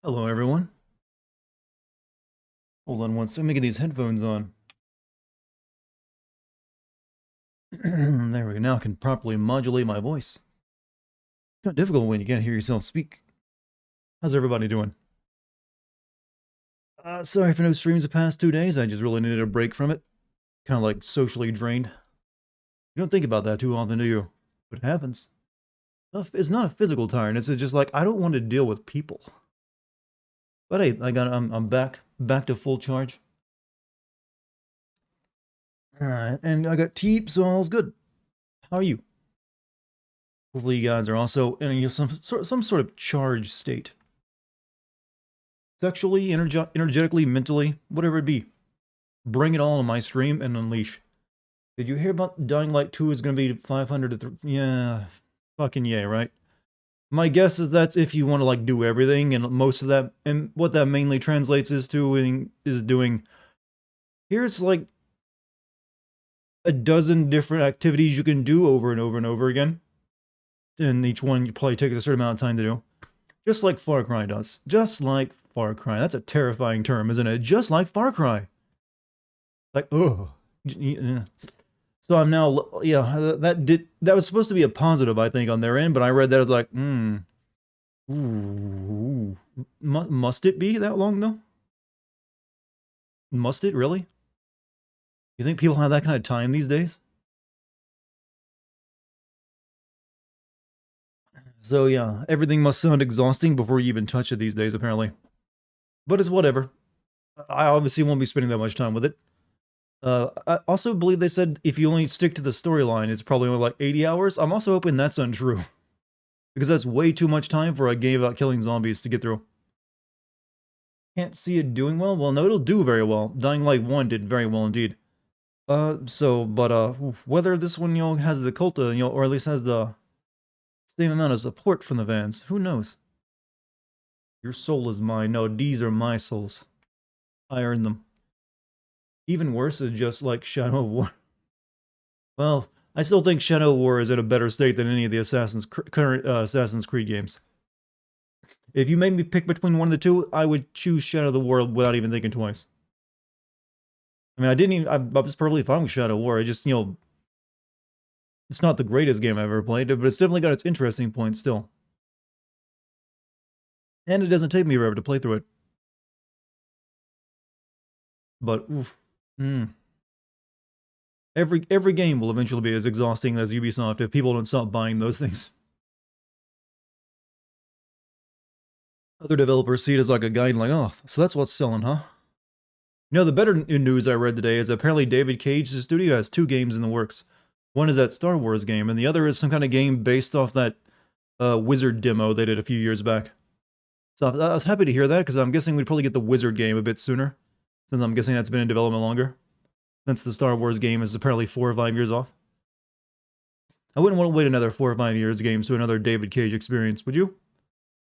Hello, everyone. Hold on one second. Let me get these headphones on. There we go. Now I can properly modulate my voice. It's kind of difficult when you can't hear yourself speak. How's everybody doing? Sorry for no streams the past 2 days. I just really needed a break from it. Kind of like socially drained. You don't think about that too often, do you? But it happens. It's not a physical tiredness. It's just like I don't want to deal with people. But hey, I'm back to full charge. All right, and I got Teep, so all's good. How are you? Hopefully, you guys are also in some sort of charged state, sexually, energetically, mentally, whatever it be. Bring it all on my stream and unleash. Did you hear about Dying Light 2 is going to be 500 to yeah, fucking yay, right? My guess is that's if you want to like do everything, and most of that, and what that mainly translates is doing. Here's like a dozen different activities you can do over and over and over again, and each one you probably take a certain amount of time to do. Just like Far Cry does. Just like Far Cry. That's a terrifying term, isn't it? Just like Far Cry. Like, oh. So I'm now, yeah, that was supposed to be a positive, I think, on their end, but I read that as like, ooh. Must it be that long, though? Must it, really? You think people have that kind of time these days? So yeah, everything must sound exhausting before you even touch it these days, apparently. But it's whatever. I obviously won't be spending that much time with it. I also believe they said if you only stick to the storyline, it's probably only like 80 hours. I'm also hoping that's untrue. Because that's way too much time for a game about killing zombies to get through. Can't see it doing well? Well, no, it'll do very well. Dying Light 1 did very well indeed. Whether this one, has the cult, or at least has the same amount of support from the fans, who knows? Your soul is mine. No, these are my souls. I earned them. Even worse is just like Shadow of War. Well, I still think Shadow of War is in a better state than any of the current Assassin's Creed games. If you made me pick between one of the two, I would choose Shadow of the War without even thinking twice. I mean, I was perfectly fine with Shadow of War. I just, it's not the greatest game I've ever played, but it's definitely got its interesting points still. And it doesn't take me forever to play through it. But, oof. Every game will eventually be as exhausting as Ubisoft if people don't stop buying those things. Other developers see it as like a guide, like, oh, so that's what's selling, huh? The better news I read today is apparently David Cage's studio has 2 games in the works. One is that Star Wars game, and the other is some kind of game based off that Wizard demo they did a few years back. So I was happy to hear that, because I'm guessing we'd probably get the Wizard game a bit sooner, since I'm guessing that's been in development longer, since the Star Wars game is apparently 4 or 5 years off. I wouldn't want to wait another 4 or 5 years games to another David Cage experience, would you?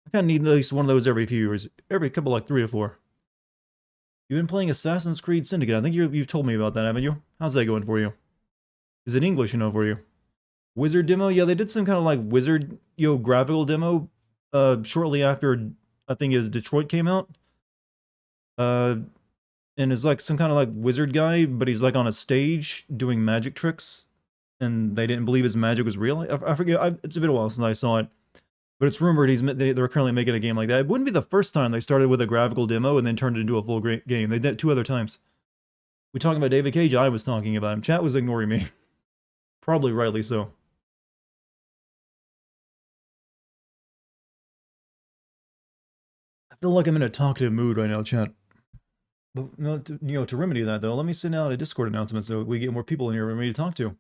I kind of need at least one of those every few years, every couple, like 3 or 4. You've been playing Assassin's Creed Syndicate. I think you've told me about that, haven't you? How's that going for you? Is it English enough for you? Wizard demo? Yeah, they did some kind of like Wizard, graphical demo shortly after, I think, his Detroit came out. And it's like some kind of like wizard guy, but he's like on a stage doing magic tricks, and they didn't believe his magic was real. I forget. It's been a while since I saw it. But it's rumored they're currently making a game like that. It wouldn't be the first time they started with a graphical demo and then turned it into a full game. They did it 2 other times. We talking about David Cage, I was talking about him. Chat was ignoring me. Probably rightly so. I feel like I'm in a talkative mood right now, chat. But, to remedy that, though, let me send out a Discord announcement so we get more people in here for me to talk to.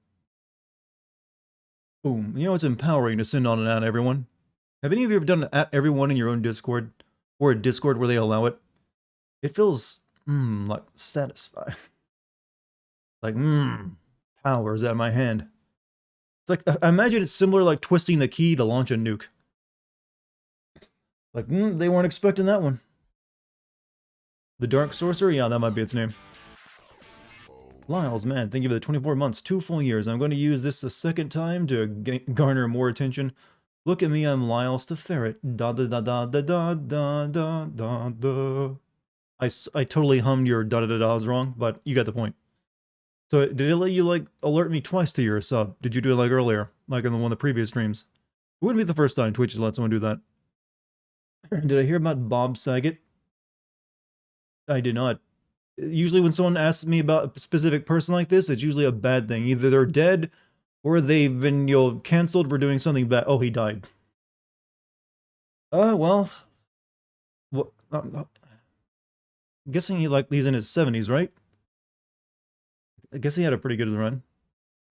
Boom. It's empowering to send on and out everyone. Have any of you ever done at everyone in your own Discord? Or a Discord where they allow it? It feels, like satisfying. Like, power is at my hand. It's like, I imagine it's similar like twisting the key to launch a nuke. Like, they weren't expecting that one. The Dark Sorcerer? Yeah, that might be its name. Lyles, man, thank you for the 24 months, 2 full years. I'm going to use this a second time to garner more attention. Look at me, I'm Lyles the Ferret. Da da da da da da da da da da. I totally hummed your da da da da's wrong, but you got the point. So did it let you like alert me twice to your sub? Did you do it like earlier, like in one of the previous streams? It wouldn't be the first time Twitch has let someone do that. Did I hear about Bob Saget? I did not. Usually when someone asks me about a specific person like this, it's usually a bad thing. Either they're dead or they've been, canceled for doing something bad. Oh, he died. Well, what, I'm guessing he's in his 70s, right? I guess he had a pretty good run.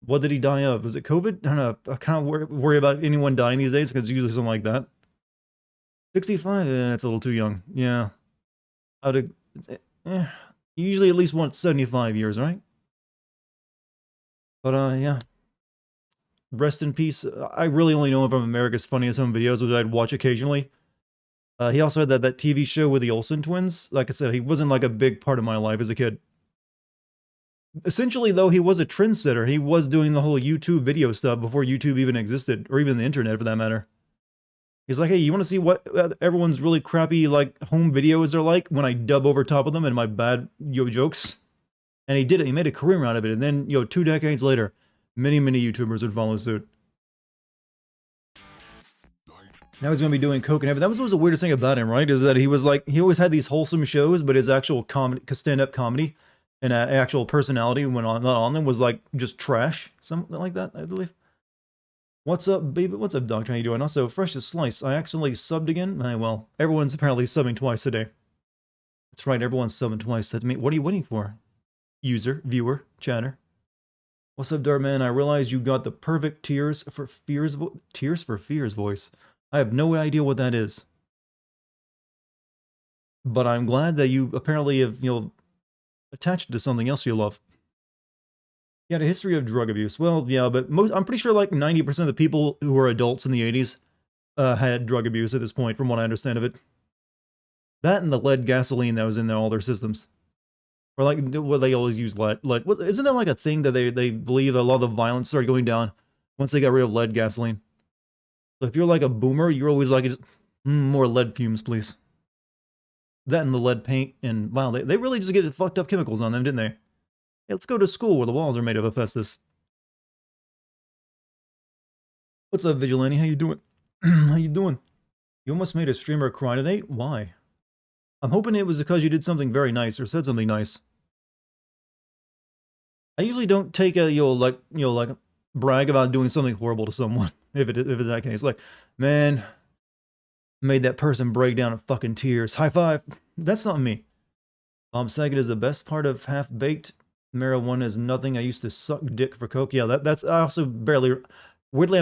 What did he die of? Was it COVID? I don't know. I kind of worry about anyone dying these days because it's usually something like that. 65? That's a little too young. Yeah. I'd, usually at least want 75 years, right? But, yeah. Rest in peace. I really only know him from America's Funniest Home Videos, which I'd watch occasionally. He also had that TV show with the Olsen twins. Like I said, he wasn't like a big part of my life as a kid. Essentially, though, he was a trendsetter. He was doing the whole YouTube video stuff before YouTube even existed, or even the internet for that matter. He's like, hey, you want to see what everyone's really crappy like home videos are like when I dub over top of them and my bad jokes? And he did it. He made a career out of it. And then 2 decades later, many YouTubers would follow suit. Now he's going to be doing coke and everything. That was the weirdest thing about him, right? Is that he was like, he always had these wholesome shows, but his actual comedy, stand-up comedy and actual personality when not on them was like just trash. Something like that, I believe. What's up, baby? What's up, Doctor? How you doing? Also, fresh as slice. I accidentally subbed again. Well, everyone's apparently subbing twice today. That's right, everyone's subbing twice. That's me. What are you waiting for? User, viewer, chatter. What's up, Dartman? I realize you got the perfect Tears for Fears voice. I have no idea what that is. But I'm glad that you apparently have, attached to something else you love. Yeah, a history of drug abuse. Well, yeah, but I'm pretty sure like 90% of the people who were adults in the 80s had drug abuse at this point, from what I understand of it. That and the lead gasoline that was in all their systems. Or like, what they always use lead. Isn't that like a thing that they believe a lot of the violence started going down once they got rid of lead gasoline? So if you're like a boomer, you're always like, more lead fumes, please. That and the lead paint, and wow, they really just get fucked up chemicals on them, didn't they? Hey, let's go to school where the walls are made of asbestos. What's up, Vigilante? How you doing? How you doing? You almost made a streamer cry today? Why? I'm hoping it was because you did something very nice or said something nice. I usually don't take like brag about doing something horrible to someone if it's that case. Like, man, made that person break down in fucking tears. High five. That's not me. Bob Saget is the best part of Half Baked. Marijuana is nothing. I used to suck dick for coke. Yeah, that's I also barely. Weirdly, I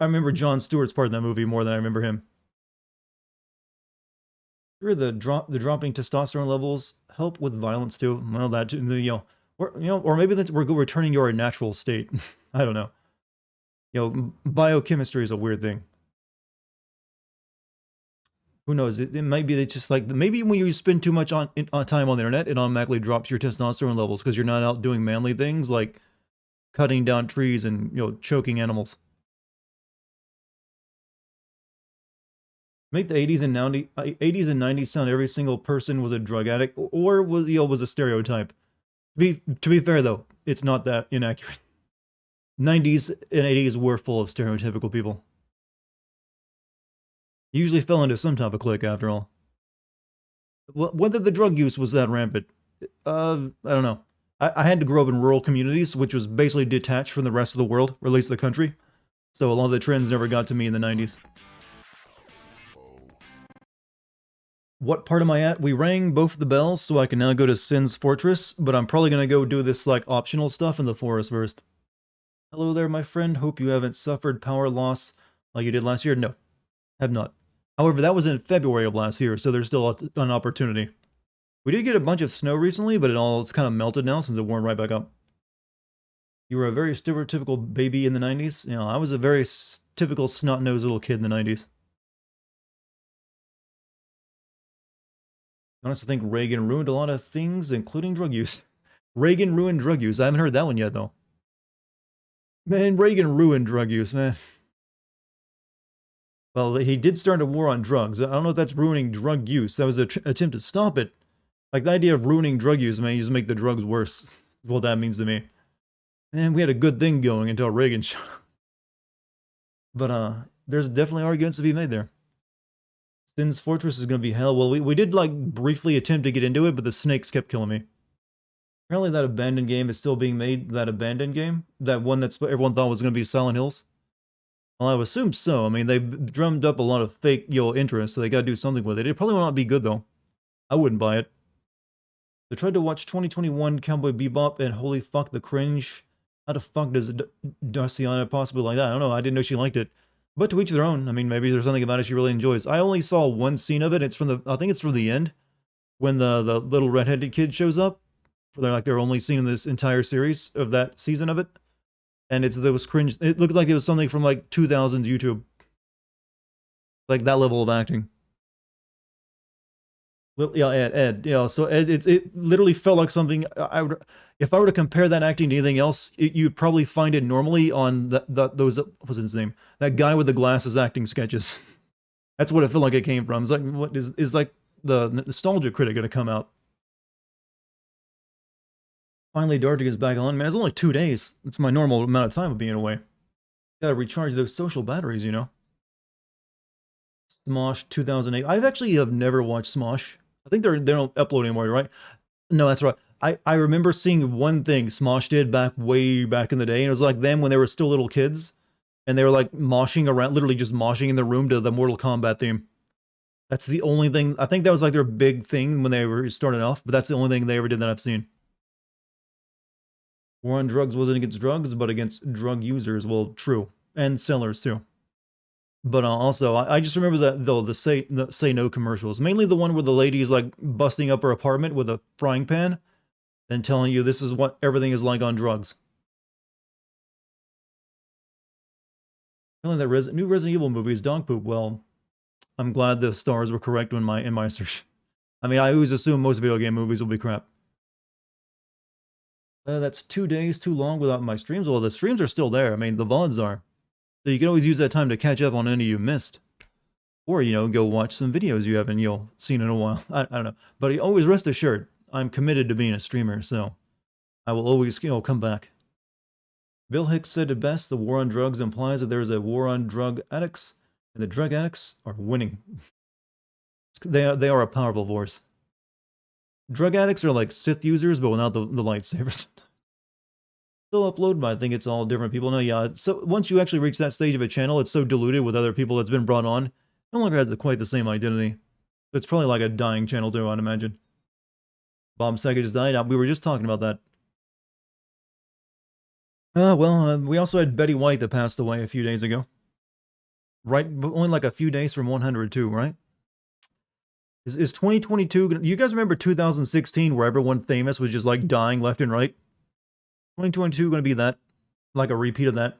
remember Jon Stewart's part in that movie more than I remember him. Sure, the dropping testosterone levels help with violence too. Well, that or maybe we're returning to our natural state. I don't know. Biochemistry is a weird thing. Who knows? It might be that just like maybe when you spend too much on time on the internet, it automatically drops your testosterone levels because you're not out doing manly things like cutting down trees and choking animals. Make the 80s and 90s sound every single person was a drug addict or was a stereotype. To be fair though, it's not that inaccurate. 90s and 80s were full of stereotypical people. You usually fell into some type of clique after all. Whether the drug use was that rampant, I don't know. I had to grow up in rural communities, which was basically detached from the rest of the world, or at least the country. So a lot of the trends never got to me in the 90s. What part am I at? We rang both the bells, so I can now go to Sin's Fortress, but I'm probably gonna go do this, like, optional stuff in the forest first. Hello there, my friend. Hope you haven't suffered power loss like you did last year. No, have not. However, that was in February of last year, so there's still an opportunity. We did get a bunch of snow recently, but it's kind of melted now since it warmed right back up. You were a very stereotypical baby in the 90s? I was a very typical snot-nosed little kid in the 90s. I honestly think Reagan ruined a lot of things, including drug use. Reagan ruined drug use. I haven't heard that one yet, though. Man, Reagan ruined drug use, man. Well, he did start a war on drugs. I don't know if that's ruining drug use. That was an attempt to stop it. Like, the idea of ruining drug use, man, you just make the drugs worse. Is what that means to me. And we had a good thing going until Reagan shot up. But, there's definitely arguments to be made there. Sin's Fortress is going to be hell. Well, we did, like, briefly attempt to get into it, but the snakes kept killing me. Apparently that abandoned game is still being made, that abandoned game? That one that's everyone thought was going to be Silent Hills? Well, I would assume so. I mean, they drummed up a lot of fake, interest, so they gotta do something with it. It probably will not be good, though. I wouldn't buy it. They tried to watch 2021 Cowboy Bebop, and holy fuck, the cringe. How the fuck does Darciana possibly like that? I don't know, I didn't know she liked it. But to each their own. I mean, maybe there's something about it she really enjoys. I only saw one scene of it. It's from I think it's from the end, when the little redheaded kid shows up. For their only scene in this entire series of that season of it. And there was cringe. It looked like it was something from like 2000s YouTube. Like that level of acting. Yeah, Ed. Yeah, so Ed, it literally felt like something I would, if I were to compare that acting to anything else, you'd probably find it normally on those, what was his name? That guy with the glasses acting sketches. That's what it felt like it came from. It's like, what is like the nostalgia critic gonna come out? Finally, Dartigan's back on. Man, it's only 2 days. It's my normal amount of time of being away. Gotta recharge those social batteries, Smosh 2008. I've actually have never watched Smosh. I think they don't upload anymore, right? No, that's right. I remember seeing one thing Smosh did way back in the day, and it was like them when they were still little kids, and they were like moshing around, literally just moshing in the room to the Mortal Kombat theme. That's the only thing. I think that was like their big thing when they were starting off, but that's the only thing they ever did that I've seen. War on drugs wasn't against drugs, but against drug users. Well, true. And sellers, too. But also, I just remember that, though, the Say No commercials. Mainly the one where the lady is, like, busting up her apartment with a frying pan and telling you this is what everything is like on drugs. Feeling that new Resident Evil movie is dog poop. Well, I'm glad the stars were correct in my search. I mean, I always assume most video game movies will be crap. That's 2 days too long without my streams. Well, the streams are still there. I mean, the VODs are. So you can always use that time to catch up on any you missed. Or, go watch some videos you haven't, seen in a while. I don't know. But you always rest assured, I'm committed to being a streamer, so I will always, come back. Bill Hicks said it best, the war on drugs implies that there is a war on drug addicts, and the drug addicts are winning. They are a powerful force. Drug addicts are like Sith users, but without the lightsabers. Still upload, but I think it's all different people. No, yeah. So once you actually reach that stage of a channel, it's so diluted with other people that's been brought on. It no longer has quite the same identity. It's probably like a dying channel too, I'd imagine. Bob Saget just died. We were just talking about that. We also had Betty White that passed away a few days ago. Right, only like a few days from 100 too, right? Is 2022... You guys remember 2016 where everyone famous was just like dying left and right? 2022 going to be that? Like a repeat of that?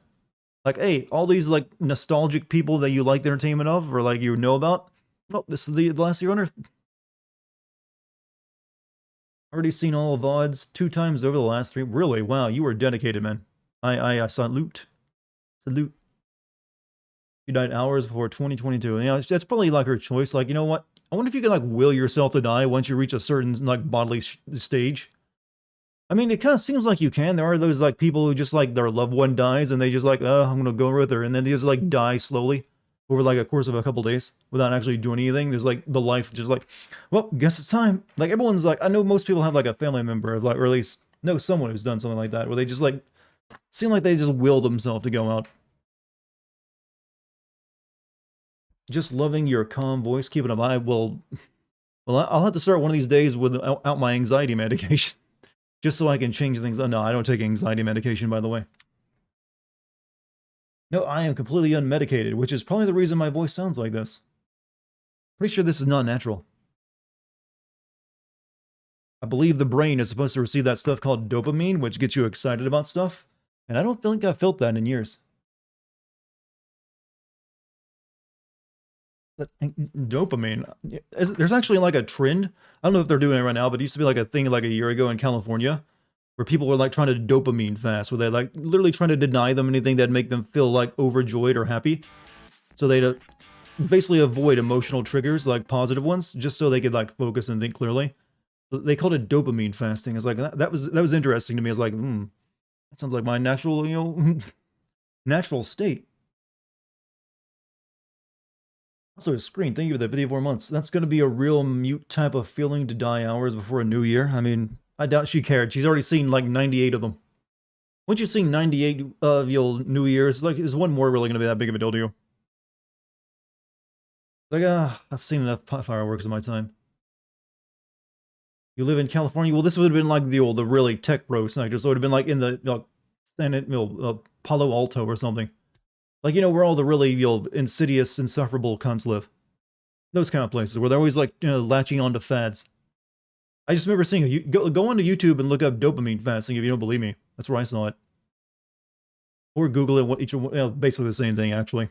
Like, hey, all these like nostalgic people that you like the entertainment of or like you know about? Well, this is the last year on Earth. Already seen all of VODs 2 times over the last 3. Really? Wow, you were dedicated, man. I salute. Salute. She died hours before 2022. Yeah, that's probably like her choice. Like, you know what? I wonder if you can like will yourself to die once you reach a certain like bodily stage. I mean, it kind of seems like you can. There are those like people who just like their loved one dies and they just like, I'm gonna go with her, and then they just like die slowly over like a course of a couple days without actually doing anything. There's like the life just like, well, guess it's time. Like everyone's like, I know most people have like a family member, like, or at least know someone who's done something like that, where they just like seem like they just willed themselves to go out. Just loving your calm voice, keeping up. Well, I'll have to start one of these days without my anxiety medication, just so I can change things. Oh, no, I don't take anxiety medication, by the way. No, I am completely unmedicated, which is probably the reason my voice sounds like this. Pretty sure this is not natural. I believe the brain is supposed to receive that stuff called dopamine, which gets you excited about stuff, and I don't think I've felt that in years. Dopamine. There's actually like a trend. I don't know if they're doing it right now, but it used to be like a thing like a year ago in California where people were like trying to dopamine fast, where they like literally trying to deny them anything that'd make them feel like overjoyed or happy. So they'd basically avoid emotional triggers, like positive ones, just so they could like focus and think clearly. They called it dopamine fasting. It's like that was interesting to me. I was like, that sounds like my natural, natural state. Also, a screen. Thank you for the video 4 months. That's going to be a real mute type of feeling to die hours before a new year. I mean, I doubt she cared. She's already seen like 98 of them. Once you've seen 98 of your New Year's, like, is one more really going to be that big of a deal to you? Like, I've seen enough fireworks in my time. You live in California? Well, this would have been like the really tech bro sector. So it would have been like in the Palo Alto or something. Like, where all the really, insidious, insufferable cunts live. Those kind of places where they're always like, latching onto fads. I just remember seeing go onto YouTube and look up dopamine fasting if you don't believe me. That's where I saw it. Or Google it. Basically the same thing, actually.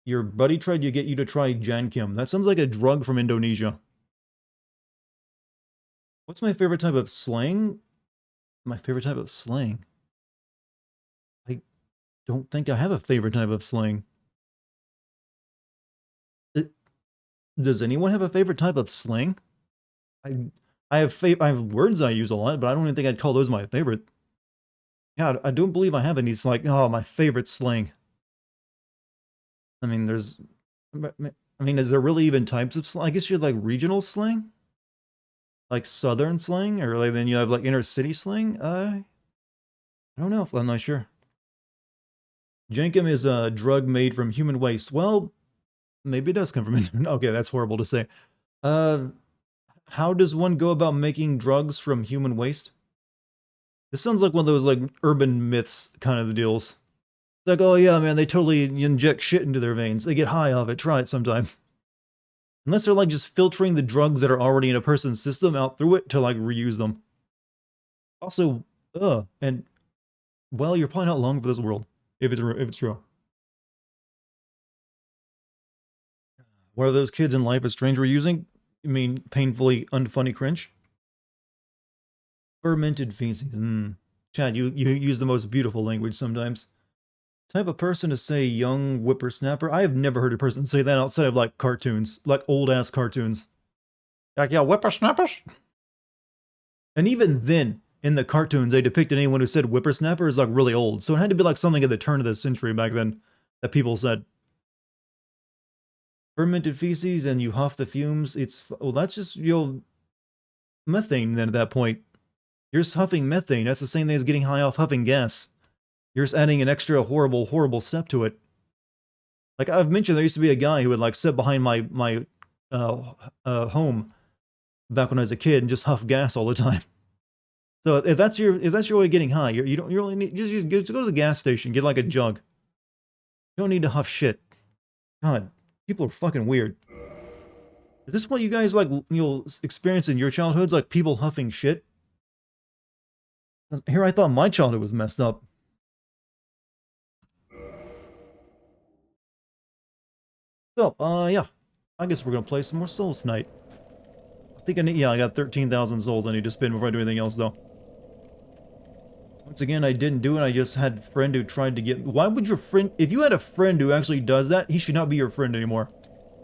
Your buddy tried to get you to try Jankim. That sounds like a drug from Indonesia. What's my favorite type of slang? My favorite type of slang? I don't think I have a favorite type of slang. Does anyone have a favorite type of slang? I have words I use a lot, but I don't even think I'd call those my favorite. Yeah, I don't believe I have any. It's like, oh, my favorite slang. I mean, is there really even types of slang? I guess you have like regional slang, like southern slang, or like then you have like inner city slang. I don't know. I'm not sure. Jankum is a drug made from human waste. Well, maybe it does come from. Okay, that's horrible to say. How does one go about making drugs from human waste? This sounds like one of those like urban myths kind of the deals. It's like, oh yeah, man, they totally inject shit into their veins. They get high off it. Try it sometime. Unless they're like just filtering the drugs that are already in a person's system out through it to like reuse them. Also, and well, you're probably not long for this world if it's true. What are those kids in Life is Strange were using? You mean painfully unfunny cringe? Fermented feces. Chad, you use the most beautiful language sometimes. Type of person to say young whippersnapper? I have never heard a person say that outside of like cartoons, like old ass cartoons. Like, yeah, whippersnappers? And even then, in the cartoons, they depicted anyone who said whippersnapper as like really old. So it had to be like something at the turn of the century back then that people said. Fermented feces and you huff the fumes. Well, that's just, methane then at that point. You're just huffing methane. That's the same thing as getting high off huffing gas. You're just adding an extra horrible, horrible step to it. Like I've mentioned, there used to be a guy who would like sit behind my home back when I was a kid and just huff gas all the time. So if that's your way of getting high, you don't really need just go to the gas station, get like a jug. You don't need to huff shit. God, people are fucking weird. Is this what you guys like experience in your childhoods? Like people huffing shit? Here I thought my childhood was messed up. So, yeah. I guess we're gonna play some more Souls tonight. I think I got 13,000 souls I need to spend before I do anything else, though. Once again, I didn't do it, I just had a friend who tried to get... Why would your friend... If you had a friend who actually does that, he should not be your friend anymore.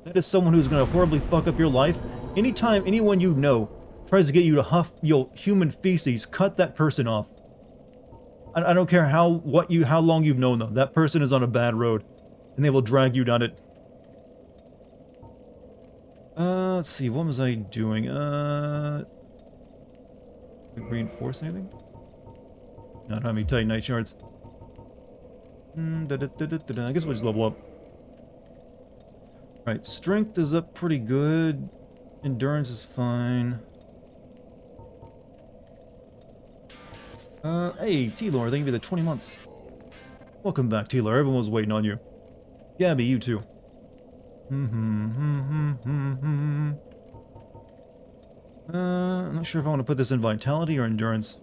That is someone who's gonna horribly fuck up your life. Anytime anyone you know tries to get you to huff human feces, cut that person off. I don't care how long you've known them. That person is on a bad road, and they will drag you down it. Let's see, what was I doing? Reinforce anything? No, I don't have any Titanite shards. I guess we'll just level up. Right, strength is up pretty good. Endurance is fine. Hey, T-Lore, thank you for the 20 months. Welcome back, T-Lore. Everyone was waiting on you. Gabby, you too. I'm not sure if I want to put this in Vitality or Endurance.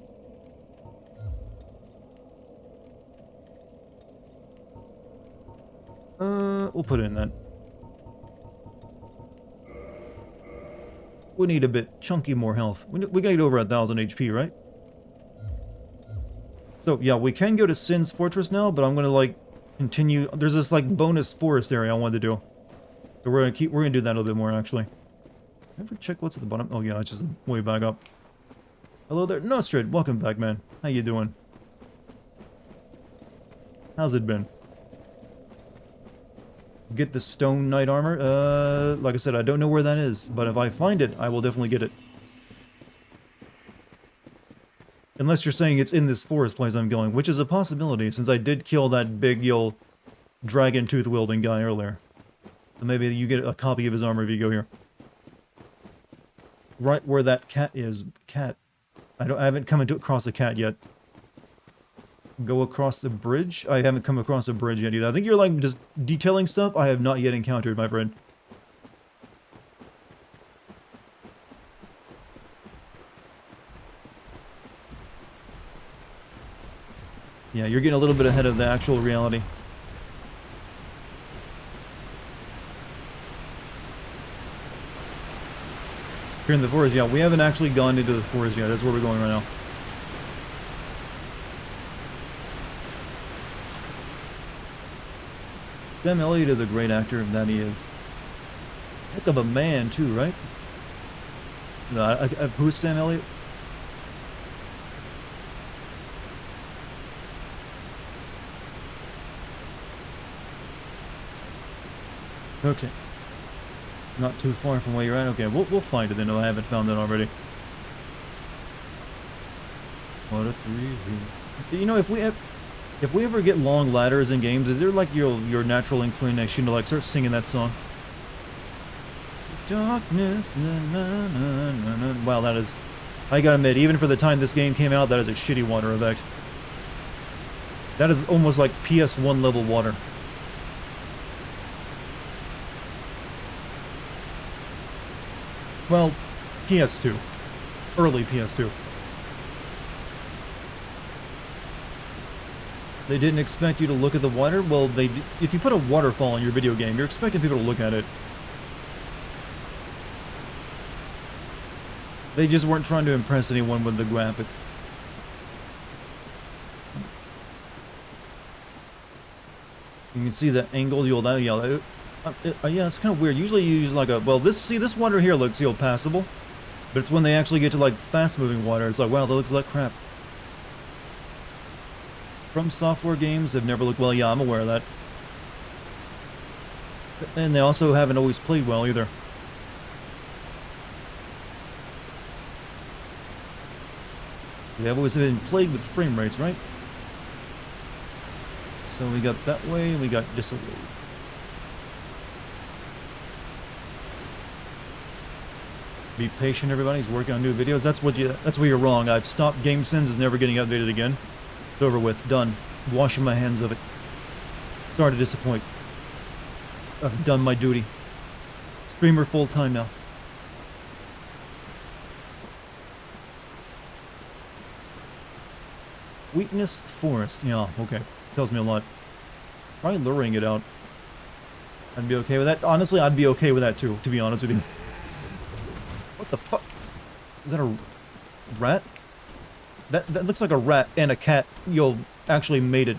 We'll put it in that. We need a bit chunky more health. We gotta get over 1,000 HP, right? So, yeah, we can go to Sin's Fortress now, but I'm gonna, like, continue. There's this like bonus forest area I wanted to do. So we're gonna do that a little bit more actually. Ever check what's at the bottom? Oh yeah, it's just way back up. Hello there, Nostrid. Welcome back, man. How you doing? How's it been? Get the stone knight armor. Like I said, I don't know where that is, but if I find it, I will definitely get it. Unless you're saying it's in this forest place I'm going, which is a possibility, since I did kill that big, dragon tooth wielding guy earlier. So maybe you get a copy of his armor if you go here. Right where that cat is. Cat. I haven't come across a cat yet. Go across the bridge? I haven't come across a bridge yet either. I think you're like just detailing stuff I have not yet encountered, my friend. Yeah, you're getting a little bit ahead of the actual reality. Here in the forest, yeah, we haven't actually gone into the forest yet. That's where we're going right now. Sam Elliott is a great actor, that he is. Heck of a man, too, right? No, who's Sam Elliott? Okay. Not too far from where you're at. Okay, we'll find it then if I haven't found it already. What a three. You know, if we ever get long ladders in games, is there like your natural inclination to like start singing that song? Darkness, na, na, na, na, na. Wow, that is, I gotta admit, even for the time this game came out, that is a shitty water effect. That is almost like PS1 level water. Well, PS2. Early PS2. They didn't expect you to look at the water? Well, if you put a waterfall in your video game, you're expecting people to look at it. They just weren't trying to impress anyone with the graphics. You can see the angle, yeah, it's kind of weird. Usually you use like a, well, this water here looks, passable. But it's when they actually get to like fast-moving water, it's like, wow, that looks like crap. From Software games have never looked well. Yeah, I'm aware of that. And they also haven't always played well either. They have always been played with frame rates, right? So we got that way, and we got disarray. Be patient, everybody. He's working on new videos. That's where you're wrong. I've stopped. GameSins is never getting updated again. It's over with. Done. Washing my hands of it. Sorry to disappoint. I've done my duty. Streamer full time now. Weakness Forest. Yeah, okay. Tells me a lot. Try luring it out. I'd be okay with that. Honestly, I'd be okay with that too, to be honest with you. What the fuck? Is that a rat? That looks like a rat and a cat. Actually mated.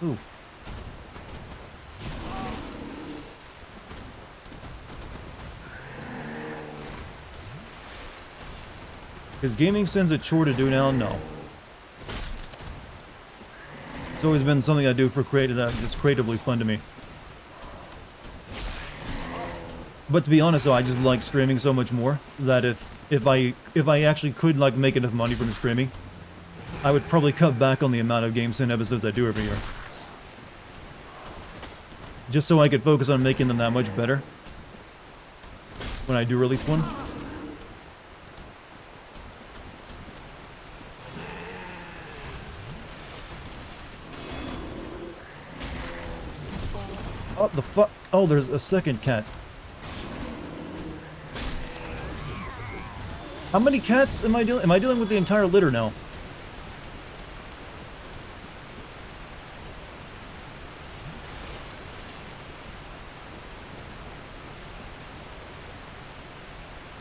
Ooh. Is gaming sins a chore to do now? No. It's always been something I do for that's creatively fun to me. But to be honest though, I just like streaming so much more that if I actually could like make enough money from streaming, I would probably cut back on the amount of Game Sin episodes I do every year. Just so I could focus on making them that much better when I do release one. Oh, the fuck? Oh, there's a second cat. How many cats am I dealing? Am I dealing with the entire litter now?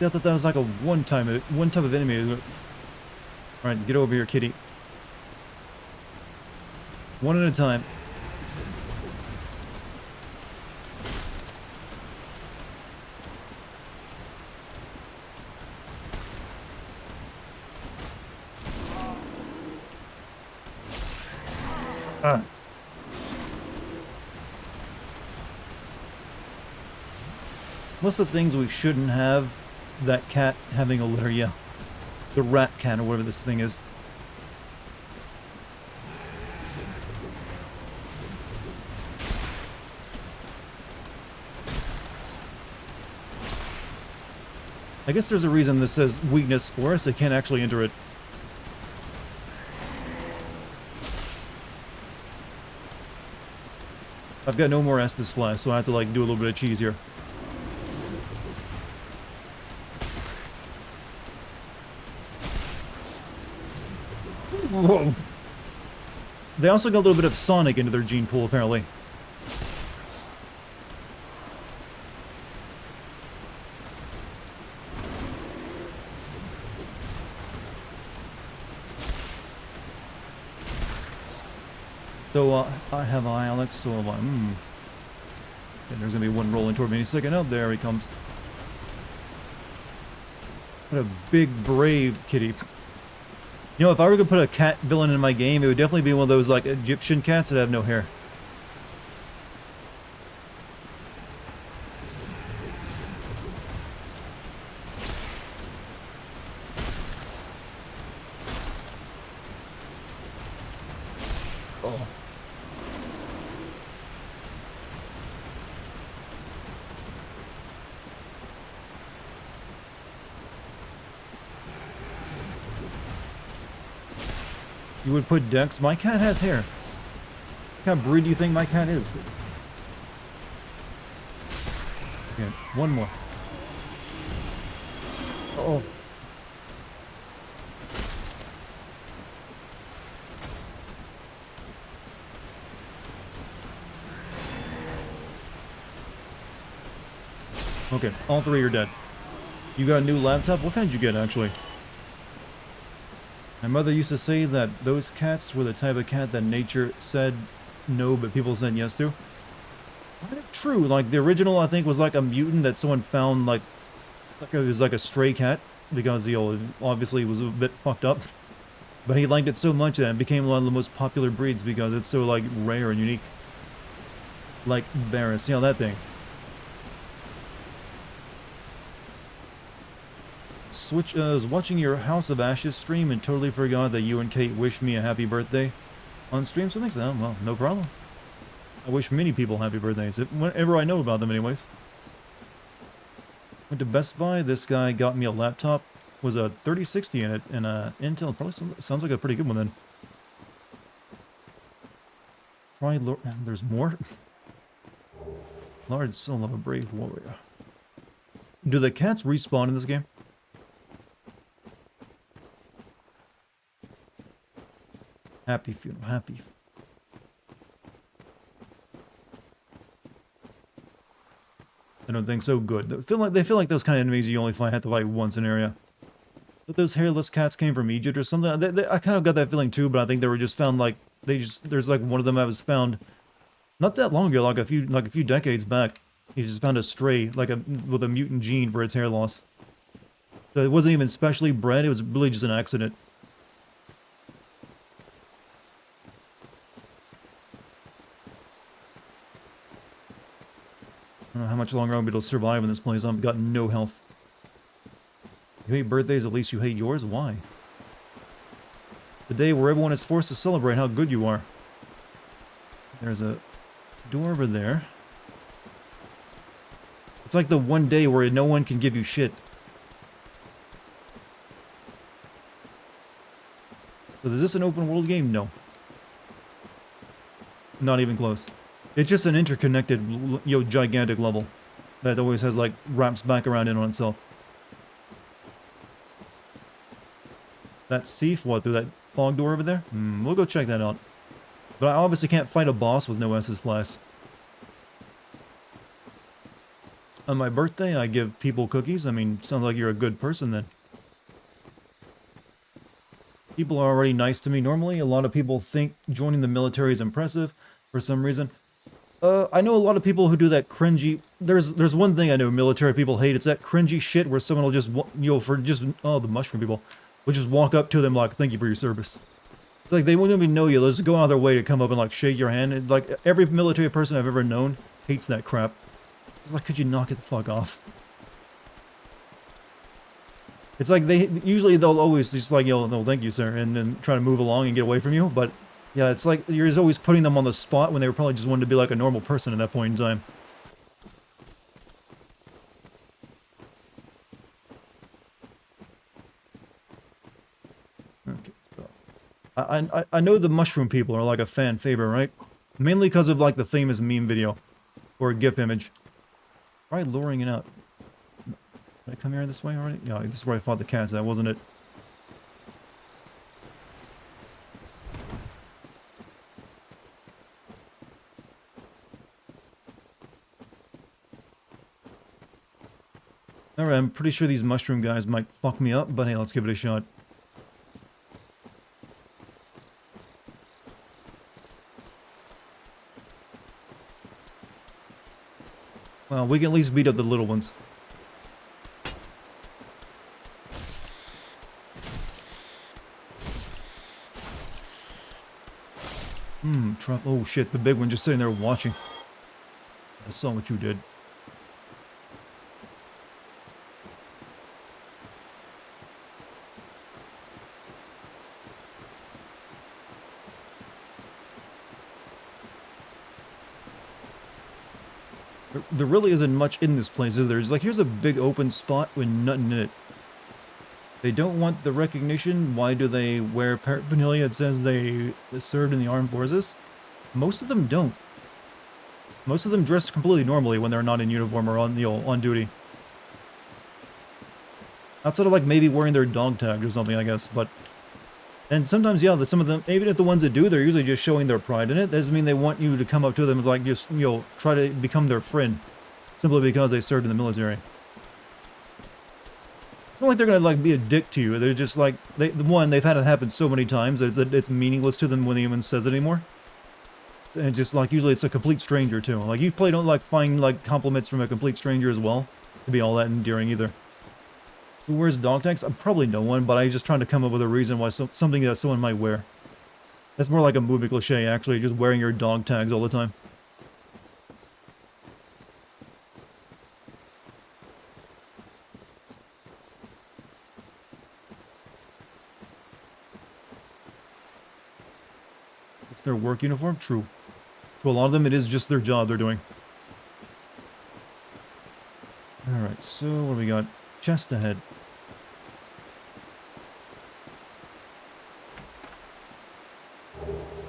I thought that was like a one type of enemy. Alright, get over here, kitty. One at a time. Ah. What's the things we shouldn't have? That cat having a litter, yeah. The rat cat or whatever this thing is. I guess there's a reason this says weakness forest. I can't actually enter it. I've got no more Estus flask, so I have to like do a little bit of cheese here. Whoa. They also got a little bit of Sonic into their gene pool, apparently. So, I have Alex, so I'm like, And there's gonna be one rolling toward me any second. Oh, there he comes. What a big, brave kitty. You know, if I were to put a cat villain in my game, it would definitely be one of those, like, Egyptian cats that have no hair. Oh. You would put Dex? My cat has hair. What kind of breed do you think my cat is? Okay, one more. Uh-oh. Okay, all three are dead. You got a new laptop? What kind did you get, actually? My mother used to say that those cats were the type of cat that nature said no, but people said yes to. True, like, the original, I think, was like a mutant that someone found, like it was like a stray cat, because, you know, obviously it was a bit fucked up. But he liked it so much that it became one of the most popular breeds because it's so, like, rare and unique. Like Barris, you know, that thing. I was watching your House of Ashes stream and totally forgot that you and Kate wished me a happy birthday on stream, so thanks for that. Well, no problem. I wish many people happy birthdays, whenever I know about them anyways. Went to Best Buy, this guy got me a laptop, was a 3060 in it, and Intel, probably sounds like a pretty good one then. There's more? Large soul of a brave warrior. Do the cats respawn in this game? Happy funeral, happy. I don't think so. Good. They feel like those kind of enemies you only have to fight once in an area. But those hairless cats came from Egypt or something. I kind of got that feeling too, but I think they were just found like there's like one of them that was found not that long ago, like a few decades back. He just found a stray with a mutant gene for its hair loss. So it wasn't even specially bred. It was really just an accident. I don't know how much longer I'll be able to survive in this place. I've got no health. You hate birthdays, at least you hate yours? Why? The day where everyone is forced to celebrate how good you are. There's a door over there. It's like the one day where no one can give you shit. So is this an open world game? No. Not even close. It's just an interconnected, gigantic level that always has, like, wraps back around in on itself. That Seif, what, through that fog door over there? We'll go check that out. But I obviously can't fight a boss with no Estus flask. On my birthday, I give people cookies. I mean, sounds like you're a good person then. People are already nice to me normally. A lot of people think joining the military is impressive for some reason. I know a lot of people who do that cringy... There's one thing I know military people hate. It's that cringy shit where someone will just, oh, the mushroom people will just walk up to them like, thank you for your service. It's like they wouldn't even know you. They'll just go out of their way to come up and like shake your hand. And, like every military person I've ever known hates that crap. It's like, could you knock it the fuck off? It's like usually they'll always just like, yo, no, thank you, sir, and then try to move along and get away from you. But yeah, it's like you're just always putting them on the spot when they were probably just wanting to be like a normal person at that point in time. Okay, so I know the mushroom people are like a fan favorite, right? Mainly because of like the famous meme video or GIF image. Try luring it out. Did I come here this way already? Yeah, this is where I fought the cats. That wasn't it. Alright, I'm pretty sure these mushroom guys might fuck me up, but hey, let's give it a shot. Well, we can at least beat up the little ones. Trump. Oh shit, the big one just sitting there watching. I saw what you did. There really isn't much in this place, is there? It's like, here's a big open spot with nothing in it. They don't want the recognition. Why do they wear paraphernalia that says they served in the armed forces? Most of them don't. Most of them dress completely normally when they're not in uniform or on, on duty. Outside of like maybe wearing their dog tag or something, I guess, but... And sometimes, yeah, some of them, even if the ones that do, they're usually just showing their pride in it. That doesn't mean they want you to come up to them and like just, try to become their friend. Simply because they served in the military. It's not like they're gonna like be a dick to you. They're just like, they've had it happen so many times that it's meaningless to them when anyone says it anymore. And just like, usually it's a complete stranger too. Like, you probably don't like find like compliments from a complete stranger as well to be all that endearing either. Who wears dog tags? Probably no one, but I'm just trying to come up with a reason why something that someone might wear. That's more like a movie cliche, actually, just wearing your dog tags all the time. It's their work uniform? True. To a lot of them, it is just their job they're doing. Alright, so what do we got? Chest ahead.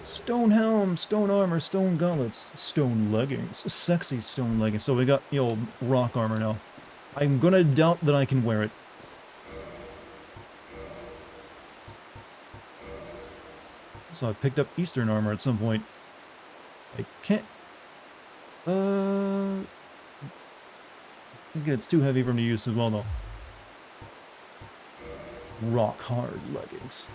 Stone helm, stone armor, stone gauntlets, stone leggings, sexy stone leggings. So we got the old rock armor now. I'm gonna doubt that I can wear it. So I picked up Eastern armor at some point. I can't... I think it's too heavy for me to use as well, though. Rock hard leggings.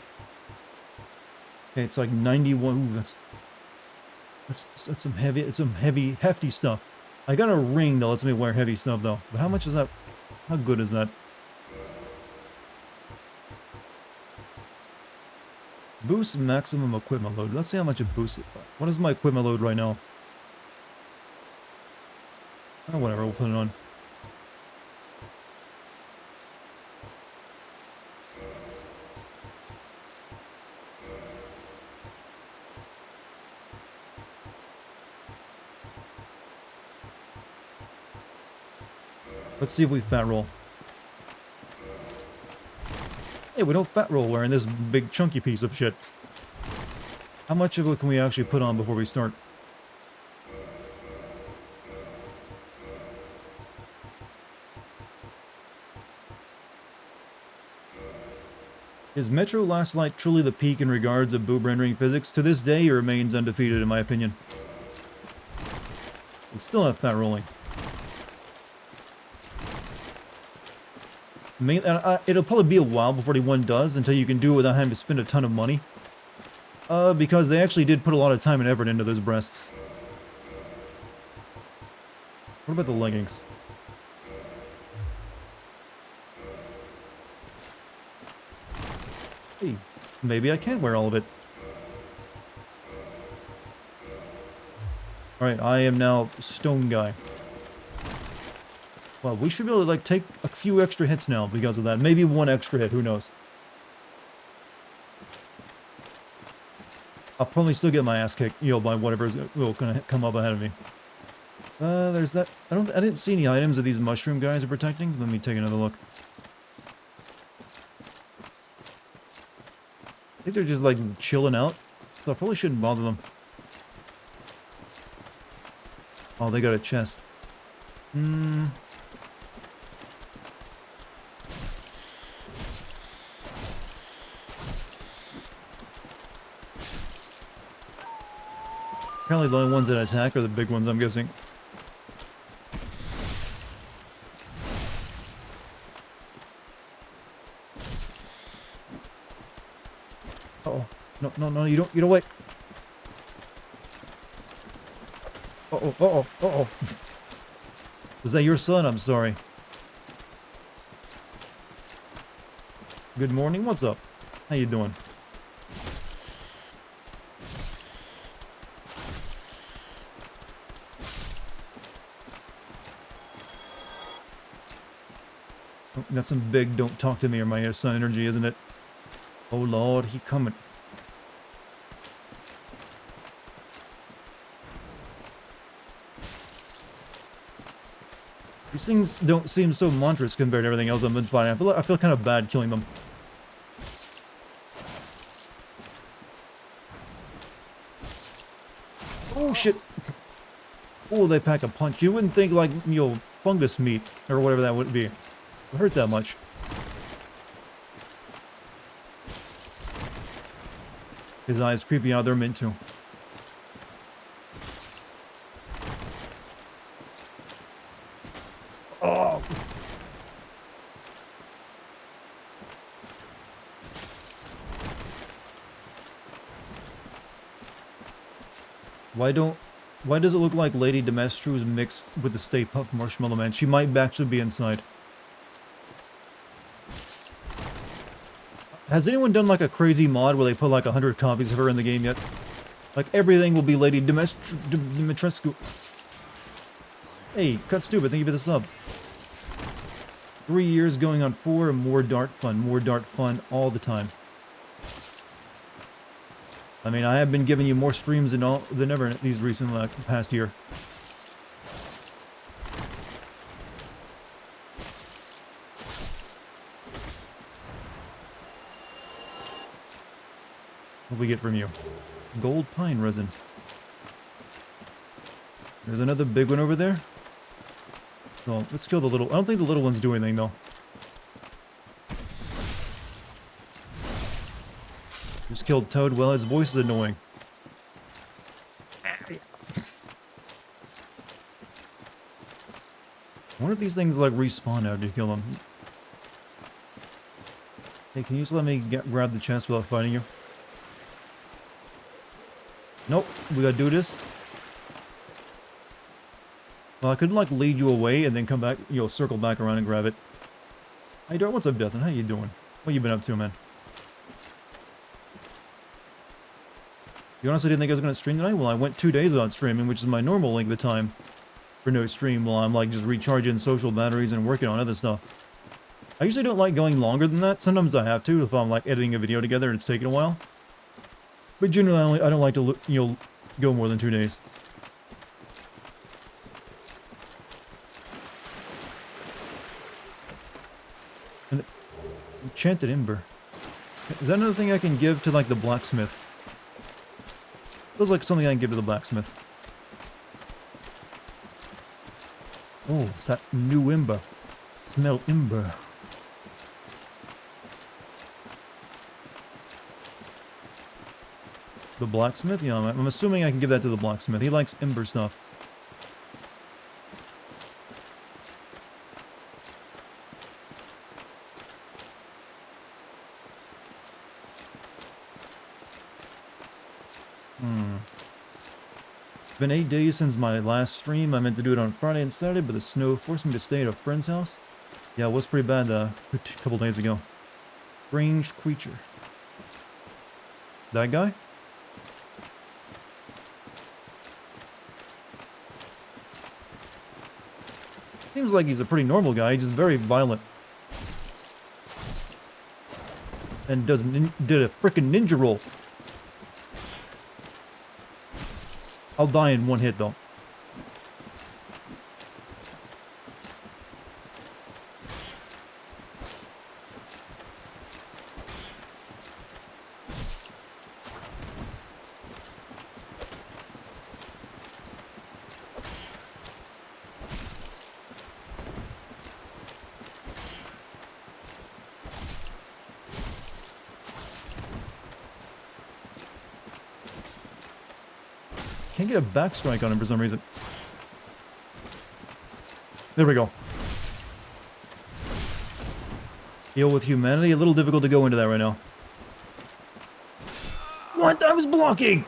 Okay, it's like 91. Ooh, that's some heavy. It's some heavy, hefty stuff. I got a ring that lets me wear heavy stuff, though. But how much is that? How good is that? Boost maximum equipment load. Let's see how much it boosts it. What is my equipment load right now? Oh, whatever, we'll put it on. Let's see if we fat roll. Hey, we don't fat roll wearing this big chunky piece of shit. How much of it can we actually put on before we start? Is Metro Last Light truly the peak in regards of boob rendering physics? To this day, it remains undefeated in my opinion. We still have fat rolling. It'll probably be a while before anyone does, until you can do it without having to spend a ton of money. Because they actually did put a lot of time and effort into those breasts. What about the leggings? Hey, maybe I can wear all of it. Alright, I am now Stone Guy. Well, we should be able to, like, take a few extra hits now because of that. Maybe one extra hit, who knows. I'll probably still get my ass kicked, you know, by whatever's gonna come up ahead of me. There's that. I didn't see any items that these mushroom guys are protecting. Let me take another look. I think they're just, like, chilling out. So I probably shouldn't bother them. Oh, they got a chest. Apparently the only ones that attack are the big ones, I'm guessing. Uh-oh. No, you don't wait. Uh-oh. Was that your son? I'm sorry. Good morning, what's up? How you doing? Oh, got some big don't talk to me or my son energy, isn't it? Oh lord, he coming. These things don't seem so monstrous compared to everything else I've been fighting. I feel kind of bad killing them. Oh shit! Oh, they pack a punch. You wouldn't think, like, you know, fungus meat or whatever that would be. It hurt that much. His eyes creepy out. They're meant to. Oh. Why does it look like Lady Demestru's mixed with the Stay Puft Marshmallow Man? She might actually be inside. Has anyone done like a crazy mod where they put like 100 copies of her in the game yet? Like everything will be Lady Dimitrescu. Hey, Cut Stupid, thank you for the sub. 3 years going on 4, and more dart fun all the time. I mean, I have been giving you more streams than ever in these recent past year. What do we get from you? Gold pine resin. There's another big one over there. So let's kill the little. I don't think the little ones do anything though. Just killed Toad. Well, his voice is annoying. I wonder if these things like respawn after you kill them. Hey, can you just let me grab the chest without fighting you? Nope, we gotta do this. Well, I could like lead you away and then come back, you know, circle back around and grab it. Hey, Dart, what's up, Deathan? How you doing? What you been up to, man? You honestly didn't think I was gonna stream tonight? Well, I went 2 days without streaming, which is my normal length of time for no stream while I'm like just recharging social batteries and working on other stuff. I usually don't like going longer than that. Sometimes I have to if I'm like editing a video together and it's taking a while. But generally, I don't like to, you know, go more than 2 days. And enchanted ember. Is that another thing I can give to like the blacksmith? Feels like something I can give to the blacksmith. Oh, it's that new ember. Smell ember. The blacksmith? Yeah, I'm assuming I can give that to the blacksmith. He likes ember stuff. Been 8 days since my last stream. I meant to do it on Friday and Saturday, but the snow forced me to stay at a friend's house. Yeah, it was pretty bad a couple days ago. Strange creature. That guy? Seems like he's a pretty normal guy. He's just very violent. And did a frickin' ninja roll. I'll die in one hit, though. Can't get a back strike on him for some reason. There we go. Deal with humanity. A little difficult to go into that right now. What? I was blocking!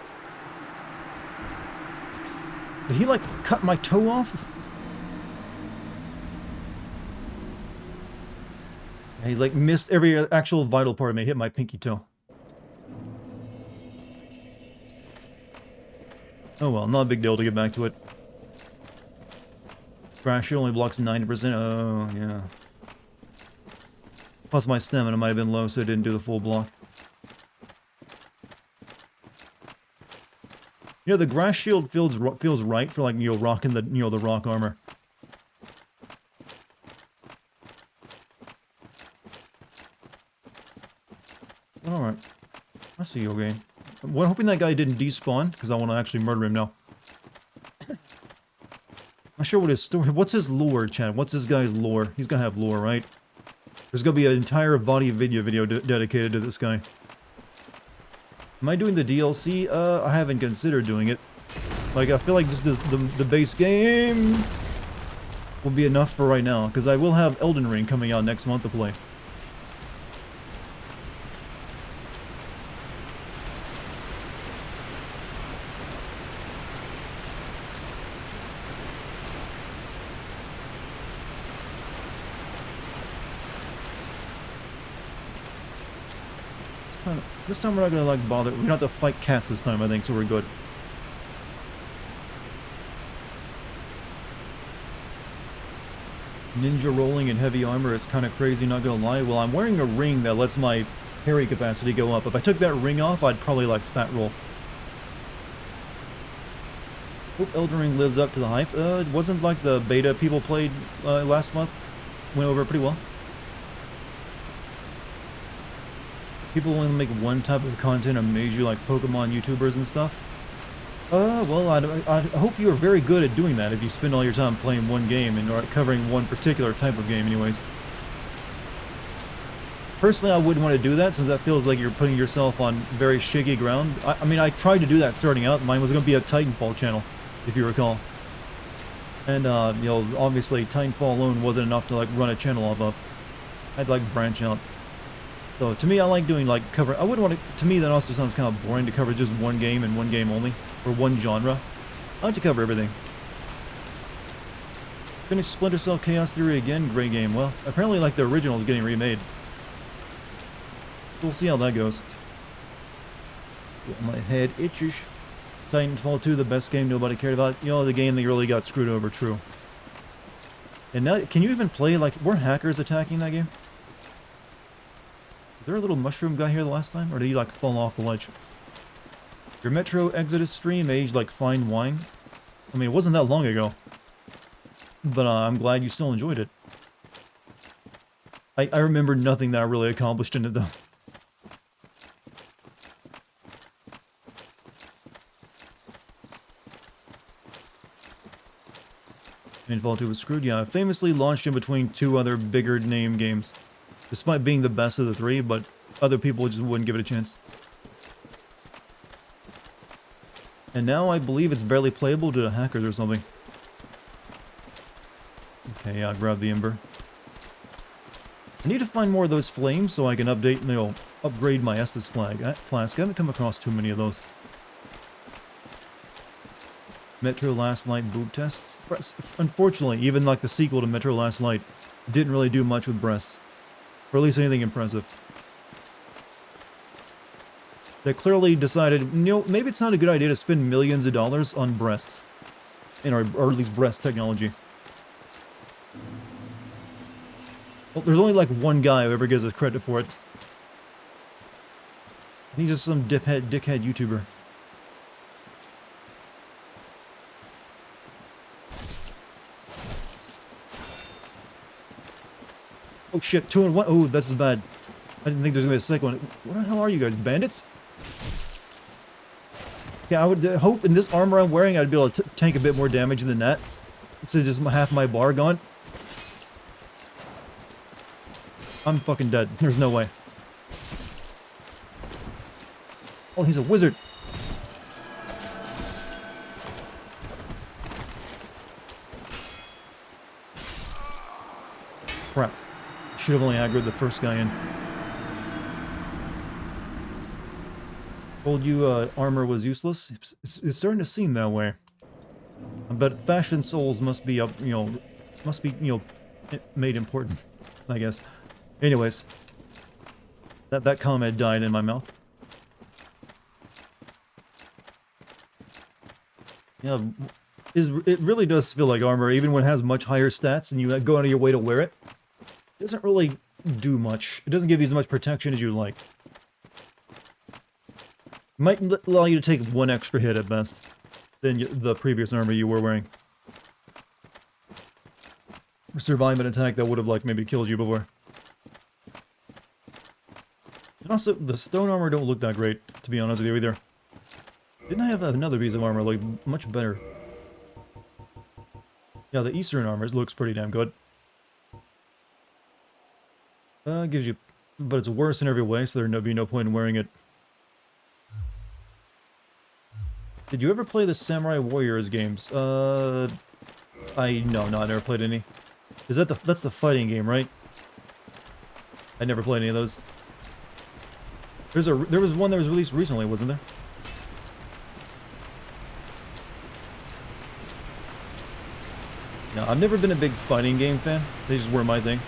Did he, like, cut my toe off? He, like, missed every actual vital part of me. Hit my pinky toe. Oh well, not a big deal to get back to it. Crash shield only blocks 90%. Oh, yeah. Plus my stamina might have been low, so it didn't do the full block. You know, the grass shield feels right for, like, you know, rocking the, you know, the rock armor. Alright. I see you, okay. I'm hoping that guy didn't despawn, because I want to actually murder him now. Not sure what his story... What's his lore, Chad? What's this guy's lore? He's gonna have lore, right? There's gonna be an entire body video dedicated to this guy. Am I doing the DLC? I haven't considered doing it. Like, I feel like just the base game will be enough for right now, because I will have Elden Ring coming out next month to play. This time we're not gonna, like, bother. We don't have to fight cats this time, I think, so we're good. Ninja rolling in heavy armor is kind of crazy, not gonna lie. Well, I'm wearing a ring that lets my parry capacity go up. If I took that ring off, I'd probably, like, fat roll. Hope Elden Ring lives up to the hype. It wasn't like the beta people played last month. Went over pretty well. People only make one type of content amaze you, like Pokemon YouTubers and stuff. Well, I hope you are very good at doing that if you spend all your time playing one game and are covering one particular type of game anyways. Personally, I wouldn't want to do that since that feels like you're putting yourself on very shaky ground. I mean, I tried to do that starting out. Mine was going to be a Titanfall channel, if you recall. And, you know, obviously Titanfall alone wasn't enough to, like, run a channel off of. I'd, like, branch out. So, to me, I like doing, like, cover... I wouldn't want to... To me, that also sounds kind of boring to cover just one game and one game only. Or one genre. I like to cover everything. Finished Splinter Cell Chaos Theory again. Great game. Well, apparently, like, the original is getting remade. We'll see how that goes. My head itches. Titanfall 2, the best game nobody cared about. You know, the game that really got screwed over, true. And now, can you even play, like... Were hackers attacking that game? Was there a little mushroom guy here the last time? Or did he, like, fall off the ledge? Your Metro Exodus stream aged like fine wine. I mean, it wasn't that long ago. But I'm glad you still enjoyed it. I remember nothing that I really accomplished in it, though. Titanfall 2 was screwed, yeah. Famously launched in between two other bigger name games. Despite being the best of the three, but other people just wouldn't give it a chance. And now I believe it's barely playable due to hackers or something. Okay, yeah, grab the Ember. I need to find more of those flames so I can update, you know, upgrade my Estus flask. I haven't come across too many of those. Metro Last Light boob test. Unfortunately, even like the sequel to Metro Last Light didn't really do much with breasts. Or at least anything impressive. They clearly decided, you know, maybe it's not a good idea to spend millions of dollars on breasts. Or at least breast technology. Well, there's only like one guy who ever gives us credit for it. He's just some dickhead YouTuber. Oh shit, 2 and 1. Oh, that's bad. I didn't think there was gonna be a second one. What the hell are you guys, bandits? Yeah, I would hope in this armor I'm wearing I'd be able to tank a bit more damage than that. Instead of just half my bar gone. I'm fucking dead. There's no way. Oh, he's a wizard. Crap. Should have only aggroed the first guy in. Told you armor was useless. It's starting to seem that way. But fashion souls must be up, you know, made important, I guess. Anyways, that comment died in my mouth. Yeah, it really does feel like armor, even when it has much higher stats and you go out of your way to wear it. It doesn't really do much. It doesn't give you as much protection as you like. Might allow you to take one extra hit at best than the previous armor you were wearing. Survive an attack that would have, like, maybe killed you before. And also, the stone armor don't look that great, to be honest with you, either. Didn't I have another piece of armor, like, much better? Yeah, the Eastern armor looks pretty damn good. Gives you... But it's worse in every way, so there'd be no point in wearing it. Did you ever play the Samurai Warriors games? No, I never played any. Is that that's the fighting game, right? I never played any of those. There was one that was released recently, wasn't there? No, I've never been a big fighting game fan. They just were my thing.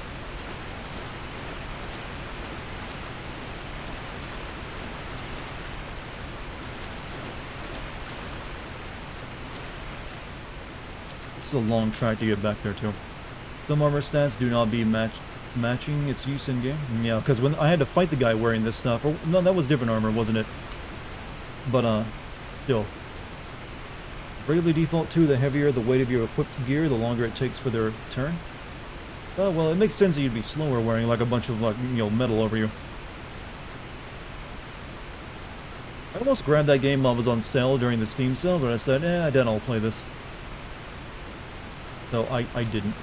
It's a long track to get back there, too. Some armor stats do not be matching its use in game. Yeah, because when I had to fight the guy wearing this stuff, or no, that was different armor, wasn't it? But still, bravely default 2. The heavier the weight of your equipped gear, the longer it takes for their turn. Well, it makes sense that you'd be slower wearing like a bunch of like metal over you. I almost grabbed that game while it was on sale during the Steam sale, but I said, I doubt I'll play this. So I didn't.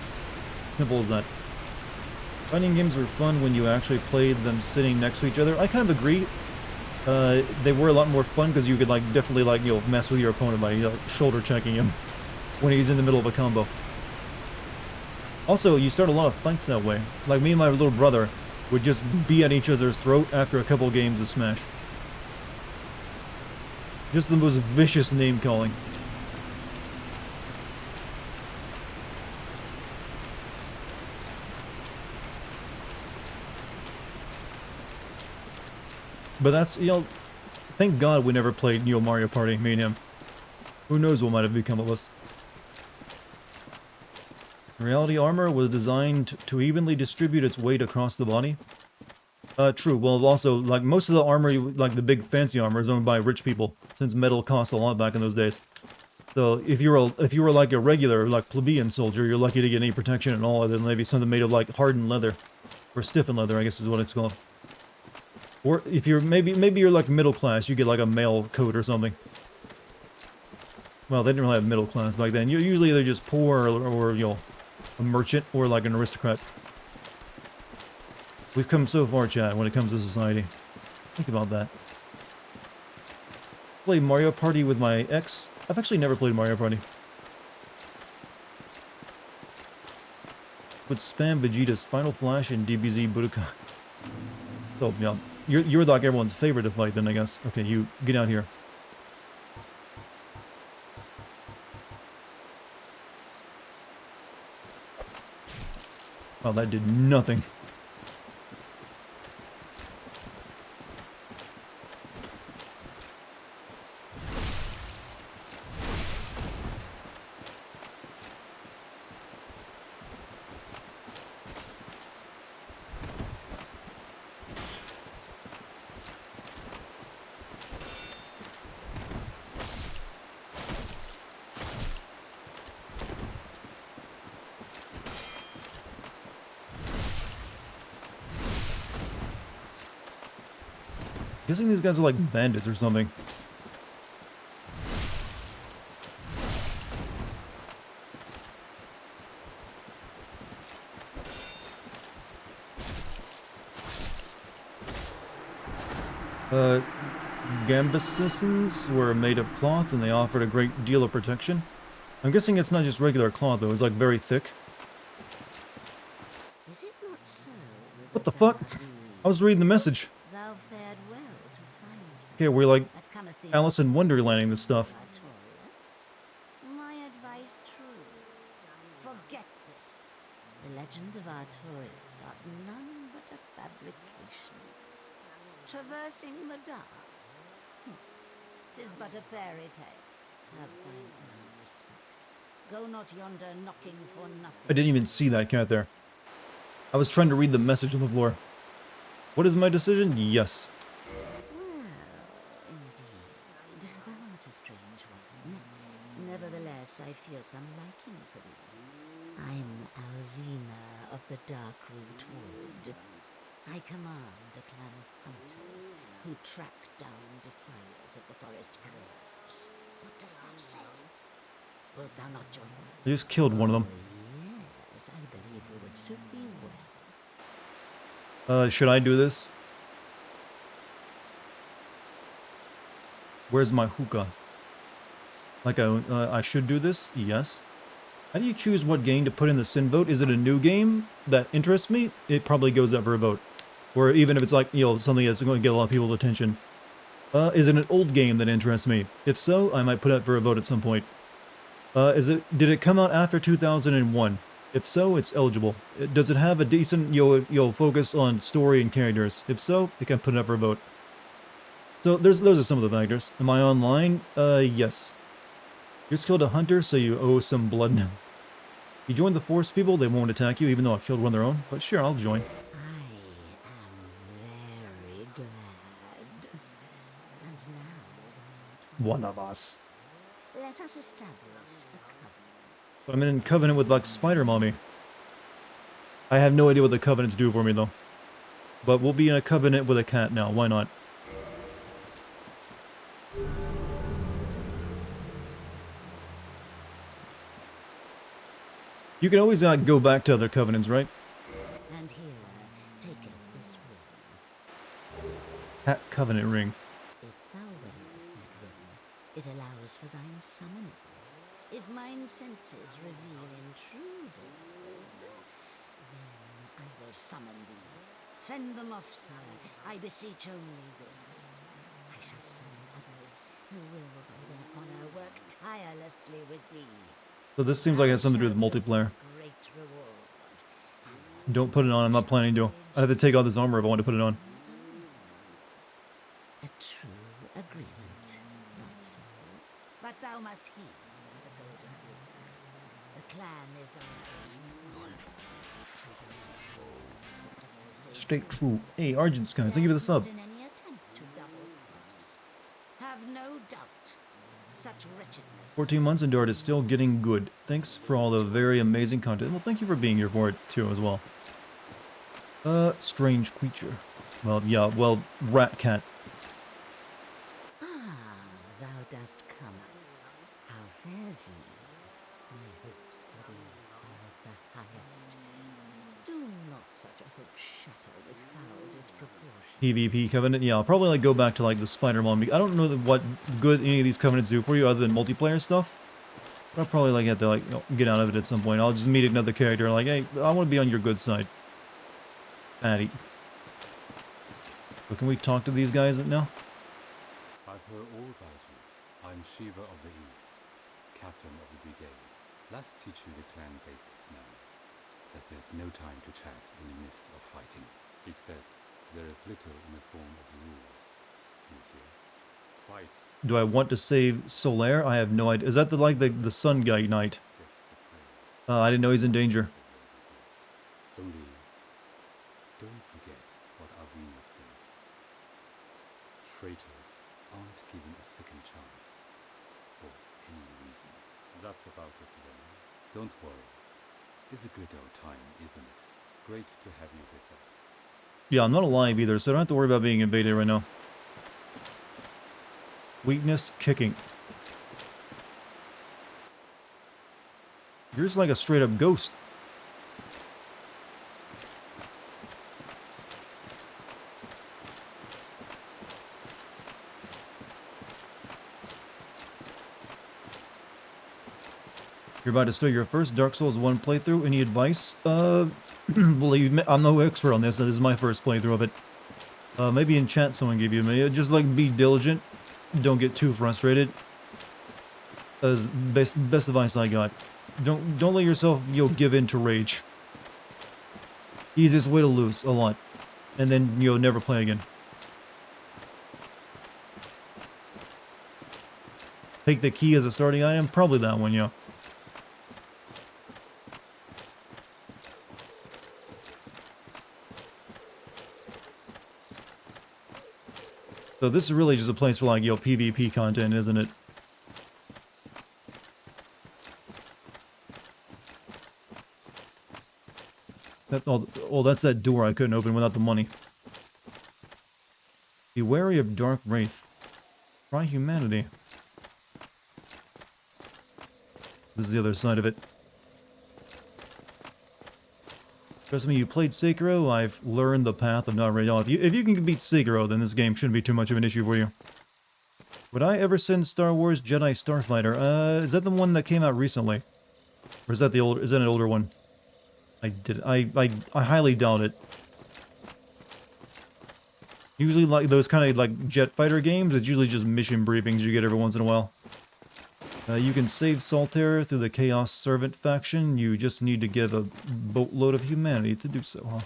Simple as that. Fighting games were fun when you actually played them sitting next to each other. I kind of agree. They were a lot more fun because you could like definitely like mess with your opponent by shoulder checking him when he's in the middle of a combo. Also, you start a lot of fights that way. Like me and my little brother would just be at each other's throat after a couple games of Smash. Just the most vicious name calling. But that's, thank God we never played Mario Party, me and him. Who knows what might have become of us. Reality armor was designed to evenly distribute its weight across the body. True. Well, also, like, most of the armor, like the big fancy armor, is owned by rich people, since metal cost a lot back in those days. So, if you were like a regular, like, plebeian soldier, you're lucky to get any protection at all, other than maybe something made of, like, hardened leather. Or stiffened leather, I guess is what it's called. Or if you're, maybe you're like middle class, you get like a mail coat or something. Well, they didn't really have middle class back then. You're usually either just poor or a merchant or like an aristocrat. We've come so far, Chad, when it comes to society. Think about that. Play Mario Party with my ex. I've actually never played Mario Party. Would spam Vegeta's Final Flash and DBZ Budokai. So, yeah. You're like everyone's favorite to fight then, I guess. Okay, you get out here. Well, that did nothing. Guessing these guys are like bandits or something. Gambesons were made of cloth and they offered a great deal of protection. I'm guessing it's not just regular cloth though, it's like very thick. Is it not so? What the fuck? I was reading the message. Thou fared well to find me. Okay, we're like That cometh thee Alice in Wonderlanding this stuff. Artorias. My advice true. Forget this. The legend of Artorias art none but a fabrication. Traversing the dark. 'Tis but a fairy tale. Have thine own respect. Go not yonder knocking for nothing. I didn't even see that cat there. I was trying to read the message on the floor. What is my decision? Yes. Well, indeed, thou art a strange one. Nevertheless, I feel some liking for thee. I'm Alvina of the Darkroot Wood. I command a clan of hunters who track down defilers of the forest groves. What dost thou say? Wilt thou not join us? I just killed one of them. Yes, I believe we would suit thee well. Should I do this? Where's my hookah? Like I should do this? Yes. How do you choose what game to put in the sin vote? Is it a new game that interests me? It probably goes up for a vote. Or even if it's like, you know, something that's going to get a lot of people's attention. Is it an old game that interests me? If so, I might put up for a vote at some point. Did it come out after 2001? If so, it's eligible. Does it have a decent, focus on story and characters? If so, it can put it up for a vote. So those are some of the factors. Am I online? Yes. You just killed a hunter, so you owe some blood now. You join the force people, they won't attack you, even though I killed one of their own. But sure, I'll join. I am very glad. And now, One of us. let us establish a covenant. So I'm in covenant with like Spider Mommy. I have no idea what the covenants do for me though. But we'll be in a covenant with a cat now. Why not? You can always go back to other covenants, right? And here taketh this ring. Cat covenant ring. If thou wearest that ring, it allows for thine summoning. If mine senses reveal intruders, then I will summon thee. Fend them off, sire. I beseech only this. I shall summon others who will, by their honor, work tirelessly with thee. So this seems like it has something to do with multiplayer. Great reward. Don't put it on. I'm not planning to. I have to take off this armor if I want to put it on. A true agreement, not so. But thou must heed the golden rule. The clan is thy Stay true. Hey, Argent Skies, thank you for the sub. in any attempt to double cross. Have no doubt. Such wretchedness. 14 months into it is still getting good. Thanks for all the very amazing content. Well, thank you for being here for it, too, as well. Strange creature. Well, yeah, well, rat cat. Ah, thou dost cometh. How fares ye? My hopes for thee are of the highest. Do not such a hope shatter with foul disproportion. PvP covenant. Yeah, I'll probably like go back to like the Spider-Man. I don't know what good any of these covenants do for you other than multiplayer stuff. But I'll probably like have to like get out of it at some point. I'll just meet another character like, hey, I want to be on your good side. Patty. So can we talk to these guys now? I've heard all about you. I'm Shiva of the East, captain of the brigade. Let's teach you the clan basics now. The This is no time to chat in the midst of fighting. Except there is little in the form of rules. You hear? Fight. Do I want to save Solaire? I have no idea. Is that the sun guy knight? Yes, to pray. I didn't know he's in danger. Only, don't forget what Avina said. Traitors aren't given a second chance. For any reason. That's about it then. Don't worry. It's a good old time, isn't it? Great to have you with us. Yeah, I'm not alive either, so I don't have to worry about being invaded right now. Weakness, kicking. You're just like a straight up ghost. You're about to start your first Dark Souls 1 playthrough. Any advice? Believe me, I'm no expert on this. This is my first playthrough of it. Maybe in chat someone gave you me. Just like be diligent. Don't get too frustrated. That's best advice I got. Don't let yourself give in to rage. Easiest way to lose a lot, and then never play again. Take the key as a starting item. Probably that one, yeah. So this is really just a place for like PvP content, isn't it? Oh, that's that door I couldn't open without the money. Be wary of Dark Wraith. Try humanity. This is the other side of it. Trust me, you played Sekiro, I've learned the path of not raging. If you can beat Sekiro, then this game shouldn't be too much of an issue for you. Would I ever send Star Wars Jedi Starfighter? Is that the one that came out recently? Or is that an older one? I highly doubt it. Usually like those kind of like jet fighter games, it's usually just mission briefings you get every once in a while. You can save Saltaire through the Chaos Servant faction. You just need to give a boatload of humanity to do so, huh?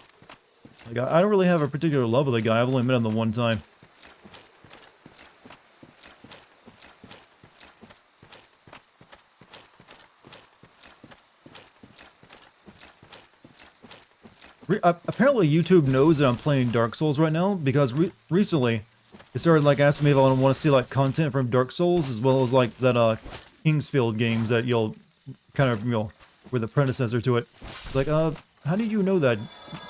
Like, I don't really have a particular love of the guy. I've only met him the one time. Apparently YouTube knows that I'm playing Dark Souls right now, because recently they started like asking me if I want to see like content from Dark Souls, as well as like that Kingsfield games that kind of were the predecessor to it. It's like, how did you know that,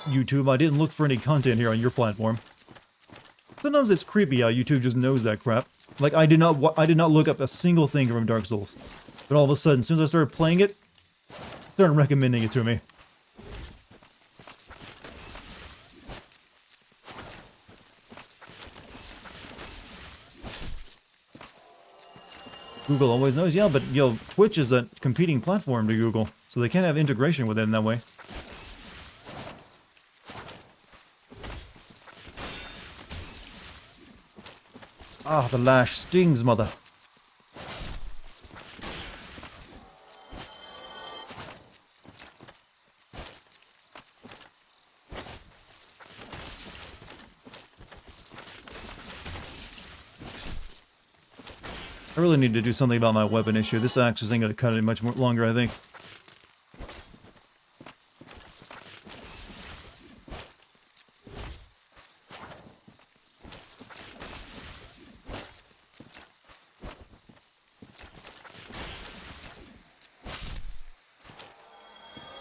YouTube? I didn't look for any content here on your platform. Sometimes it's creepy how YouTube just knows that crap. Like I did not look up a single thing from Dark Souls, but all of a sudden, as soon as I started playing it, started recommending it to me. Google always knows, yeah, but Twitch is a competing platform to Google, so they can't have integration with it in that way. Ah, the lash stings, mother. I really need to do something about my weapon issue. This axe just ain't gonna cut it much more longer, I think.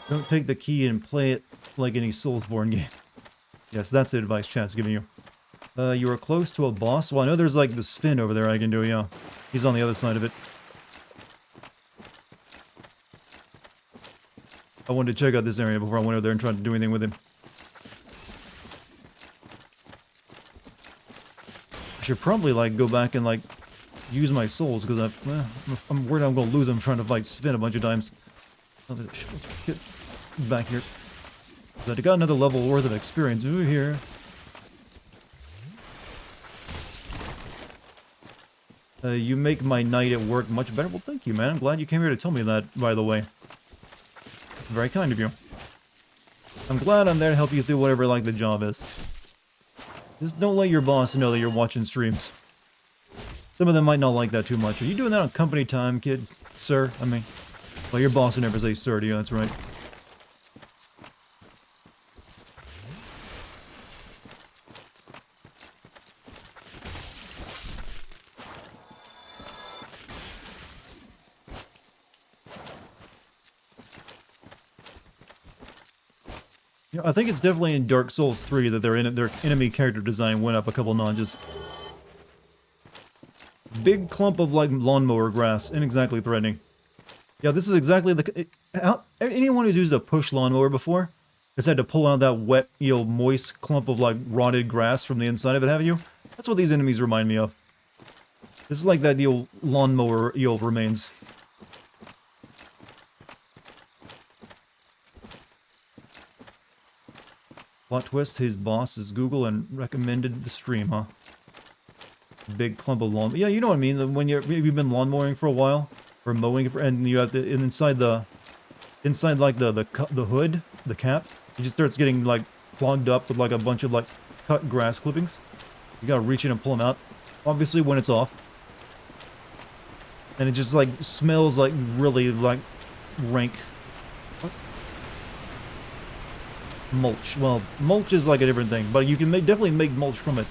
Don't take the key and play it like any Soulsborne game. Yes, that's the advice chat's giving you. You were close to a boss? Well, I know there's like this Finn over there I can do, yeah. He's on the other side of it. I wanted to check out this area before I went over there and tried to do anything with him. I should probably like go back and like use my souls, because I'm worried I'm going to lose them trying to fight Finn a bunch of times. Get back here. I got another level worth of experience. Ooh, here. You make my night at work much better. Well, thank you, man. I'm glad you came here to tell me that, by the way. Very kind of you. I'm glad I'm there to help you through whatever, like, the job is. Just don't let your boss know that you're watching streams. Some of them might not like that too much. Are you doing that on company time, kid? Sir? I mean, well, your boss would never say sir to you, that's right. You know, I think it's definitely in Dark Souls 3 that their enemy character design went up a couple notches. Big clump of, like, lawnmower grass. Inexactly threatening. Yeah, this is exactly the... anyone who's used a push lawnmower before has had to pull out that wet, you know, moist clump of, like, rotted grass from the inside of it, haven't you? That's what these enemies remind me of. This is like that, you know, lawnmower, you know, remains. Plot twist, his boss is Google and recommended the stream, huh? Big clump of lawn... Yeah, you know what I mean. When you've been lawn mowing for a while, or mowing, and you have to... And inside, like, the hood, the cap, it just starts getting, like, clogged up with, like, a bunch of, like, cut grass clippings. You gotta reach in and pull them out. Obviously, when it's off. And it just, like, smells, like, really, like, rank. What? Mulch. Well, mulch is, like, a different thing, but you can definitely make mulch from it.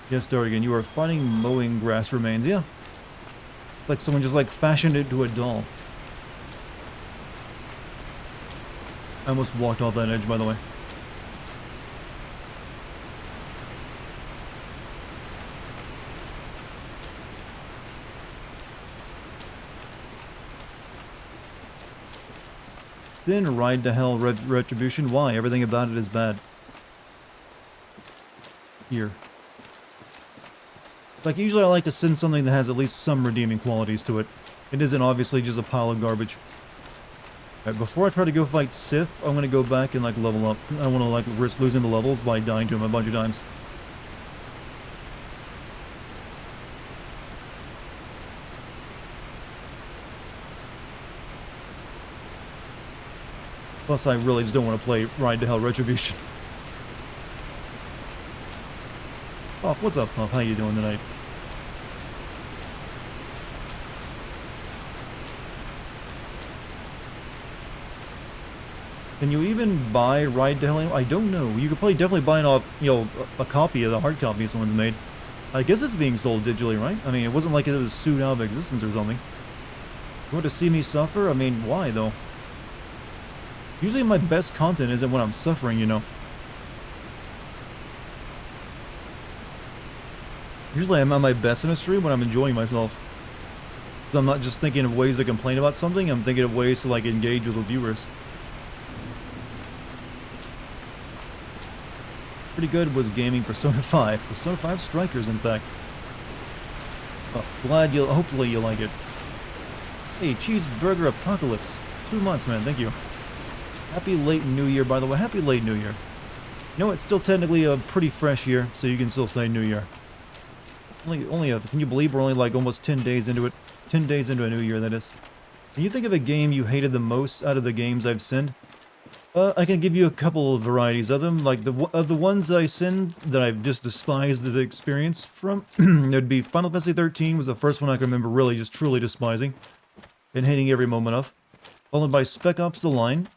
Yes, Dartigan, you are finding mowing grass remains, yeah. Like someone just, like, fashioned it to a doll. I almost walked off that edge, by the way. Then Ride to Hell Retribution. Why? Everything about it is bad. Here. Like, usually I like to send something that has at least some redeeming qualities to it. It isn't obviously just a pile of garbage. Right, before I try to go fight Sith, I'm gonna go back and, like, level up. I don't want to, like, risk losing the levels by dying to him a bunch of times. Plus, I really just don't want to play Ride to Hell Retribution. Puff, what's up, Puff? How you doing tonight? Can you even buy Ride to Hell? I don't know. You could probably definitely buy a copy of the hard copy someone's made. I guess it's being sold digitally, right? I mean, it wasn't like it was sued out of existence or something. You want to see me suffer? I mean, why, though? Usually my best content isn't when I'm suffering, you know. Usually I'm at my best in a stream when I'm enjoying myself. So I'm not just thinking of ways to complain about something, I'm thinking of ways to, like, engage with the viewers. Pretty good was gaming Persona 5. Persona 5 Strikers, in fact. Oh, hopefully you'll like it. Hey, Cheeseburger Apocalypse. 2 months, man, thank you. Happy late New Year, by the way. Happy late New Year. You know, it's still technically a pretty fresh year, so you can still say New Year. Can you believe we're only, like, almost 10 days into it? 10 days into a new year, that is. Can you think of a game you hated the most out of the games I've sent? I can give you a couple of varieties of them. Like, the ones I send that I've just despised the experience from, it'd be Final Fantasy 13 was the first one I can remember really just truly despising and hating every moment of. Followed by Spec Ops The Line.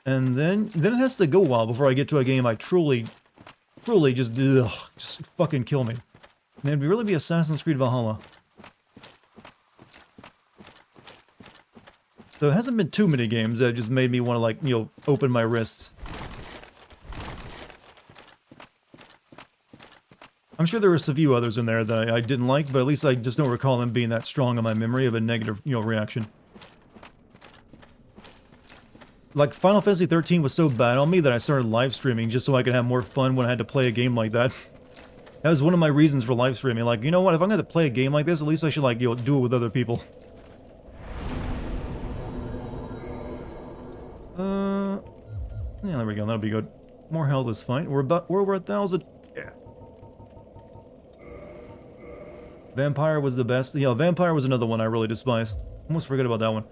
And then it has to go a while before I get to a game I truly just fucking kill me. And it'd really be Assassin's Creed Valhalla. So it hasn't been too many games that just made me want to, like, you know, open my wrists. I'm sure there were a few others in there that I didn't like, but at least I just don't recall them being that strong in my memory of a negative, you know, reaction. Like, Final Fantasy 13 was so bad on me that I started live streaming just so I could have more fun when I had to play a game like that. That was one of my reasons for live streaming. Like, you know what? If I'm going to play a game like this, at least I should, like, you know, do it with other people. Yeah, there we go. That'll be good. More health is fine. We're over 1,000. Yeah. Vampire was the best. Yeah, Vampire was another one I really despised. Almost forget about that one.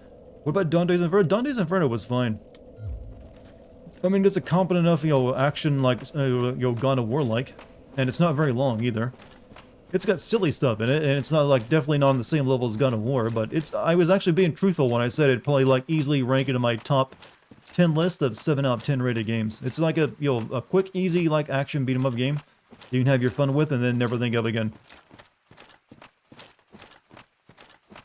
What about Dante's Inferno? Dante's Inferno was fine. I mean, it's a competent enough, you know, action like, you know, God of War like. And it's not very long either. It's got silly stuff in it, and it's not, like, definitely not on the same level as God of War, but it's, I was actually being truthful when I said it'd probably, like, easily rank into my top 10 list of 7 out of 10 rated games. It's like a, you know, a quick, easy, like, action beat-em-up game you can have your fun with and then never think of again.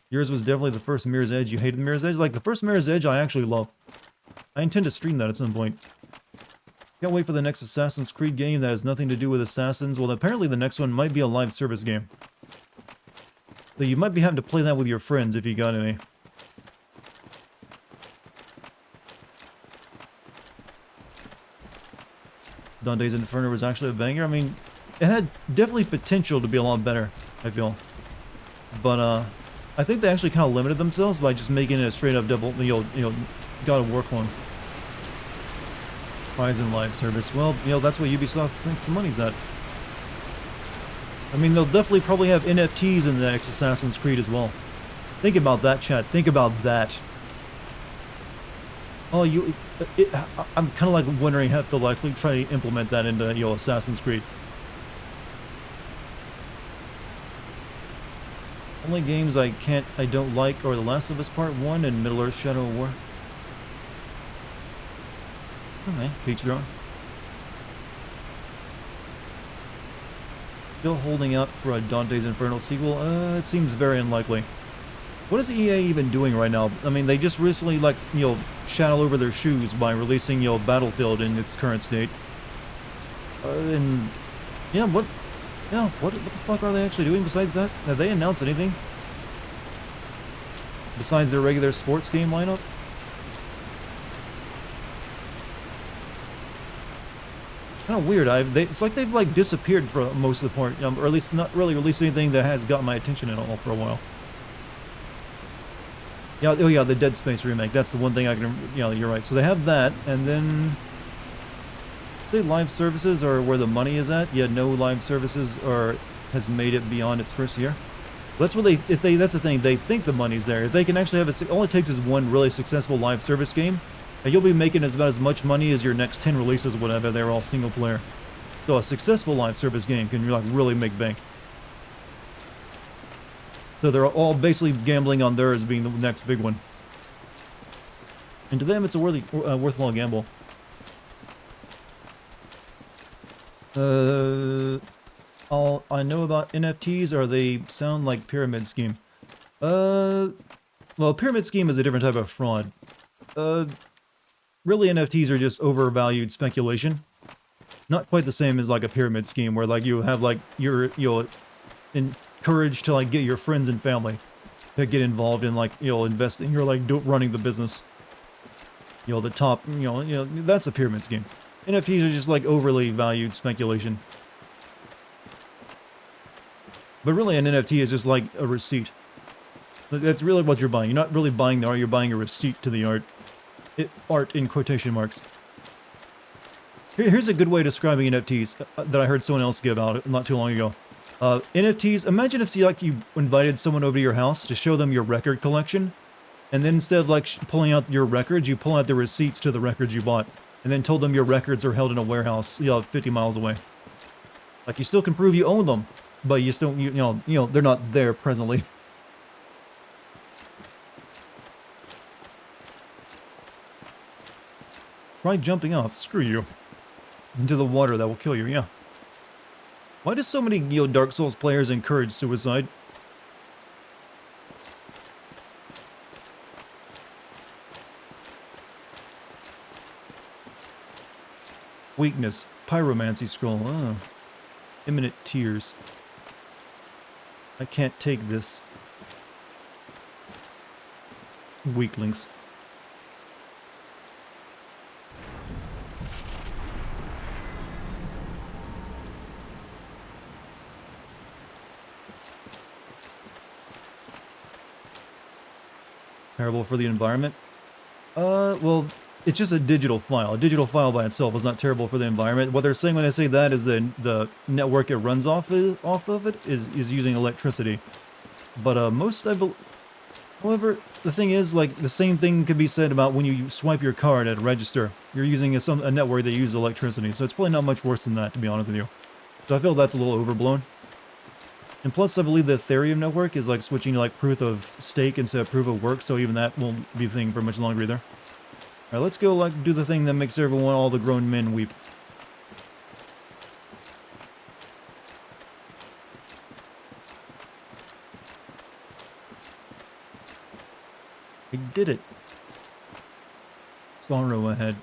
Yours was definitely the first Mirror's Edge. You hated Mirror's Edge? Like, the first Mirror's Edge I actually love. I intend to stream that at some point. Can't wait for the next Assassin's Creed game that has nothing to do with Assassins. Well, apparently the next one might be a live service game. So you might be having to play that with your friends if you got any. Dante's Inferno was actually a banger. I mean, it had definitely potential to be a lot better, I feel. But, I think they actually kind of limited themselves by just making it a straight-up double, you know, God of War clone. Prize in live service. Well, you know, that's what Ubisoft thinks the money's at. I mean, they'll definitely probably have NFTs in the next Assassin's Creed as well. Think about that, chat. Think about that. Oh, I'm kind of like wondering how they'll actually try to implement that into, you know, Assassin's Creed. Only games I don't like are The Last of Us Part 1 and Middle-earth Shadow of War. Okay, Peach Throne. Still holding out for a Dante's Inferno sequel? It seems very unlikely. What is EA even doing right now? I mean, they just recently, like, you know, shat all over their shoes by releasing, you know, Battlefield in its current state. And, yeah, what the fuck are they actually doing besides that? Have they announced anything? Besides their regular sports game lineup? Kind of weird. It's like they've, like, disappeared for most of the part, or at least not really released anything that has got my attention at all for a while. Yeah, oh yeah, the Dead Space remake. That's the one thing I can, you know, you're right. So they have that, and then say live services are where the money is at. Yeah, no live services has made it beyond its first year. That's what that's the thing. They think the money's there. If they can actually have all it takes is one really successful live service game, and you'll be making about as much money as your next 10 releases, whatever. They're all single player. So a successful live service game can, like, really make bank. So they're all basically gambling on theirs being the next big one. And to them, it's a worthwhile gamble. All I know about NFTs are they sound like Pyramid Scheme. Well, Pyramid Scheme is a different type of fraud. Really, NFTs are just overvalued speculation. Not quite the same as, like, a pyramid scheme where, like, you have, like, you'll encourage to, like, get your friends and family to get involved in, like, you know, investing or, like, running the business. You know, the top, you know, that's a pyramid scheme. NFTs are just, like, overly valued speculation. But really, an NFT is just like a receipt. That's really what you're buying. You're not really buying the art, you're buying a receipt to the art. Art in quotation marks. Here's a good way of describing NFTs that I heard someone else give out not too long ago. NFTs, imagine if you invited someone over to your house to show them your record collection, and then instead of, like, pulling out your records, you pull out the receipts to the records you bought, and then told them your records are held in a warehouse, 50 miles away. Like, you still can prove you own them, but you still, you know, they're not there presently. Try jumping off. Screw you. Into the water, that will kill you, yeah. Why do so many, you know, Dark Souls players encourage suicide? Weakness. Pyromancy scroll. Oh. Imminent tears. I can't take this. Weaklings. terrible for the environment. Well, it's just a digital file. A digital file by itself is not terrible for the environment. What they're saying when they say that is the network it runs off of it is using electricity. But however, the thing is, like, the same thing could be said about when you swipe your card at a register. You're using a network that uses electricity, so it's probably not much worse than that, to be honest with you. So I feel that's a little overblown. And plus, I believe the Ethereum network is like switching to like proof of stake instead of proof of work, so even that won't be a thing for much longer either. Alright, let's go like do the thing that makes everyone, all the grown men, weep. I did it. Sorrow ahead.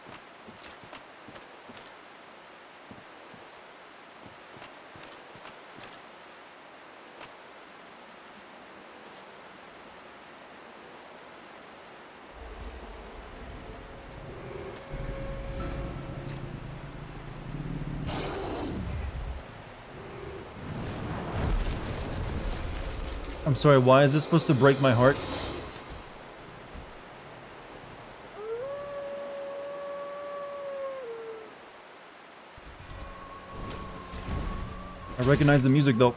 I'm sorry, why is this supposed to break my heart? I recognize the music though.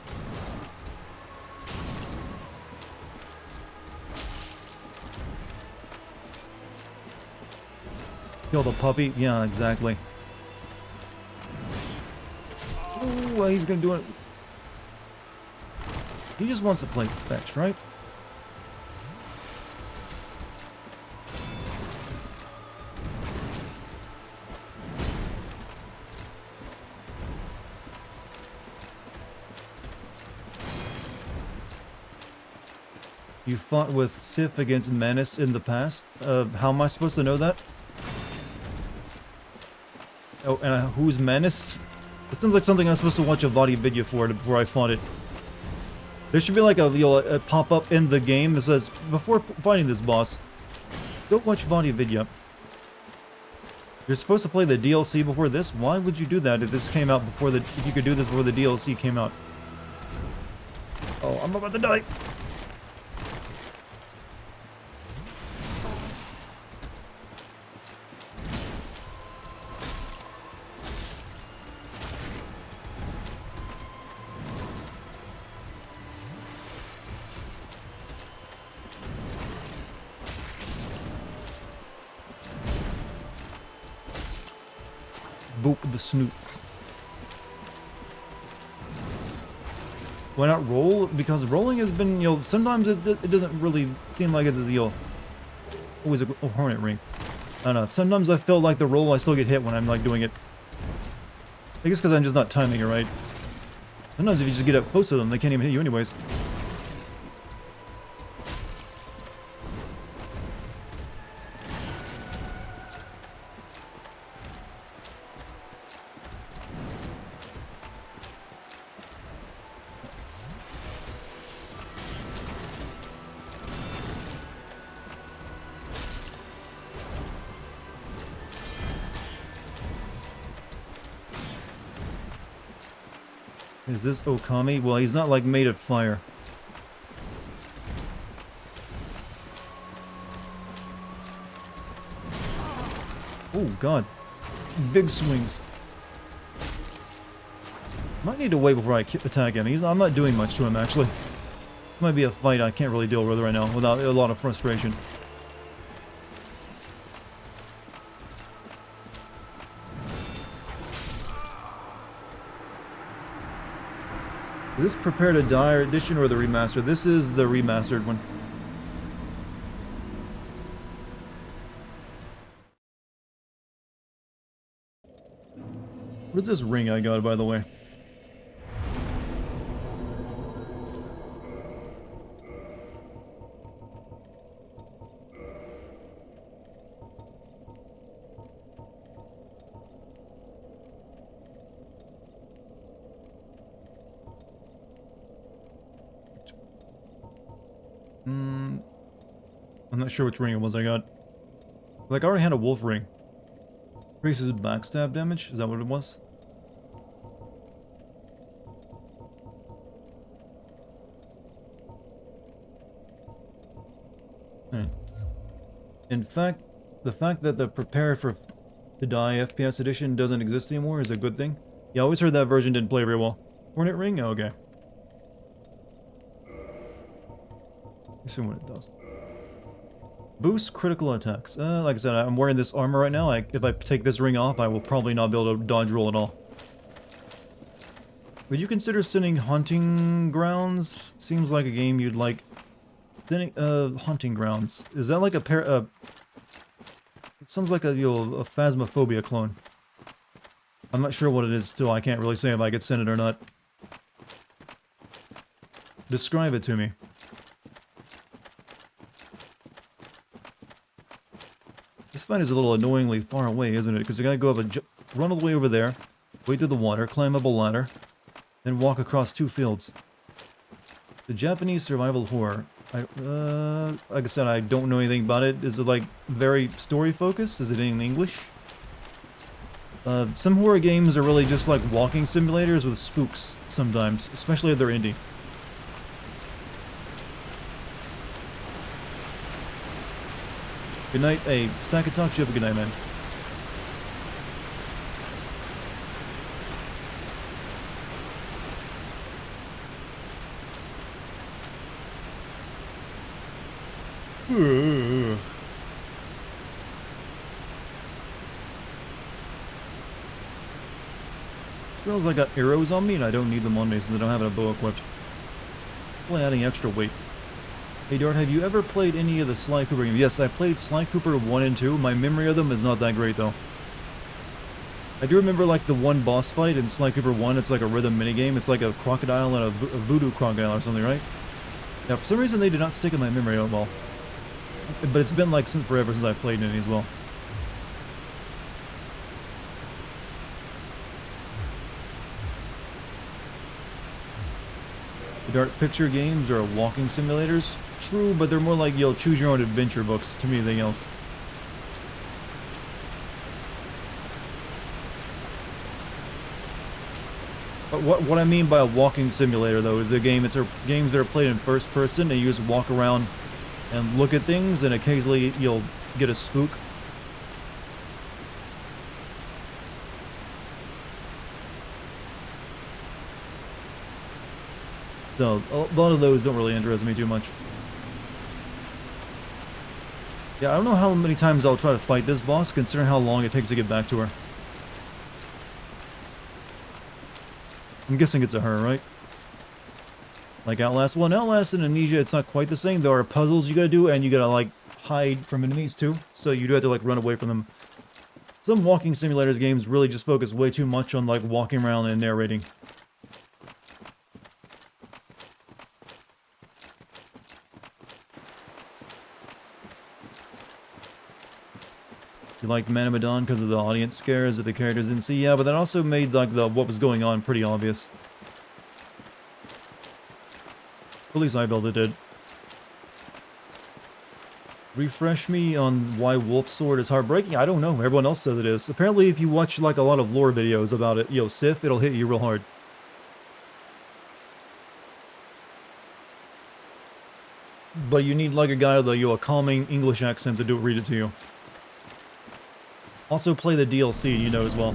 Kill the puppy? Yeah, exactly. Oh, well, he's gonna do it. He just wants to play fetch, right? You fought with Sif against Menace in the past. How am I supposed to know that? Oh, and who's Menace? It sounds like something I'm supposed to watch a VOD video for before I fought it. There should be like a pop-up in the game that says, before fighting this boss, go watch VOD video. You're supposed to play the DLC before this? Why would you do that if this came out before if you could do this before the DLC came out? Oh, I'm about to die. Boop the snoot. Why not roll? Because rolling has been, sometimes it doesn't really seem like it's a deal. Always a hornet ring. I don't know. Sometimes I feel like the roll, I still get hit when I'm like doing it. I guess because I'm just not timing it right. Sometimes if you just get up close to them, they can't even hit you anyways. Is this Okami? Well, he's not like made of fire. Oh god. Big swings. Might need to wait before I attack him. I'm not doing much to him actually. This might be a fight I can't really deal with right now without a lot of frustration. Is this Prepare to Die edition or the remaster? This is the remastered one. What is this ring I got, by the way? I'm not sure which ring it was I got. Like, I already had a wolf ring. Increases backstab damage? Is that what it was? Alright. In fact, the fact that the prepare for to die FPS edition doesn't exist anymore is a good thing. Yeah, I always heard that version didn't play very well. Hornet ring? Oh, okay. Let's see what it does. Boost critical attacks. Like I said, I'm wearing this armor right now. If I take this ring off, I will probably not be able to dodge roll at all. Would you consider sending Hunting Grounds? Seems like a game you'd like. Sending, Hunting Grounds. Is that like a it sounds like a Phasmophobia clone. I'm not sure what it is still. I can't really say if I could send it or not. Describe it to me. This fight is a little annoyingly far away, isn't it? Because I gotta go up run all the way over there, wade through the water, climb up a ladder, then walk across 2 fields. The Japanese survival horror. Like I said, I don't know anything about it. Is it like very story focused? Is it in English? Some horror games are really just like walking simulators with spooks sometimes, especially if they're indie. Good night. Hey, Sakatak, you have a good night, man. Smells like I got arrows on me and I don't need them on me since I don't have a bow equipped. Probably adding extra weight. Hey Dart, have you ever played any of the Sly Cooper games? Yes, I played Sly Cooper 1 and 2. My memory of them is not that great though. I do remember like the one boss fight in Sly Cooper 1, it's like a rhythm minigame. It's like a crocodile and a voodoo crocodile or something, right? Yeah, for some reason they did not stick in my memory at all. But it's been like forever since I played any as well. The Dart picture games are walking simulators. True, but they're more like you'll choose your own adventure books to me than anything else. But what I mean by a walking simulator though is games that are played in first person and you just walk around and look at things and occasionally you'll get a spook. So, a lot of those don't really interest me too much. Yeah, I don't know how many times I'll try to fight this boss, considering how long it takes to get back to her. I'm guessing it's a her, right? Like Outlast. Well, in Outlast and Amnesia, it's not quite the same. There are puzzles you gotta do, and you gotta, like, hide from enemies, too. So you do have to, like, run away from them. Some walking simulators games really just focus way too much on, like, walking around and narrating. You liked Man of Medan because of the audience scares that the characters didn't see? Yeah, but that also made like what was going on pretty obvious. At least I felt it did. Refresh me on why Wolf Sword is heartbreaking? I don't know. Everyone else says it is. Apparently if you watch like a lot of lore videos about it, Sith, it'll hit you real hard. But you need like a guy with a calming English accent to read it to you. Also play the DLC, you know, as well.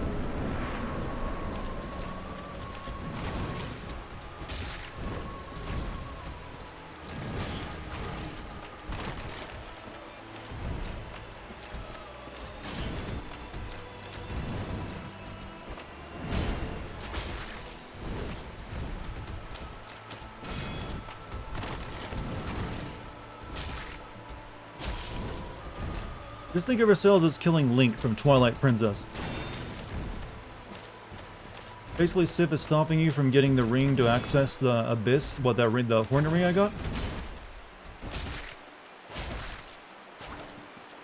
Just think of ourselves as killing Link from Twilight Princess. Basically, Sif is stopping you from getting the ring to access the Abyss. What, that ring, the Hornet ring I got?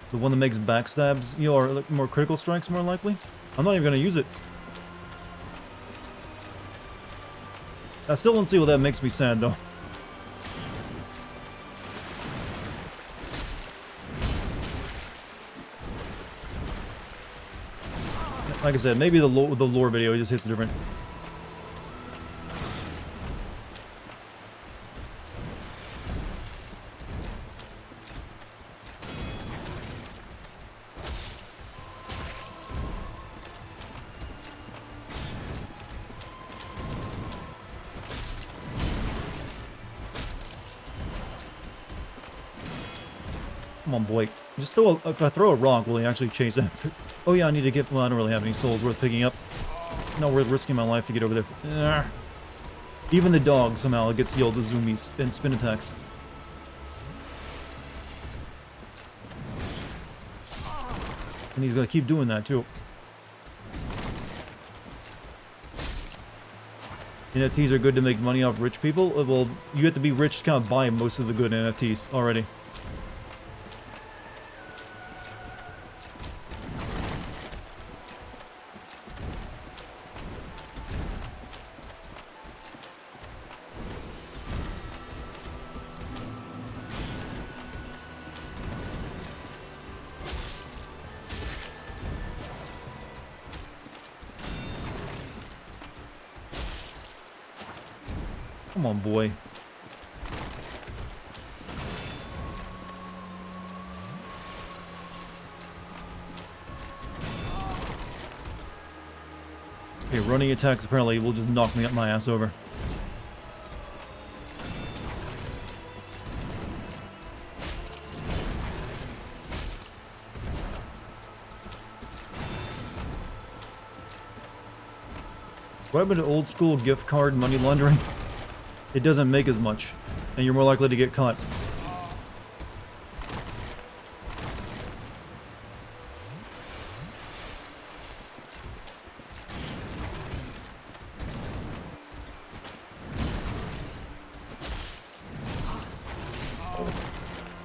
The one that makes backstabs, or like, more critical strikes, more likely? I'm not even gonna use it. I still don't see what that makes me sad, though. Like I said, maybe the lore video just hits different. Come on, boy. Just throw if I throw a rock, will he actually chase after? Oh yeah, I need to get... Well, I don't really have any souls worth picking up. Not worth risking my life to get over there. Ugh. Even the dog somehow gets yelled at zoomies and spin attacks. And he's gonna keep doing that too. NFTs are good to make money off rich people? Well, you have to be rich to kind of buy most of the good NFTs already. Come on, boy. Okay, running attacks apparently will just knock me up my ass over. What happened to old school gift card money laundering? It doesn't make as much, and you're more likely to get caught.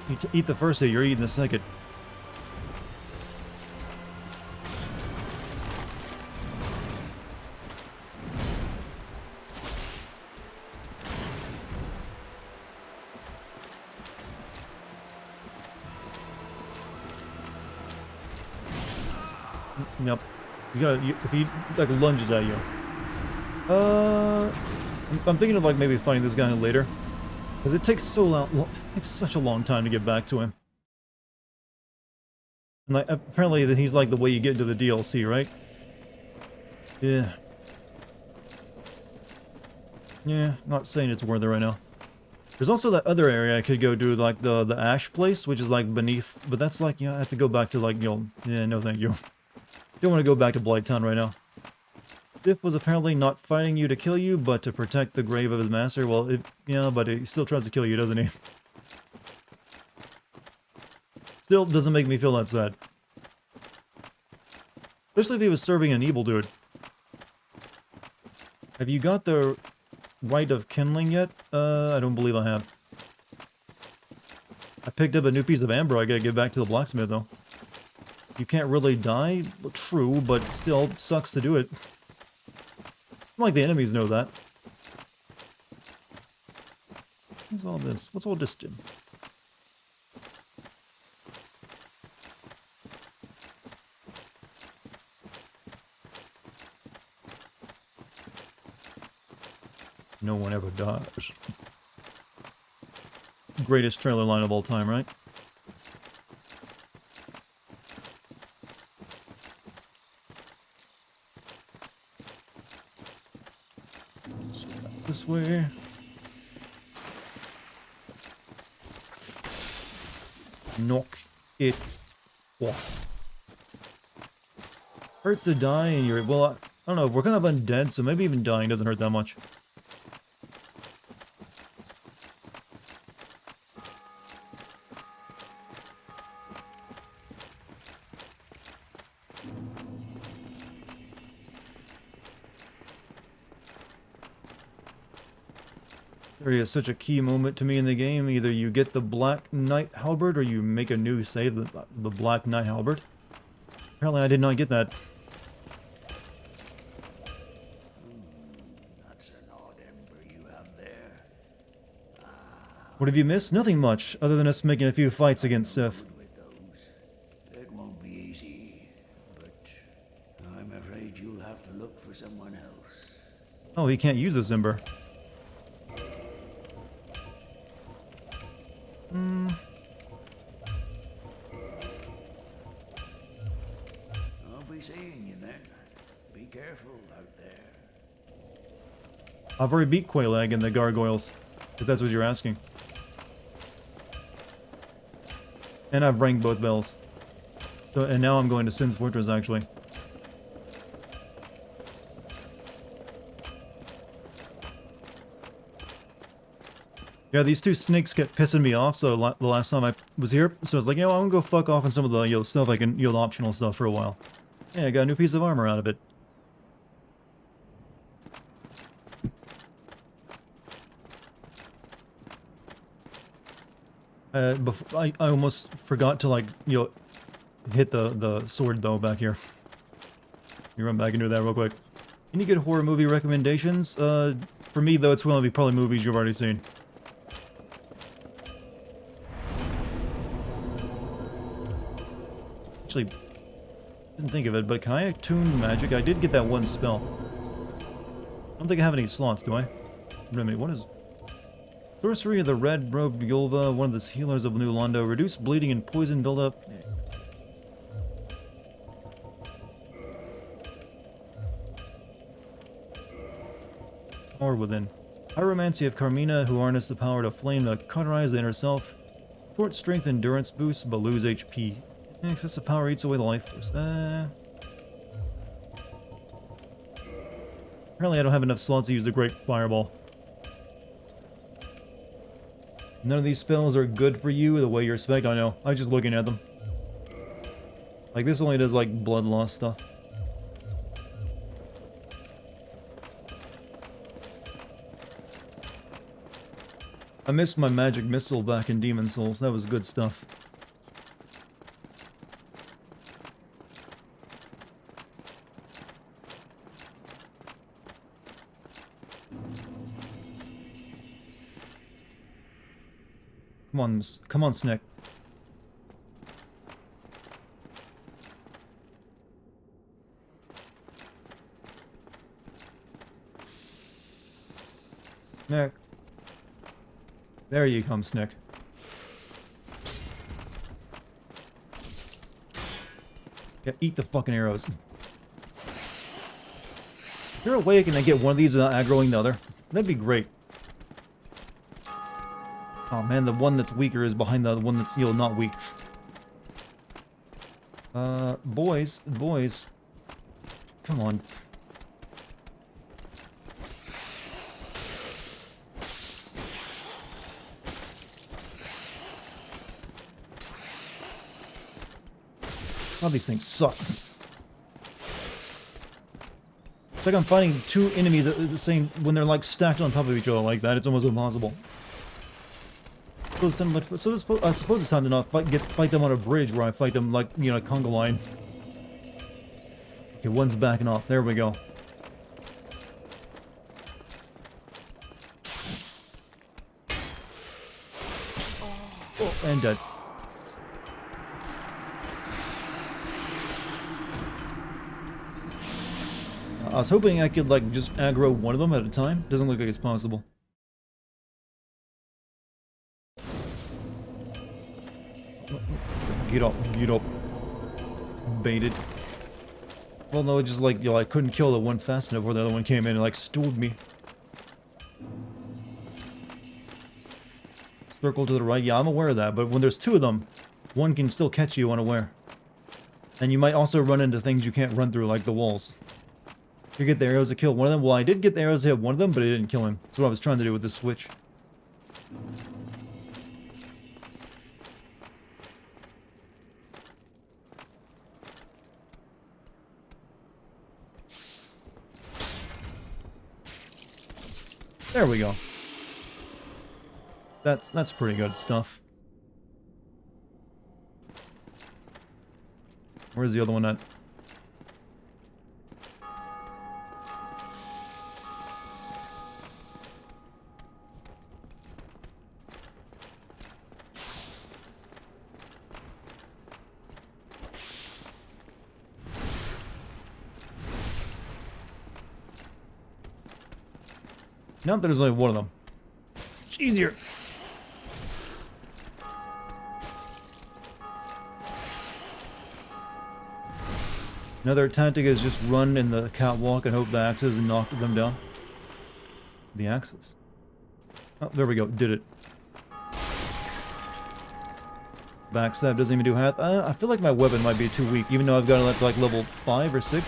You eat the first hit, you're eating the second. Yep. You gotta, if he like lunges at you. I'm thinking of like maybe fighting this guy later. Because it takes so long, it takes such a long time to get back to him. And like, apparently that he's like the way you get into the DLC, right? Yeah. Yeah, not saying it's worth it right now. There's also that other area I could go do, like the ash place, which is like beneath, but that's like, I have to go back to like, yeah, no thank you. Don't want to go back to Blighttown right now. Biff was apparently not fighting you to kill you, but to protect the grave of his master. Well, yeah, but he still tries to kill you, doesn't he? Still doesn't make me feel that sad. Especially if he was serving an evil dude. Have you got the rite of kindling yet? I don't believe I have. I picked up a new piece of amber. I gotta get back to the blacksmith, though. You can't really die? Well, true, but still sucks to do it. Like the enemies know that. What's all this? What's all this do? No one ever dies. Greatest trailer line of all time, right? This way. Knock it off. Hurts to die and you're... Well, I don't know. We're kind of undead, so maybe even dying doesn't hurt that much. There is such a key moment to me in the game. Either you get the Black Knight Halberd or you make a new save, the Black Knight Halberd. Apparently I did not get that. That's an odd ember you have there. What have you missed? Nothing much, other than us making a few fights against Sif. With those, it won't be easy, but I'm afraid you'll have to look for someone else. Oh, he can't use this ember. I'll be seeing you then. Be careful out there. I've already beat Quelaag and the gargoyles, if that's what you're asking. And I've rang both bells. So, and now I'm going to Sin's Fortress, actually. Yeah, these two snakes kept pissing me off, so the last time I was here, so I was like, you know, I'm gonna go fuck off on some of the, stuff I can, optional stuff for a while. Yeah, I got a new piece of armor out of it. I almost forgot to, like, hit the sword, though, back here. You run back into that real quick. Any good horror movie recommendations? For me, though, it's going to be probably movies you've already seen. Actually, didn't think of it, but can I attune magic? I did get that one spell. I don't think I have any slots, do I? Wait a minute, what is... Sorcery of the Red Robed Yulva, one of the healers of New Londo. Reduce bleeding and poison buildup. Power within. Pyromancy of Carmina, who harness the power to flame to cauterize the inner self. Short strength endurance boost, but lose HP. Excessive power eats away the life force. Apparently I don't have enough slots to use the Great Fireball. None of these spells are good for you the way you're spec. I know. I was just looking at them. Like, this only does, like, blood loss stuff. I missed my magic missile back in Demon Souls. That was good stuff. Come on, Snick. Snick. There you come, Snick. Yeah, eat the fucking arrows. Is there a way I can get one of these without aggroing the other? That'd be great. Oh man, the one that's weaker is behind the one that's, not weak. Boys. Come on. Oh, these things suck. It's like I'm fighting two enemies at the same, when they're like stacked on top of each other like that. It's almost impossible. I suppose it's time to not fight them on a bridge where I fight them like, conga line. Okay, one's backing off. There we go. Oh, and dead. I was hoping I could, like, just aggro one of them at a time. Doesn't look like it's possible. Get up. Baited. Well, no, just like, I couldn't kill the one fast enough where the other one came in and, like, stewed me. Circle to the right. Yeah, I'm aware of that, but when there's two of them, one can still catch you unaware. And you might also run into things you can't run through, like the walls. You get the arrows to kill one of them. Well, I did get the arrows to hit one of them, but it didn't kill him. That's what I was trying to do with this switch. There we go. That's pretty good stuff. Where's the other one at? Not that there's only one of them. It's easier. Another tactic is just run in the catwalk and hope the axes and knock them down. The axes. Oh, there we go. Did it. Backstab doesn't even do half. I feel like my weapon might be too weak, even though I've got it up to like level 5 or 6.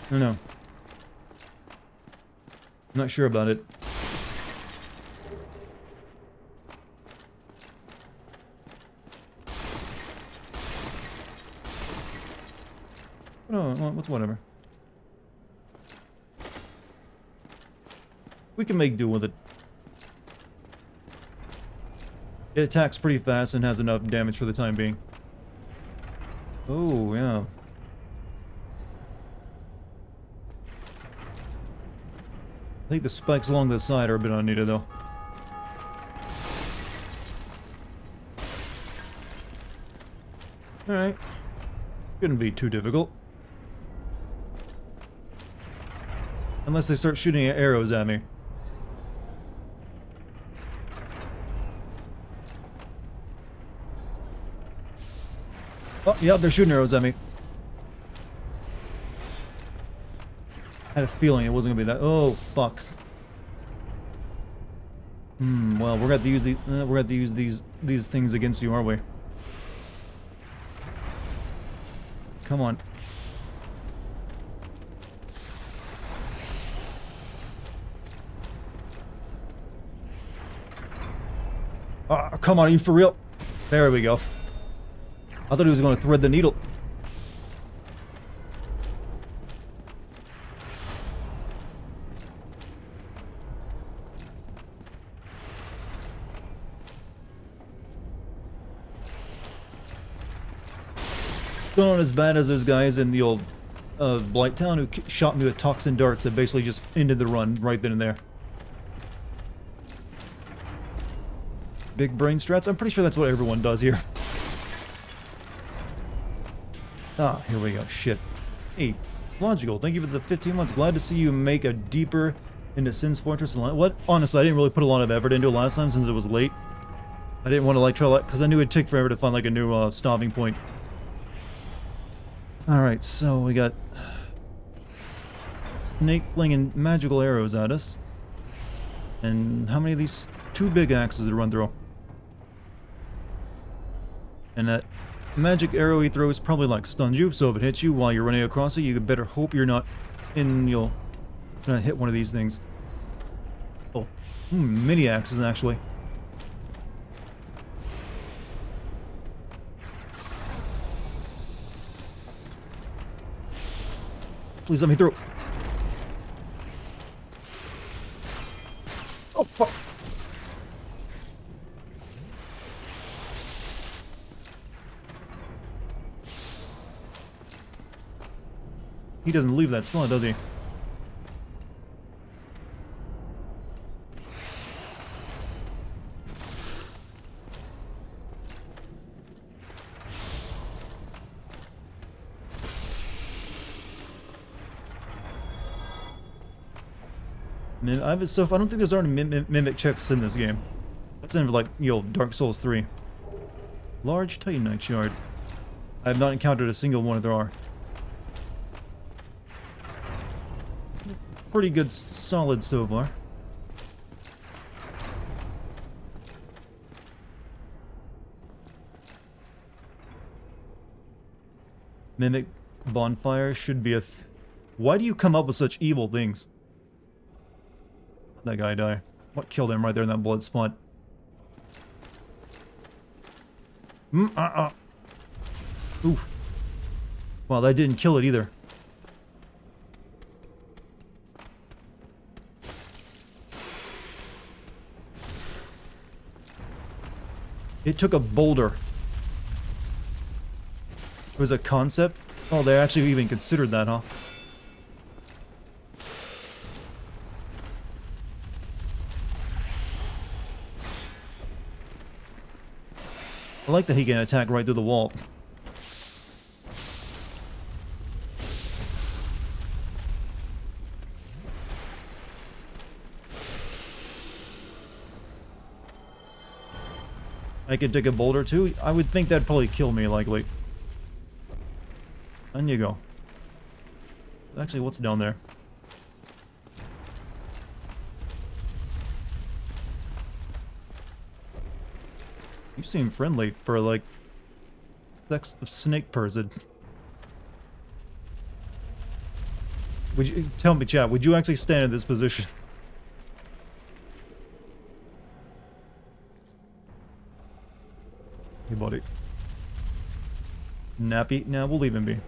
I don't know. I'm not sure about it. Oh, well, what's whatever. We can make do with it. It attacks pretty fast and has enough damage for the time being. Oh, yeah. I think the spikes along the side are a bit unneeded, though. Alright. Shouldn't be too difficult. Unless they start shooting arrows at me. Oh, yeah, they're shooting arrows at me. I had a feeling it wasn't gonna be that. Oh, fuck. Well, we're gonna have to use these things against you, aren't we? Come on. Oh, come on, are you for real? There we go. I thought he was going to thread the needle. Still not as bad as those guys in the old Blight Town who shot me with toxin darts that basically just ended the run right then and there. Big brain strats? I'm pretty sure that's what everyone does here. Ah, here we go. Shit. Hey, Logical, thank you for the 15 months. Glad to see you make a deeper into Sin's Fortress. What? Honestly, I didn't really put a lot of effort into it last time since it was late. I didn't want to, like, try, because I knew it'd take forever to find, like, a new stopping point. Alright, so we got Snake flinging magical arrows at us. And how many of these? 2 big axes to run through. And that magic arrow he throws probably like stuns you, so if it hits you while you're running across it, you better hope you're not gonna hit one of these things. Oh, mini axes actually. Please let me through. Oh fuck. He doesn't leave that spot, does he? I don't think there's already mimic checks in this game. That's in like, Dark Souls 3. Large Titanite shard. I have not encountered a single one if there are. Pretty good, solid so far. Mimic bonfire should be Why do you come up with such evil things? That guy die. What killed him right there in that blood spot? Oof. Well, that didn't kill it either. It took a boulder. It was a concept? Oh, they actually even considered that, huh? I like that he can attack right through the wall. I could take a boulder too? I would think that'd probably kill me, likely. On you go. Actually, what's down there? You seem friendly for, like, sex of snake person. Would you tell me, chat? Would you actually stand in this position? Hey, buddy. Nappy? Nah, we'll leave him be.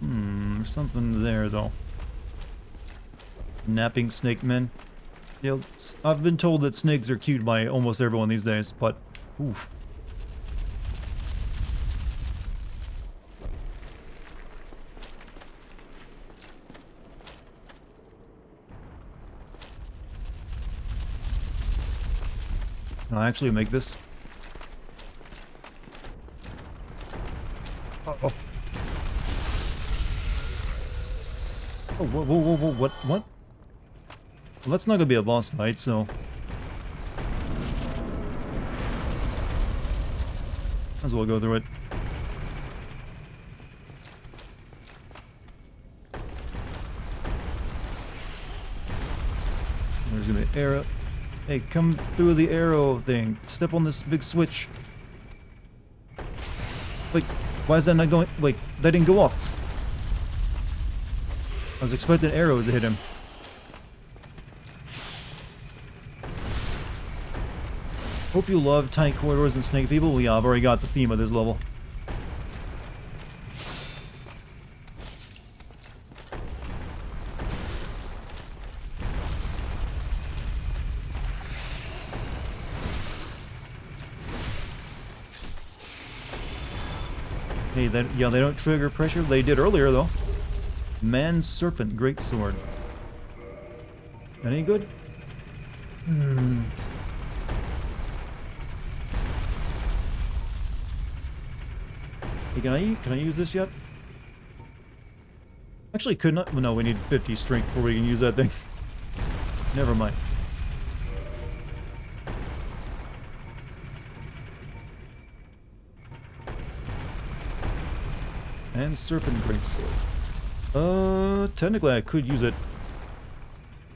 There's something there though. Napping snake men. Yeah, I've been told that snakes are cute by almost everyone these days, but oof. Can I actually make this? Uh-oh. Oh, whoa, whoa, whoa, whoa, what? Well, that's not gonna be a boss fight, so... Might as well go through it. There's gonna be an arrow. Hey, come through the arrow thing. Step on this big switch. Wait, why is that not going... Wait, that didn't go off. I was expecting arrows to hit him. Hope you love tight corridors and snake people. Well, yeah, I've already got the theme of this level. Hey, yeah, they don't trigger pressure. They did earlier, though. Man Serpent, great sword. Any good? Hey, can I use this yet? Actually, could not. Well, no, we need 50 strength before we can use that thing. Never mind. And Serpent Greatsword. Technically I could use it.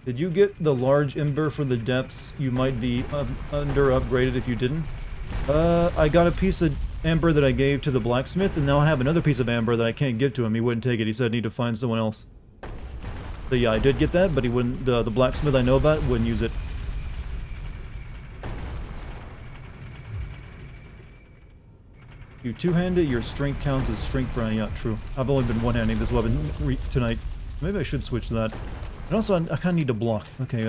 Did you get the large ember for the depths? You might be under upgraded if you didn't. I got a piece of amber that I gave to the blacksmith, and now I have another piece of amber that I can't give to him. He wouldn't take it. He said I need to find someone else. So yeah, I did get that, but he wouldn't. The blacksmith I know about wouldn't use it. You two-handed, your strength counts as strength for any. Yeah, true. I've only been one-handing this weapon tonight. Maybe I should switch to that. And also, I kind of need to block. Okay,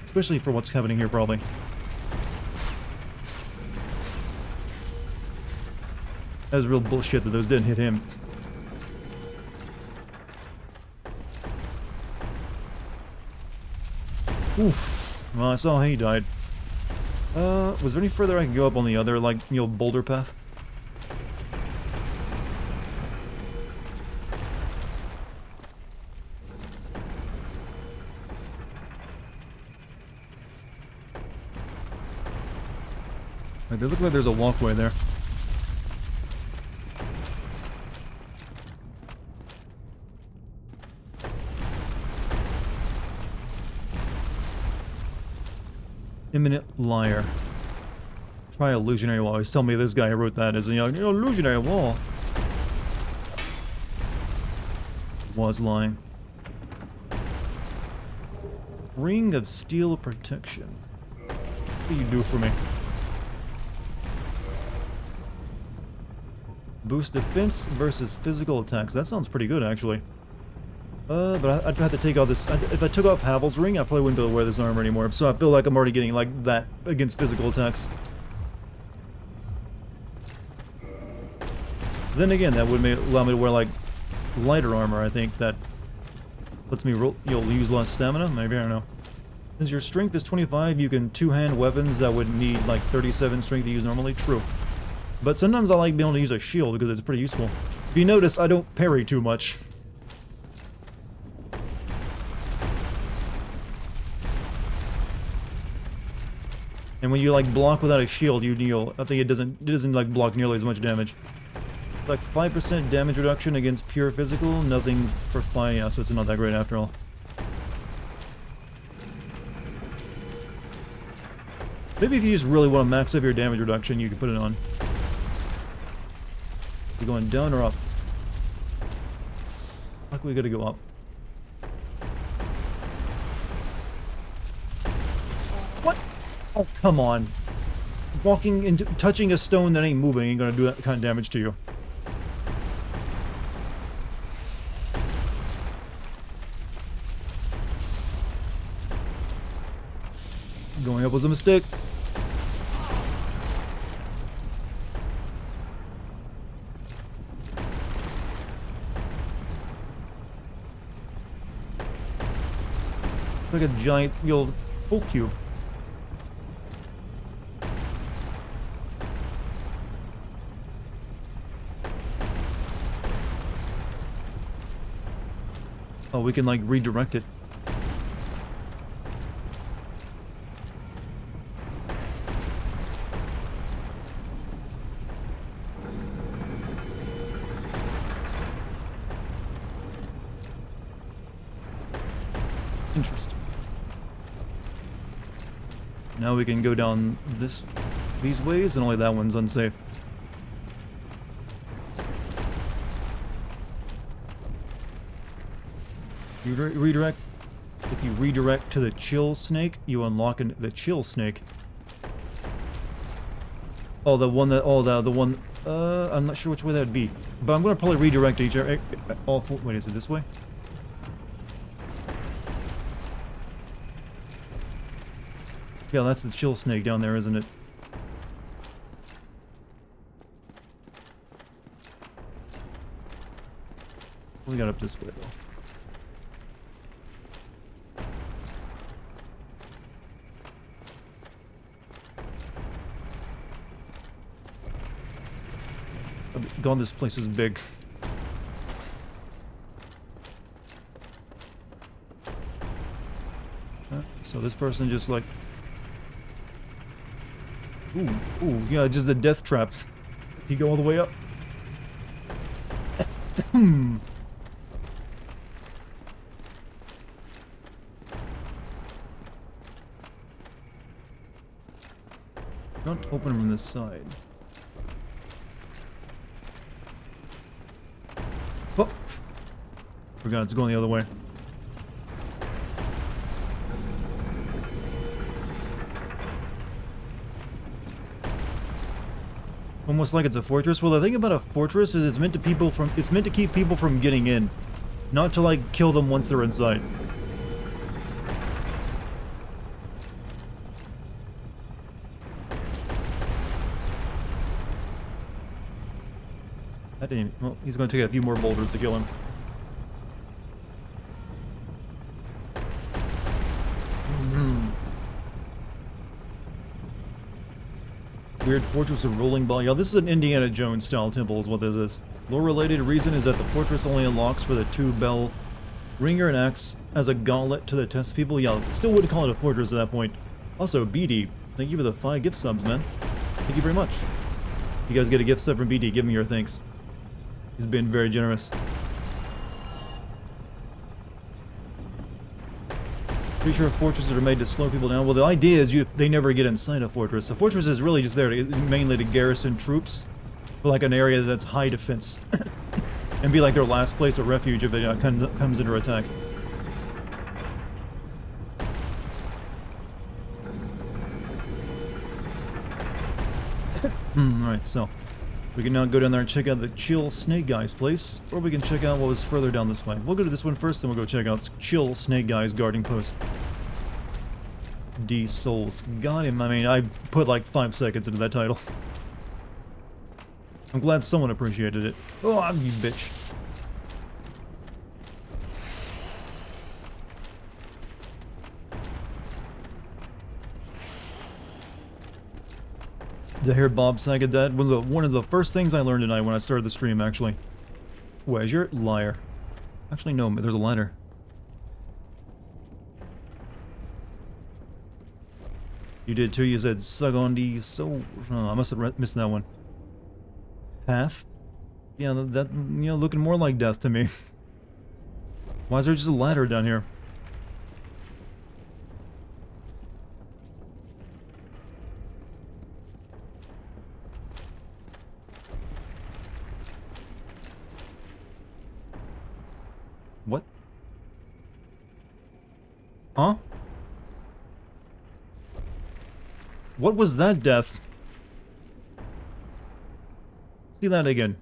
especially for what's happening here, probably. That was real bullshit that those didn't hit him. Oof. Well, I saw he died. Was there any further I could go up on the other, like, you know, boulder path? Right, there looks like there's a walkway there. Imminent liar. Try illusionary wall. Always tell me this guy who wrote that is, you know, illusionary wall. Was lying. Ring of steel protection. What do you do for me? Boost defense versus physical attacks. That sounds pretty good, actually. But I'd have to take off this... If I took off Havel's ring, I probably wouldn't be able to wear this armor anymore. So I feel like I'm already getting, like, that against physical attacks. Then again, that would allow me to wear, like, lighter armor, I think. That lets me you'll use less stamina? Maybe, I don't know. Since your strength is 25, you can two-hand weapons that would need, like, 37 strength to use normally. True. But sometimes I like being able to use a shield because it's pretty useful. If you notice, I don't parry too much. And when you like block without a shield, I think it doesn't like block nearly as much damage. Like 5% damage reduction against pure physical, nothing for fire, yeah, so it's not that great after all. Maybe if you just really want to max up your damage reduction, you can put it on. You going down or up? Like we gotta go up. What? Oh, come on. Walking into touching a stone that ain't moving ain't gonna do that kind of damage to you. Going up was a mistake. It's like a giant, full cube. Oh, we can like redirect it. Interesting. Now we can go down these ways, and only that one's unsafe. You redirect. If you redirect to the chill snake, you unlock the chill snake. Oh, the one that. Oh, the one. I'm not sure which way that'd be, but I'm gonna probably redirect all four. Wait, is it this way? Yeah, that's the chill snake down there, isn't it? We got up this way, though. God, this place is big. So this person just like... Ooh, yeah, just a death trap. If you go all the way up. Not open from this side. Oh! Forgot it's going the other way. Almost like it's a fortress. Well, the thing about a fortress is it's meant to keep people from getting in, not to like kill them once they're inside. That didn't. Well, he's going to take a few more boulders to kill him. Weird fortress of rolling ball. Yeah, this is an Indiana Jones style temple is what this is. Lore related reason is that the fortress only unlocks for the 2-bell ringer and acts as a gauntlet to the test people. Yeah, still wouldn't call it a fortress at that point. Also, BD, thank you for the 5 gift subs, man. Thank you very much. You guys get a gift sub from BD, give me your thanks. He's been very generous. Pretty sure fortresses are made to slow people down. Well, the idea is they never get inside a fortress. A fortress is really just there mainly to garrison troops for like an area that's high defense. And be like their last place of refuge if it comes under attack. Alright, so we can now go down there and check out the Chill Snake Guy's place, or we can check out what was further down this way. We'll go to this one first, then we'll go check out Chill Snake Guy's guarding post. D Souls. Got him. I mean, I put like 5 seconds into that title. I'm glad someone appreciated it. Oh, you bitch. Did I hear Bob Saget that? Was one of the first things I learned tonight when I started the stream, actually. Treasure? Liar. Actually, no, there's a ladder. You did too, you said Sagondi, so... Oh, I must have missed that one. Path? Yeah, that, you know, looking more like death to me. Why is there just a ladder down here? Huh? What was that death? See that again.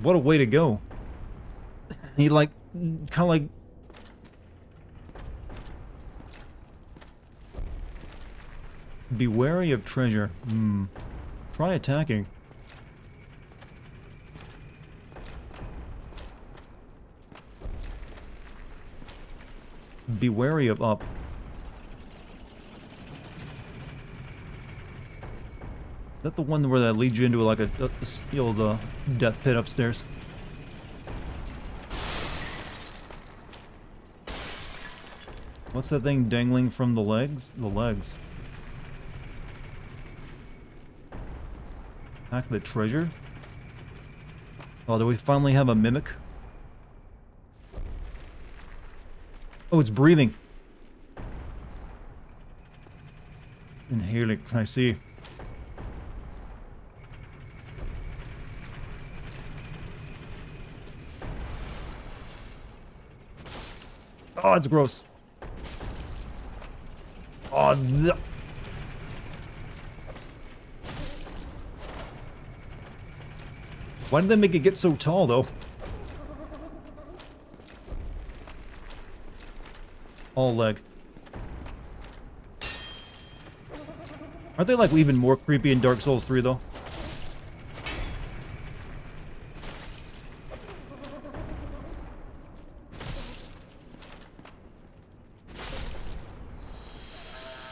What a way to go. He like, kind of like... Be wary of treasure. Try attacking. Be wary of up. Is that the one where that leads you into like the death pit upstairs? What's that thing dangling from the legs? The legs. Attack the treasure? Oh, do we finally have a mimic? Oh, it's breathing. Inhaling, I see. Oh, it's gross. Oh, why did they make it get so tall, though? All leg. Aren't they, like, even more creepy in Dark Souls 3, though?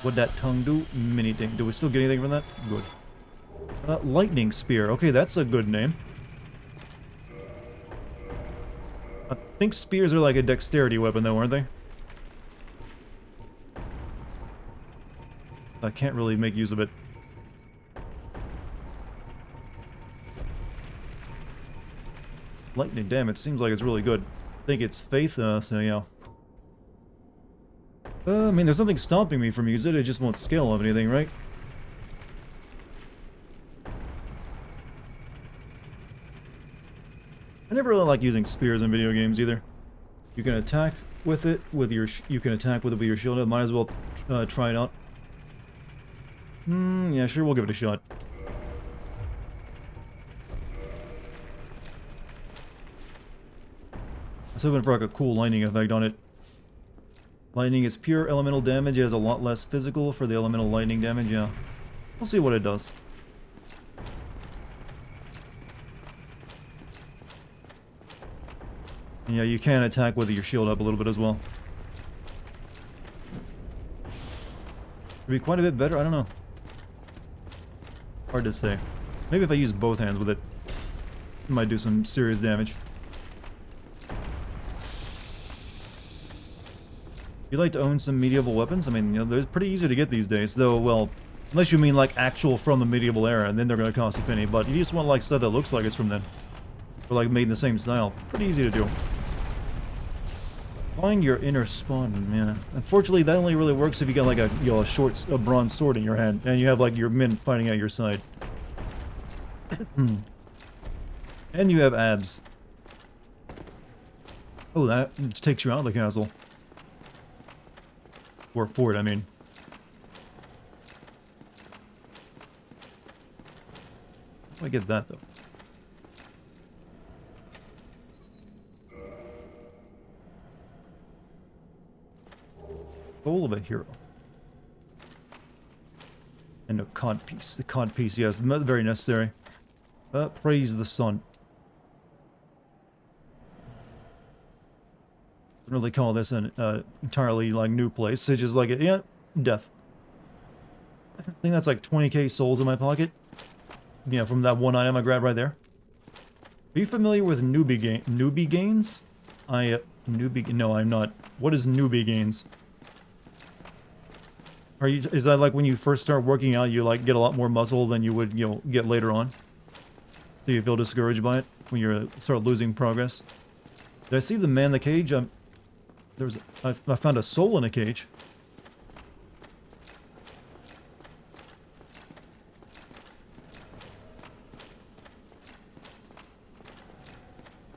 What'd that tongue do? Anything. Do we still get anything from that? Good. Lightning Spear. Okay, that's a good name. I think spears are like a dexterity weapon, though, aren't they? I can't really make use of it. Lightning, damn, it seems like it's really good. I think it's faith, so yeah. I mean, there's nothing stopping me from using it, it just won't scale of anything, right? I never really like using spears in video games either. You can attack with it with your shield. Might as well try it out. Yeah, sure, we'll give it a shot. I was hoping for like a cool lightning effect on it. Lightning is pure elemental damage. It has a lot less physical for the elemental lightning damage, yeah. We'll see what it does. Yeah, you can attack with your shield up a little bit as well. Would be quite a bit better, I don't know. Hard to say. Maybe if I use both hands with it, it might do some serious damage. You like to own some medieval weapons? I mean, you know, they're pretty easy to get these days, though, well, unless you mean like actual from the medieval era, and then they're going to cost a penny, but you just want like stuff that looks like it's from then. Or like made in the same style. Pretty easy to do. Find your inner spawn, man. Unfortunately, that only really works if you got like a a bronze sword in your hand, and you have like your men fighting at your side. And you have abs. Oh, that just takes you out of the castle. Or fort, I mean. How do I get that, though? Soul of a hero. And a cod piece. The cod piece, yes, very necessary. Praise the sun. I don't really call this an entirely like new place. It's just like, yeah, death. I think that's like 20k souls in my pocket. Yeah, from that one item I grabbed right there. Are you familiar with newbie gains? No, I'm not. What is newbie gains? Is that like when you first start working out, you like get a lot more muscle than you would, you know, get later on? Do you feel discouraged by it when you start losing progress? Did I see the man in the cage? I found a soul in a cage.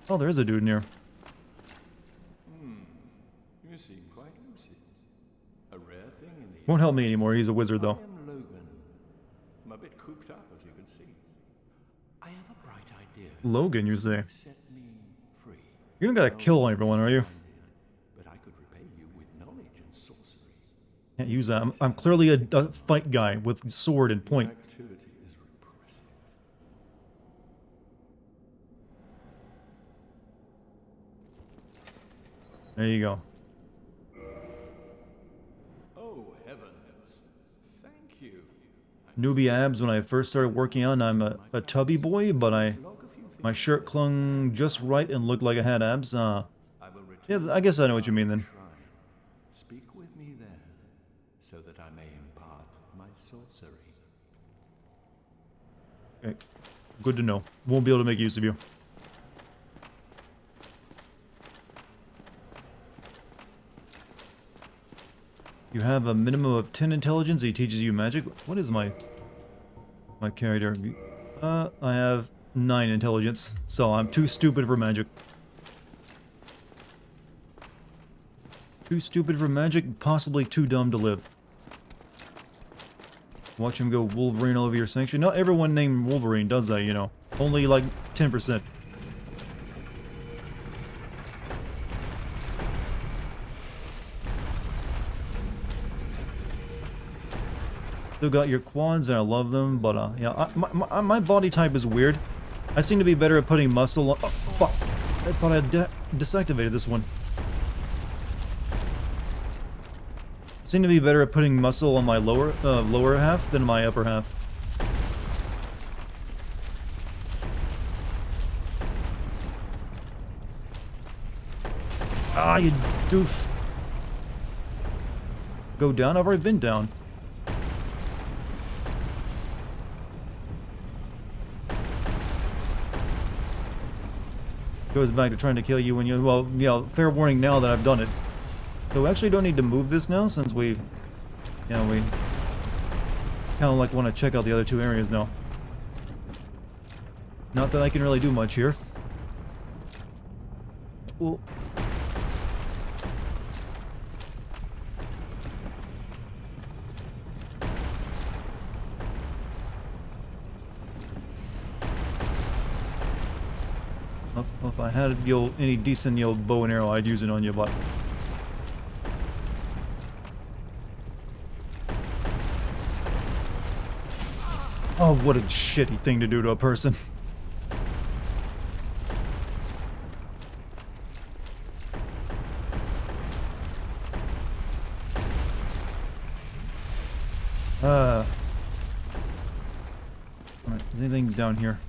Oh, there is a dude in here. You seem quite lucid. A rare thing in the Won't help me anymore. He's a wizard, though. I am Logan. I'm a bit cooped up, as you can see. I have a bright idea. Logan, you say? Set me free. You don't gotta kill everyone, are you? But I could repay you with knowledge and sorcery. Can't use that. I'm clearly a fight guy with sword and point. Activity is repressive. There you go. Oh, heavens. Thank you. Newbie abs when I first started working out, and I'm a tubby boy, but my shirt clung just right and looked like I had abs. I will return Yeah, I guess I know what you mean then. shrine. Speak with me there, so that I may impart my sorcery. Okay. Good to know. Won't be able to make use of you. You have a minimum of 10 intelligence. He teaches you magic. What is my character? I have 9 intelligence, so I'm too stupid for magic. Too stupid for magic, possibly too dumb to live. Watch him go Wolverine all over your sanction. Not everyone named Wolverine does that, you know. Only like 10%. Still got your quads, and I love them, but yeah, my body type is weird. I seem to be better at putting muscle on. Oh, fuck. I thought I deactivated this one. I seem to be better at putting muscle on my lower half than my upper half. Ah, you doof. Go down? I've already been down. Goes back to trying to kill you when you, well, yeah, fair warning now that I've done it. So we actually don't need to move this now since we kind of like want to check out the other 2 areas now. Not that I can really do much here. Well, well, if I had any decent bow and arrow, I'd use it on you, but oh, what a shitty thing to do to a person. Alright, is anything down here?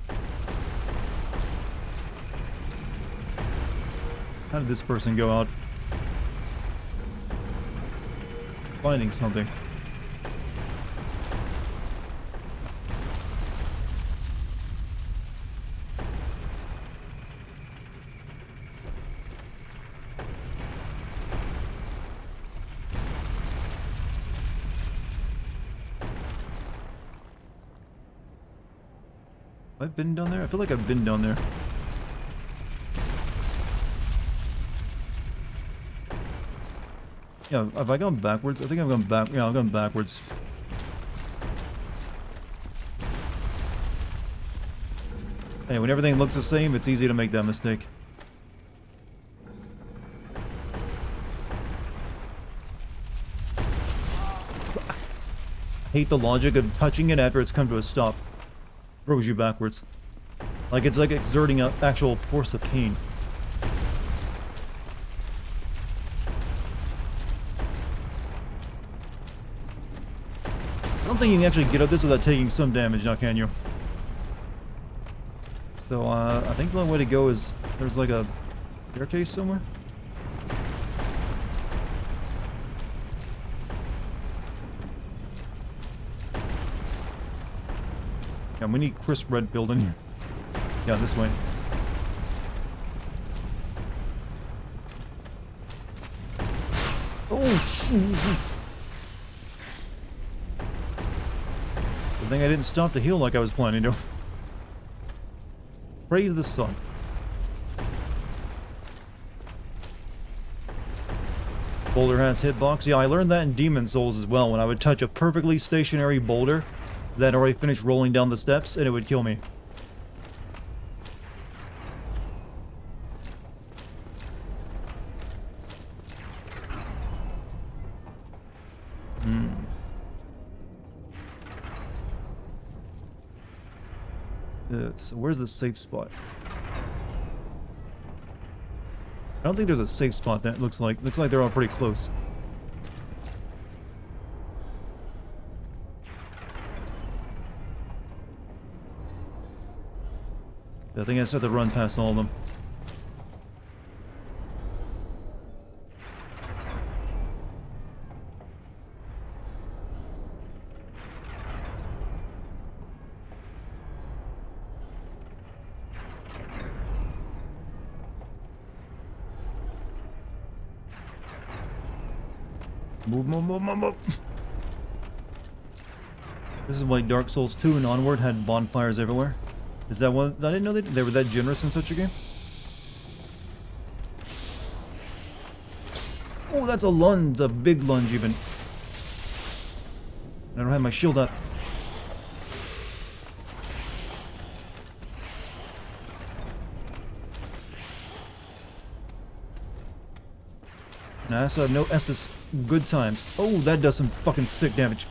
How did this person go out? Finding something. Have I been down there? I feel like I've been down there. Yeah, have I gone backwards? I think I've gone back. Yeah, I've gone backwards. Hey, when everything looks the same, it's easy to make that mistake. I hate the logic of touching it after it's come to a stop. Throws you backwards. Like it's like exerting an actual force of pain. I don't think you can actually get up this without taking some damage now, can you? So, I think the only way to go is there's like a staircase somewhere. Yeah, we need Chris Red building here. Yeah, this way. Oh, shoot. Good thing I didn't stop to heal like I was planning to. Praise the sun. Boulder has hitbox. Yeah, I learned that in Demon Souls as well, when I would touch a perfectly stationary boulder that already finished rolling down the steps, and it would kill me. So where's the safe spot? I don't think there's a safe spot. That looks like they're all pretty close. I think I just have to run past all of them. Move. This is why Dark Souls 2 and onward had bonfires everywhere. Is that one? I didn't know they were that generous in such a game. Oh, that's a lunge, a big lunge even. I don't have my shield up. Nah, so I have no Estus. Good times. Oh, that does some fucking sick damage.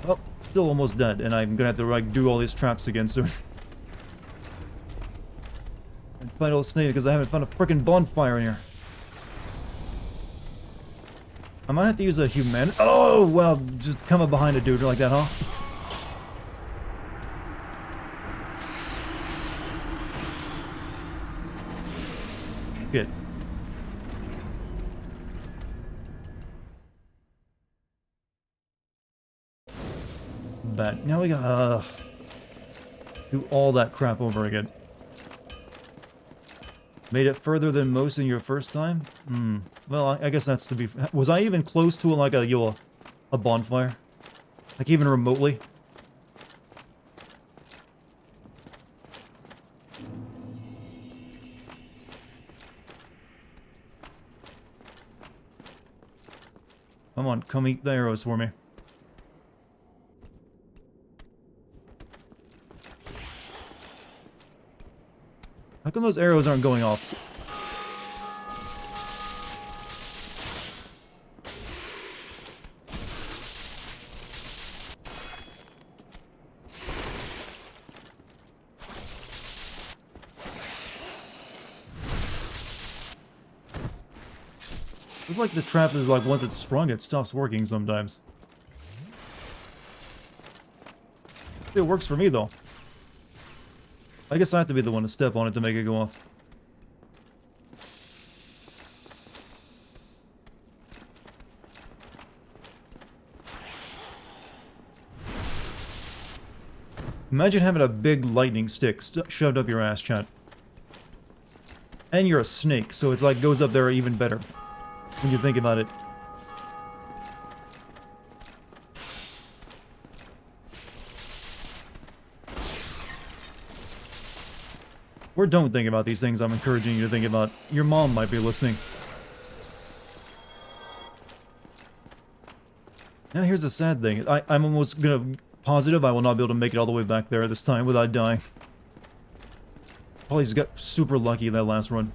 Oh, still almost dead, and I'm gonna have to like do all these traps again soon. And find all the snake because I haven't found a freaking bonfire in here. I might have to use a human. Oh, well, just come up behind a dude like that, huh? Good. Bad. Now we got do all that crap over again. Made it further than most in your first time? Well, I guess that's to be... Was I even close to like a bonfire? Like even remotely? Come on, come eat the arrows for me. How come those arrows aren't going off? It's like the trap is like once it's sprung, it stops working sometimes. It works for me though. I guess I have to be the one to step on it to make it go off. Imagine having a big lightning stick shoved up your ass, chat. And you're a snake, so it's like goes up there even better when you think about it. Or don't think about these things I'm encouraging you to think about. Your mom might be listening. Now here's the sad thing. I'm almost positive I will not be able to make it all the way back there this time without dying. Probably just got super lucky in that last run.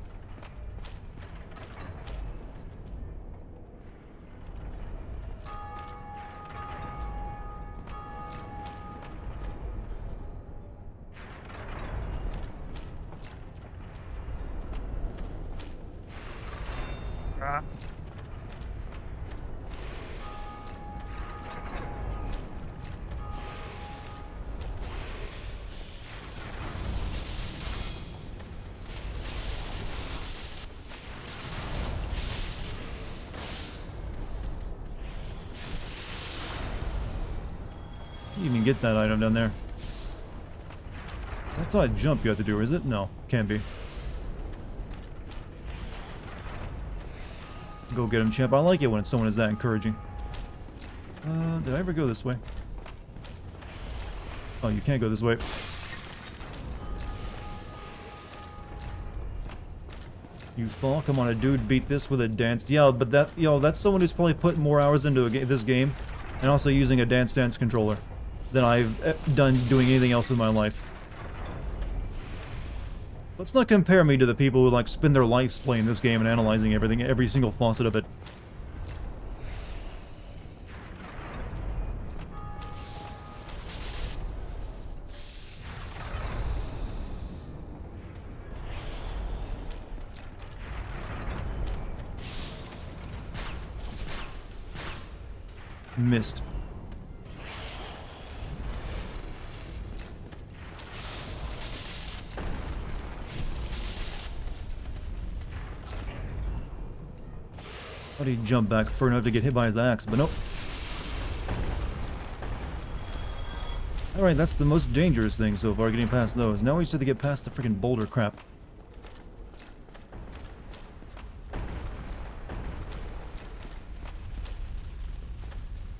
You even get that item down there. That's not a jump you have to do, is it? No, can't be. Go get him, champ. I like it when someone is that encouraging. Did I ever go this way? Oh, you can't go this way. You fall? Come on, a dude beat this with a dance. Yeah, but that, that's someone who's probably put more hours into this game, and also using a Dance Dance controller than I've done doing anything else in my life. Let's not compare me to the people who like spend their lives playing this game and analyzing everything, every single facet of it. Missed. How do you jump back far enough to get hit by his axe? But nope. Alright, that's the most dangerous thing so far, getting past those. Now we just have to get past the freaking boulder crap.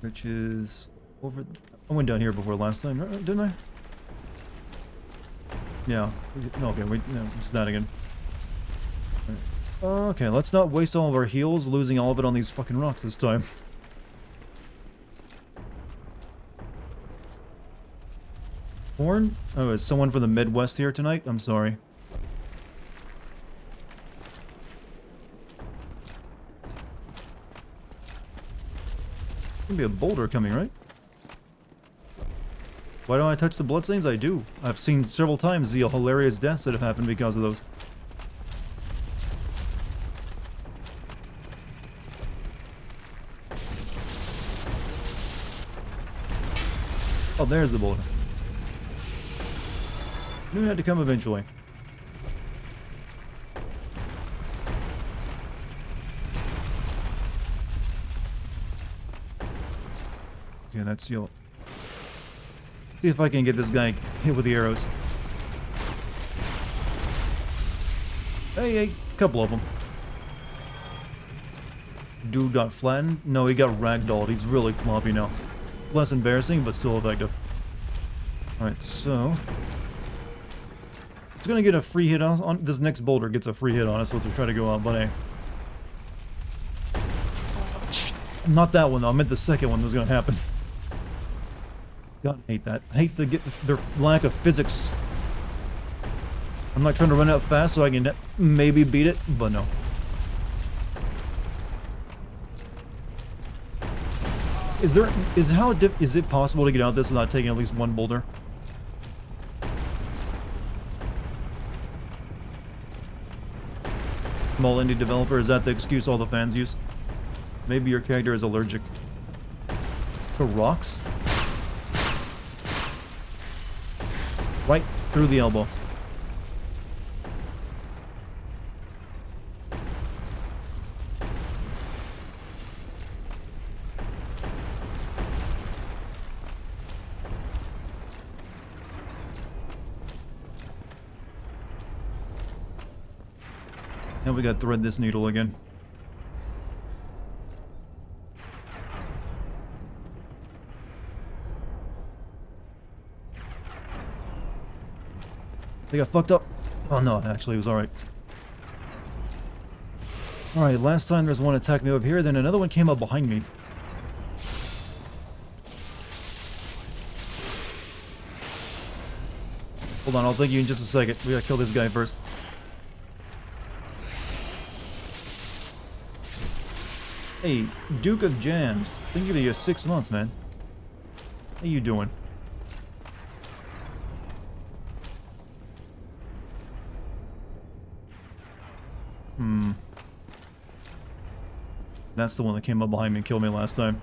Which is over... I went down here before last time, didn't I? Yeah. No, okay, wait, no, it's that again. Okay, let's not waste all of our heals, losing all of it on these fucking rocks this time. Horn? Oh, is someone from the Midwest here tonight? I'm sorry. There's gonna be a boulder coming, right? Why don't I touch the bloodstains? I do. I've seen several times the hilarious deaths that have happened because of those. Oh, there's the boulder. Knew it had to come eventually. Okay, that's yellow. See if I can get this guy hit with the arrows. Hey, a couple of them. Dude got flattened? No, he got ragdolled. He's really floppy now. Less embarrassing, but still effective. Alright, so... it's gonna get a free hit on... this next boulder gets a free hit on us, so let's try to go out, but hey. Not that one, though. I meant the second one was gonna happen. God, I hate that. I hate their lack of physics. I'm not trying to run out fast so I can maybe beat it, but no. Is it possible to get out this without taking at least one boulder? Small indie developer, is that the excuse all the fans use? Maybe your character is allergic to rocks? Right through the elbow. Now we gotta thread this needle again. I got fucked up. Oh no, actually it was alright. Alright, last time there's one attacked me up here, then another one came up behind me. Hold on, I'll thank you in just a second. We gotta kill this guy first. Hey, Duke of Jams. Been giving you 6 months, man. How you doing? That's the one that came up behind me and killed me last time.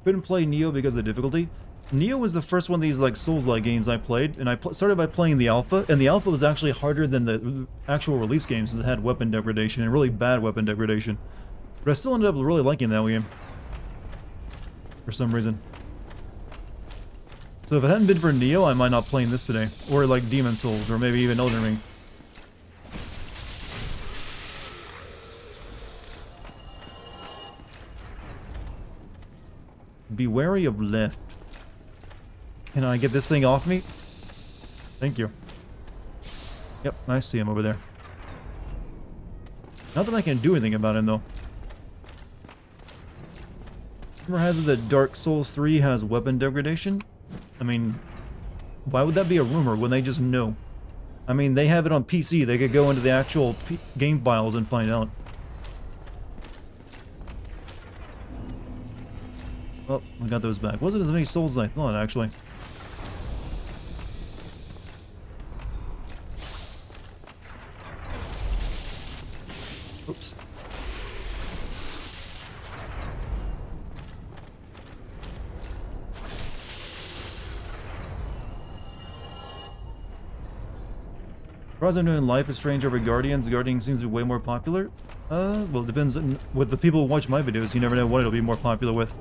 Couldn't play Neo because of the difficulty. Neo was the first one of these like Souls-like games I played, and I started by playing the alpha, and the alpha was actually harder than the actual release games because it had weapon degradation, and really bad weapon degradation. But I still ended up really liking that game. For some reason. So if it hadn't been for Neo, I might not playing this today. Or like Demon Souls, or maybe even Elden Ring. Be wary of left. Can I get this thing off me? Thank you. Yep, I see him over there. Not that I can do anything about him, though. Rumor has it that Dark Souls 3 has weapon degradation? I mean, why would that be a rumor when they just know? I mean, they have it on PC. They could go into the actual game files and find out. Oh, I got those back. Wasn't as many souls as I thought, actually. Oops. As far as I'm doing Life is Strange over Guardians, Guardians seems to be way more popular. Well, it depends on with the people who watch my videos. You never know what it'll be more popular with.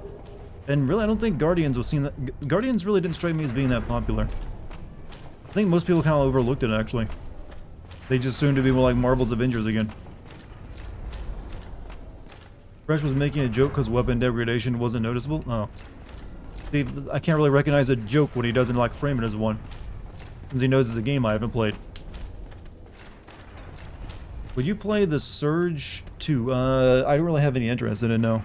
And really, I don't think Guardians was seen that. Guardians really didn't strike me as being that popular. I think most people kind of overlooked it, actually. They just assumed to be more like Marvel's Avengers again. Fresh was making a joke because weapon degradation wasn't noticeable. Oh. See, I can't really recognize a joke when he doesn't like frame it as one. Since he knows it's a game I haven't played. Would you play the Surge 2? I don't really have any interest in it, no.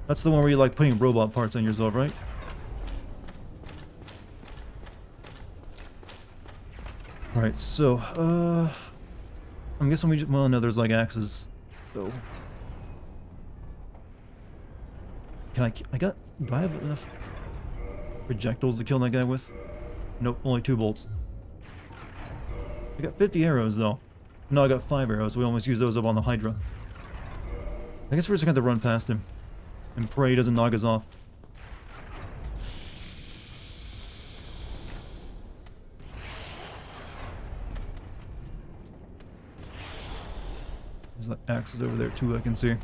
That's the one where you like putting robot parts on yourself, right? Alright, so, I'm guessing we just, well, no, there's like axes, so... do I have enough projectiles to kill that guy with? Nope, only 2 bolts. I got 50 arrows, though. No, I got 5 arrows. We almost used those up on the Hydra. I guess we're just going to have to run past him. And pray he doesn't knock us off. There's like axes over there, too, I can see.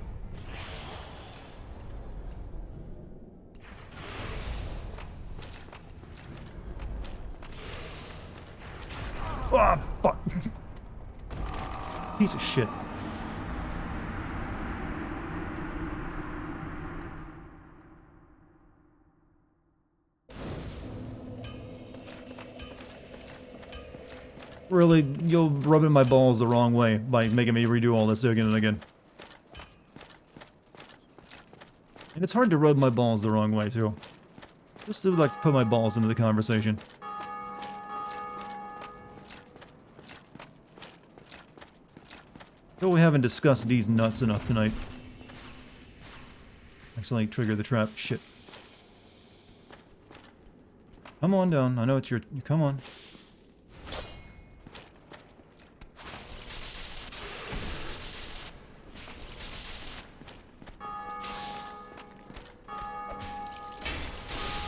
Ah, fuck. Piece of shit. Really, you're rubbing my balls the wrong way by making me redo all this again and again. And it's hard to rub my balls the wrong way, too. Just to, like, put my balls into the conversation. Though we haven't discussed these nuts enough tonight. Accidentally trigger the trap. Shit. Come on down. I know it's your... Come on.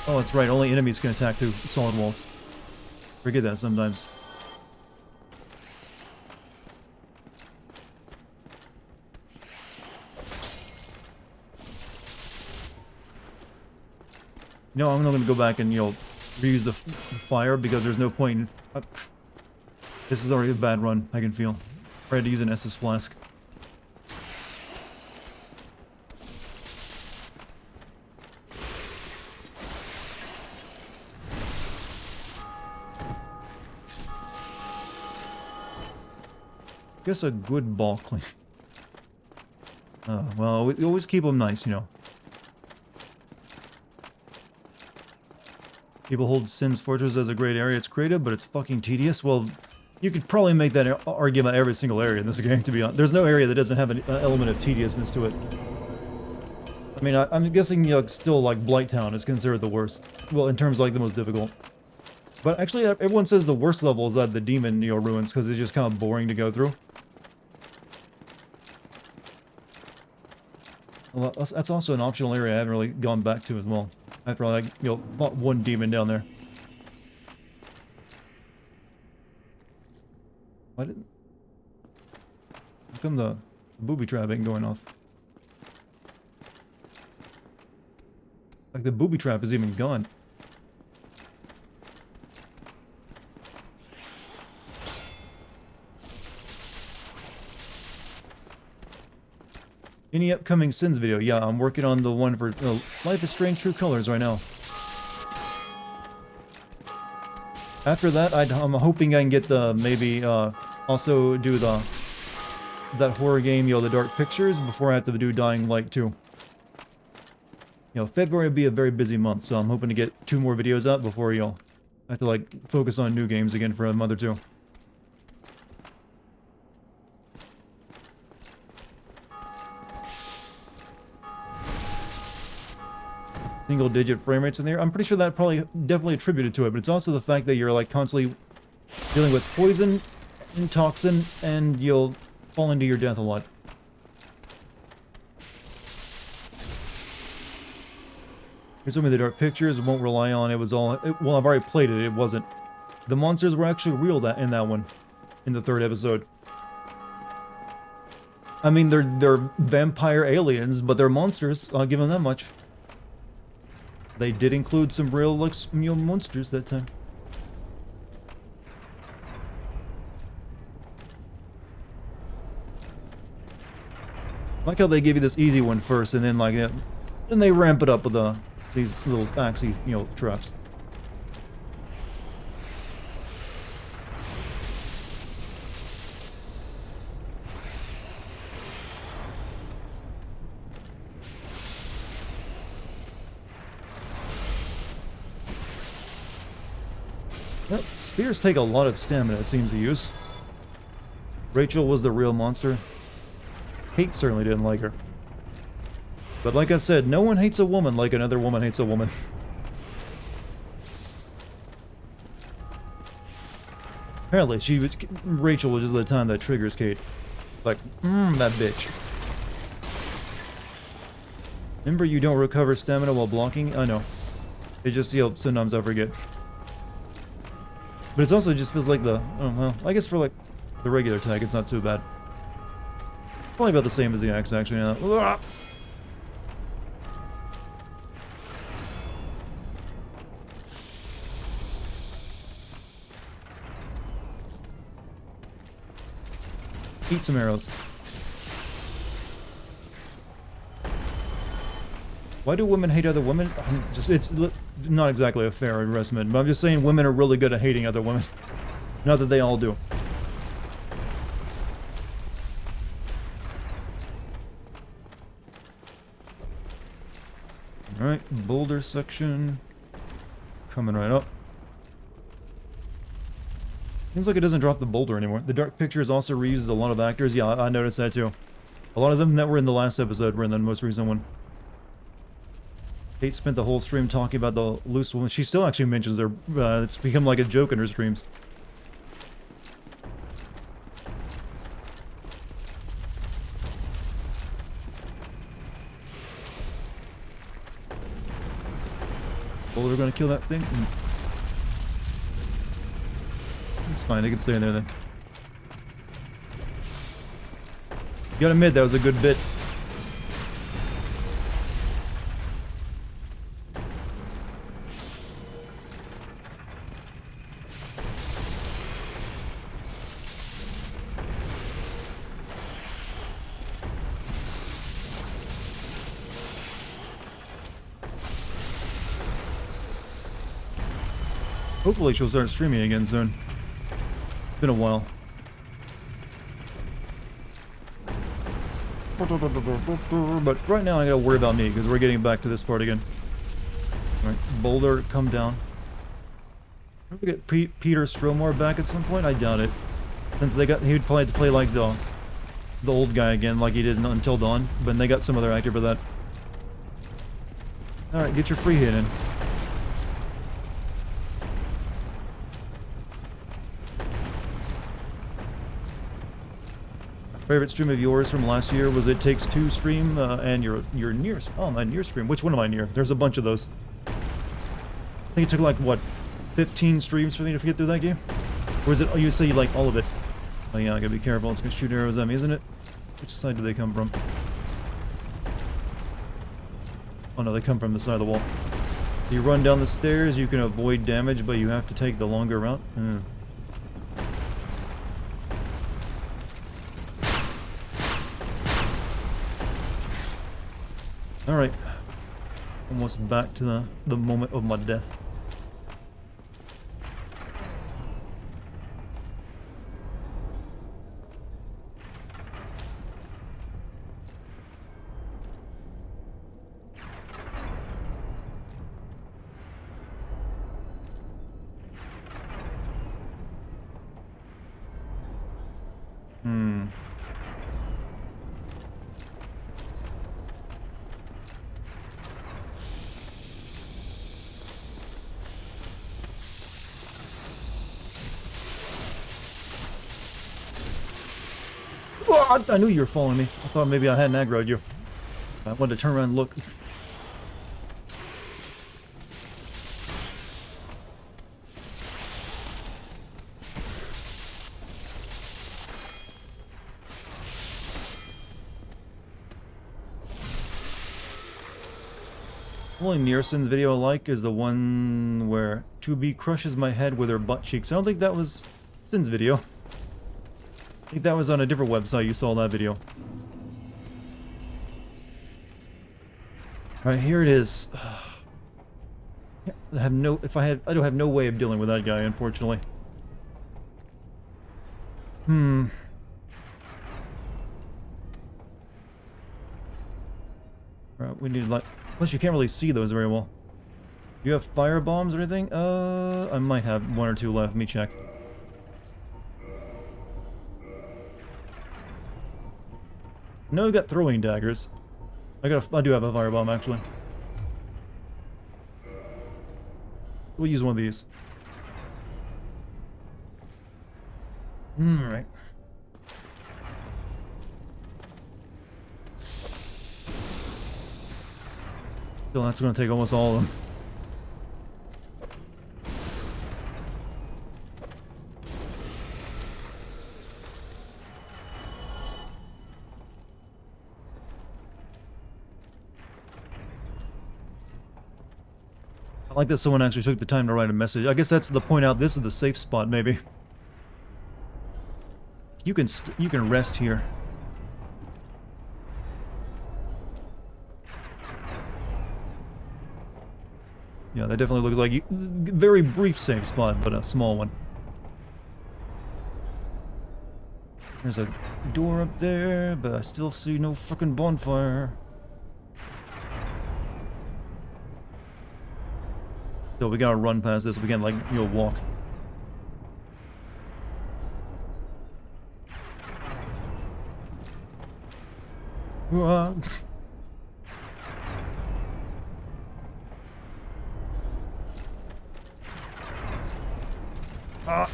Oh, that's right. Only enemies can attack through solid walls. Forget that sometimes. No, I'm not going to go back and, you know, reuse the fire because there's no point in... this is already a bad run, I can feel. I had to use an Estus flask. Guess a good ball clean. Well, we always keep them nice, you know. People hold Sin's Fortress as a great area. It's creative, but it's fucking tedious. Well, you could probably make that argument every single area in this game, to be honest. There's no area that doesn't have an element of tediousness to it. I mean, I'm guessing, you know, still, like, Blighttown is considered the worst. Well, in terms of, like, the most difficult. But actually, everyone says the worst level is the demon, you know, ruins, because it's just kind of boring to go through. Well, that's also an optional area I haven't really gone back to as well. I've probably, like, you know, fought one demon down there. Why didn't... How come the booby trap ain't going off? Like, the booby trap is even gone. Any upcoming Sins video? Yeah, I'm working on the one for Life is Strange True Colors right now. After that, I'm hoping I can get the, maybe, also do that horror game, the Dark Pictures, before I have to do Dying Light 2. February will be a very busy month, so I'm hoping to get 2 more videos up before, I have to, like, focus on new games again for a month or 2. Single-digit frame rates in there. I'm pretty sure that probably definitely attributed to it, but it's also the fact that you're, like, constantly dealing with poison and toxin, and you'll fall into your death a lot. Here's some of the Dark Pictures. Won't rely on it. Was all well, I've already played it. It wasn't. The monsters were actually real in that one, in the 3rd episode. I mean, they're vampire aliens, but they're monsters. I'll give them that much. They did include some real, like, monsters that time. I like how they give you this easy one first, and then, like, then they ramp it up with these little axy, traps. Yep, spears take a lot of stamina, it seems to use. Rachel was the real monster. Kate certainly didn't like her. But like I said, no one hates a woman like another woman hates a woman. Apparently, Rachel was just the time that triggers Kate. Like, that bitch. Remember, you don't recover stamina while blocking? I know. It just, sometimes I forget. But it also just feels like well, I guess for, like, the regular tag, it's not too bad. Probably about the same as the axe, actually. Now. Eat some arrows. Why do women hate other women? It's not exactly a fair assessment, but I'm just saying women are really good at hating other women. Not that they all do. Alright, boulder section. Coming right up. Seems like it doesn't drop the boulder anymore. The Dark Pictures also reuses a lot of actors. Yeah, I noticed that too. A lot of them that were in the last episode were in the most recent one. Kate spent the whole stream talking about the loose woman. She still actually mentions her. It's become like a joke in her streams. Boulder gonna kill that thing? It's fine, it can stay in there then. You gotta admit, that was a good bit. Hopefully she'll start streaming again soon. It's been a while. But right now I gotta worry about me, because we're getting back to this part again. Alright, Boulder, come down. Are we get Peter Stromore back at some point? I doubt it. Since he'd probably have to play like the old guy again, like he did in Until Dawn, but they got some other actor for that. Alright, get your free hit in. Favorite stream of yours from last year was It Takes Two stream, and your near. Oh, my near stream. Which one am I near? There's a bunch of those. I think it took like what, 15 streams for me to get through that game, or is it? Oh, you say you like all of it? Oh yeah, I gotta be careful. It's gonna shoot arrows at me, isn't it? Which side do they come from? Oh no, they come from the side of the wall. You run down the stairs, you can avoid damage, but you have to take the longer route. Alright. Almost back to the moment of my death. Oh, I knew you were following me. I thought maybe I hadn't aggroed you. I wanted to turn around and look. Only Nearson's video I like is the one where 2B crushes my head with her butt cheeks. I don't think that was Sin's video. I think that was on a different website you saw that video. Alright, here it is. I don't have no way of dealing with that guy, unfortunately. Alright, we need like... Plus you can't really see those very well. Do you have fire bombs or anything? I might have one or two left. Let me check. No, I got throwing daggers. I do have a firebomb actually. We'll use one of these. Alright. Still, that's gonna take almost all of them. I like that someone actually took the time to write a message. I guess that's the point out. This is the safe spot, maybe. You can rest here. Yeah, that definitely looks like a very brief safe spot, but a small one. There's a door up there, but I still see no fucking bonfire. So we gotta run past this. We can't, like, you know, walk. Ah.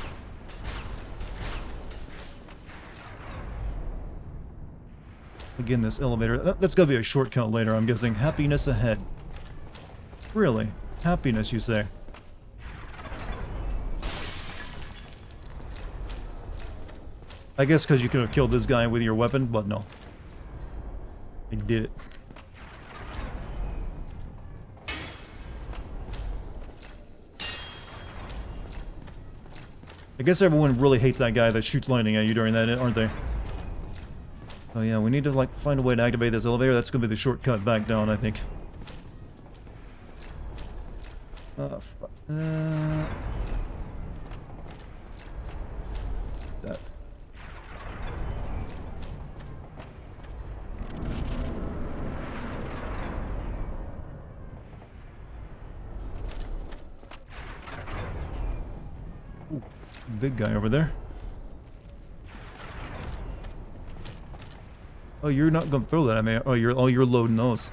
Again, this elevator. That's gotta be a shortcut later, I'm guessing. Happiness ahead. Really? Happiness, you say? I guess because you could have killed this guy with your weapon, but no. I did it. I guess everyone really hates that guy that shoots lightning at you during that, aren't they? Oh yeah, we need to, like, find a way to activate this elevator. That's gonna be the shortcut back down, I think. That. Ooh, big guy over there. Oh, you're not gonna throw that at me. Oh, you're loading those.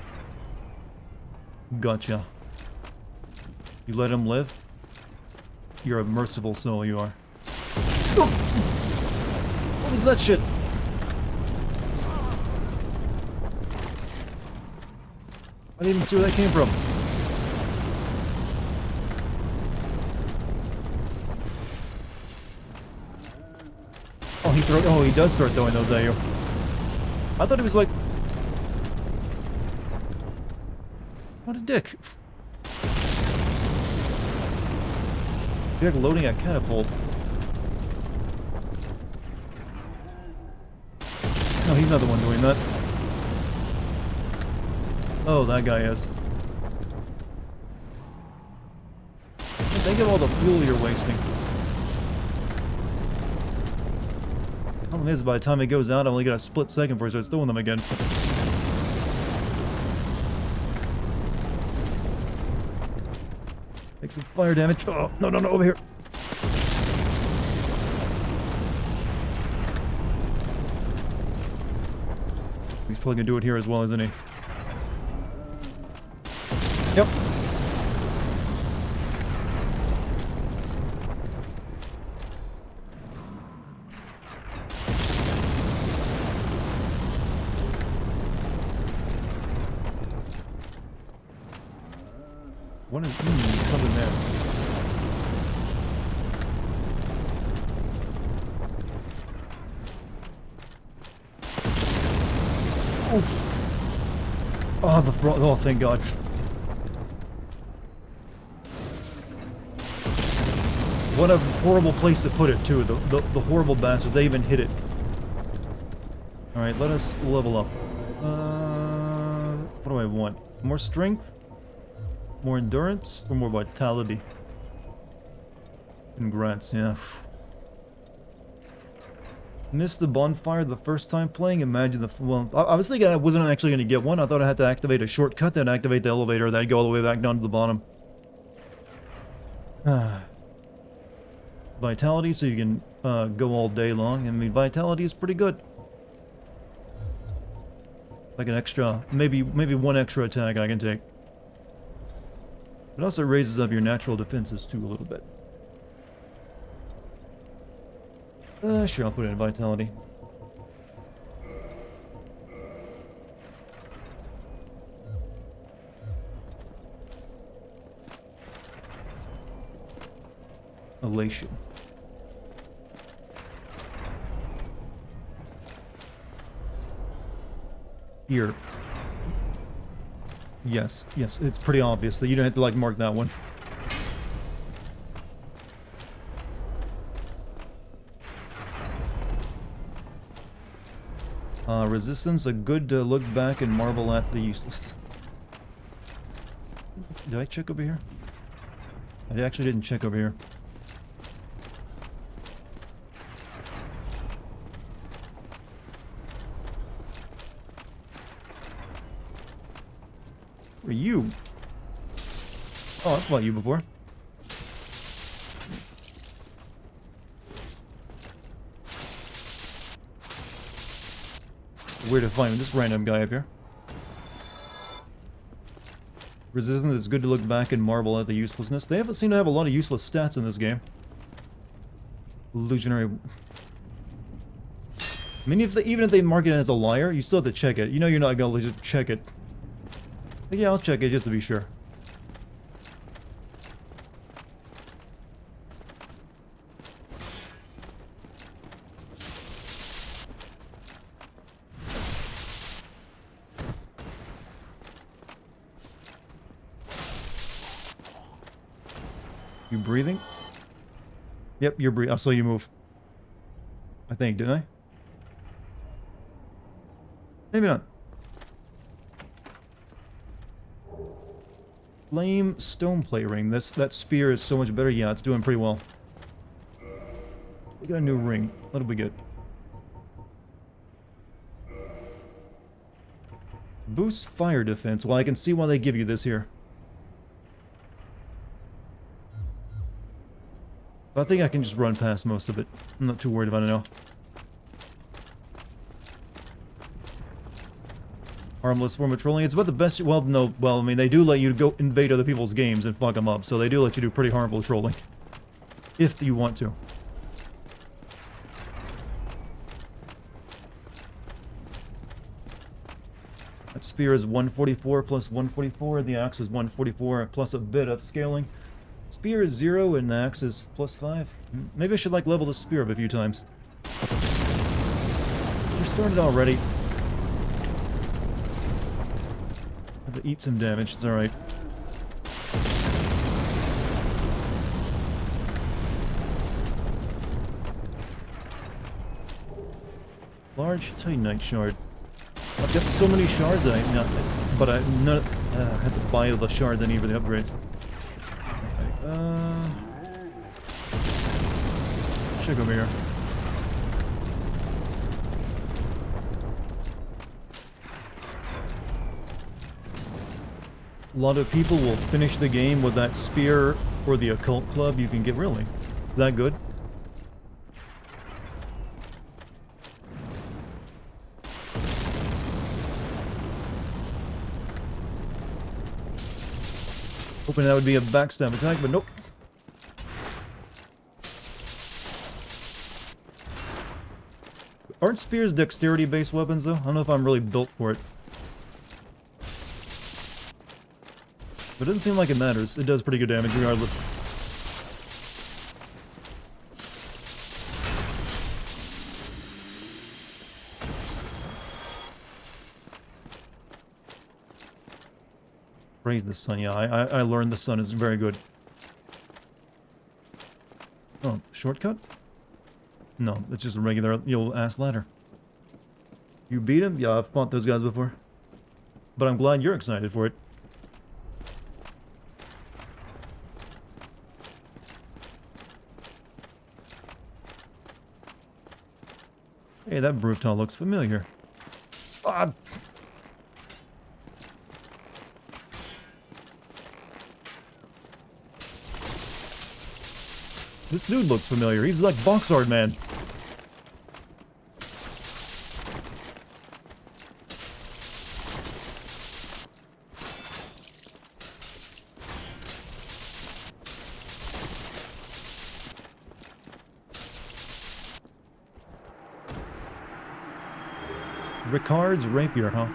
Gotcha. You let him live? You're a merciful soul, you are. Oh! What was that shit? I didn't even see where that came from. Oh, he does start throwing those at you. I thought he was like... What a dick. It's like loading a catapult. No, he's not the one doing that. Oh, that guy is. Think of all the fuel you're wasting. Problem is, by the time it goes out, I only got a split second before it starts throwing them again. Take some fire damage. Oh, no, over here. He's probably gonna do it here as well, isn't he? Yep. What is something there? Oof. Oh, thank God. What a horrible place to put it, too. The horrible bastards. They even hit it. Alright, let us level up. What do I want? More strength? More endurance? Or more vitality? Congrats, yeah. Missed the bonfire the first time playing? Imagine the... Well, I was thinking I wasn't actually going to get one. I thought I had to activate a shortcut, then activate the elevator, then go all the way back down to the bottom. Vitality, so you can go all day long. I mean, vitality is pretty good. Like an extra... Maybe one extra attack I can take. It also raises up your natural defenses, too, a little bit. Sure, I'll put it in vitality. Elation. Here. Yes, it's pretty obvious that you don't have to, like, mark that one. Resistance, a good look back and marvel at the useless. Did I check over here? I actually didn't check over here. Who are you? Oh, I've fought you before. Where to find this random guy up here? Resistance, it's good to look back and marvel at the uselessness. They haven't seemed to have a lot of useless stats in this game. Illusionary. I mean, even if they mark it as a liar, you still have to check it. You know you're not gonna just check it. But yeah, I'll check it just to be sure. You breathing? Yep, you're breathing. I saw you move. I think, didn't I? Maybe not. Flame stone plate ring. That spear is so much better. Yeah, it's doing pretty well. We got a new ring. That'll be good. Boost fire defense. Well, I can see why they give you this here. But I think I can just run past most of it. I'm not too worried about it now. Harmless form of trolling. It's about the best... Well, no. Well, I mean, they do let you go invade other people's games and fuck them up. So they do let you do pretty harmful trolling. If you want to. That spear is 144 plus 144. The axe is 144 plus a bit of scaling. Spear is 0 and the axe is plus 5. Maybe I should, like, level the spear up a few times. You're started already. Have to eat some damage. It's alright. Large Titanite shard. I've got so many shards that I had to buy the shards I need for the upgrades. Check over here. A lot of people will finish the game with that spear or the occult club you can get. Really? That good? Hoping that would be a backstab attack, but nope. Aren't spears dexterity-based weapons, though? I don't know if I'm really built for it. But it doesn't seem like it matters. It does pretty good damage regardless. Praise the sun. Yeah, I learned the sun is very good. Oh, shortcut? No, it's just a regular ass ladder. You beat him? Yeah, I've fought those guys before. But I'm glad you're excited for it. Hey, that Brutal looks familiar. Ah! This dude looks familiar. He's like Box Art Man. Ricard's rapier, huh?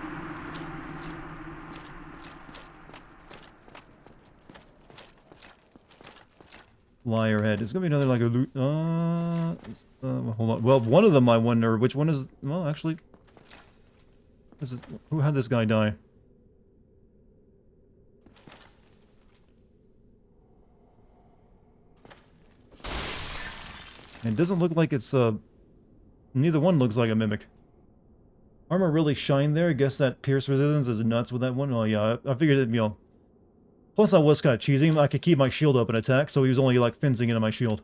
Liar head. It's gonna be another like a loot. Hold on. Well, one of them I wonder which one is. Well, actually, who had this guy die? It doesn't look like it's neither one looks like a mimic. Armor really shine there. I guess that pierce resistance is nuts with that one. Oh yeah, I figured it'd be all. Plus I was kind of cheesing. I could keep my shield up and attack, so he was only like fencing into my shield.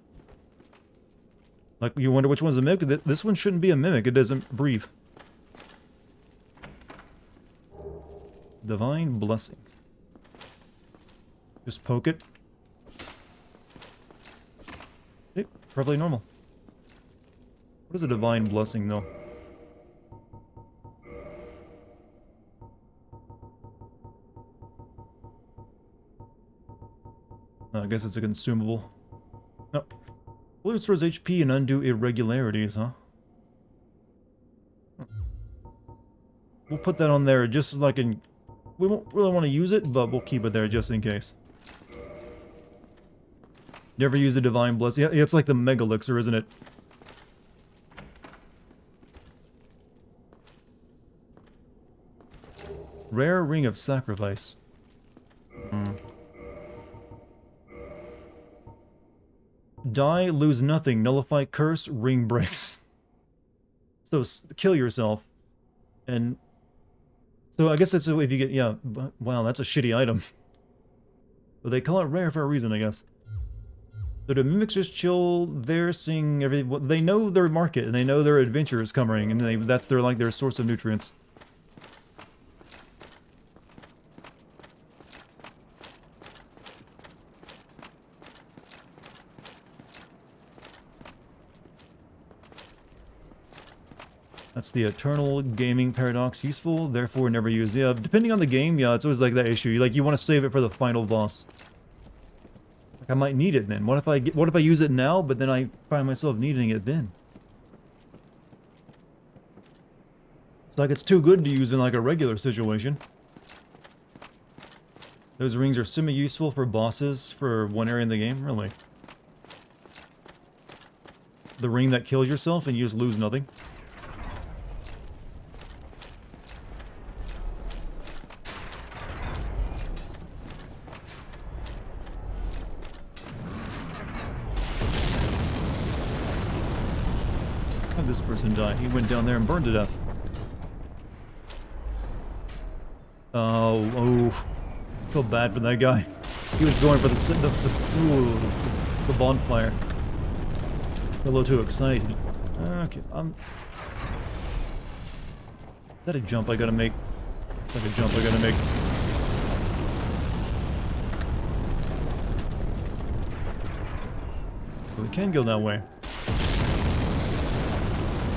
Like, you wonder which one's a mimic? This one shouldn't be a mimic. It doesn't breathe. Divine Blessing. Just poke it. Okay, perfectly normal. What is a Divine Blessing, though? I guess it's a consumable. No. Well, it restores HP and undo irregularities, huh? We'll put that on there just like in... We won't really want to use it, but we'll keep it there just in case. Never use a Divine Blessing. Yeah, it's like the Mega Elixir, isn't it? Rare Ring of Sacrifice. Die, lose nothing, nullify curse, ring breaks. So, kill yourself. And... So, I guess that's if you get... Yeah, wow, that's a shitty item. But they call it rare for a reason, I guess. So the mimics just chill there, seeing every... They know their market, and they know their adventure is coming, and that's their, like, their source of nutrients. That's the eternal gaming paradox. Useful, therefore never use. Yeah, depending on the game, yeah, it's always like that issue. You want to save it for the final boss. Like, I might need it then. What if I use it now, but then I find myself needing it then? It's like it's too good to use in like a regular situation. Those rings are semi-useful for bosses for one area in the game, really. The ring that kills yourself and you just lose nothing. This person died. He went down there and burned to death. Oh, feel bad for that guy. He was going for the bonfire. A little too excited. Okay, is that a jump I gotta make? It's like a jump I gotta make. So we can go that way.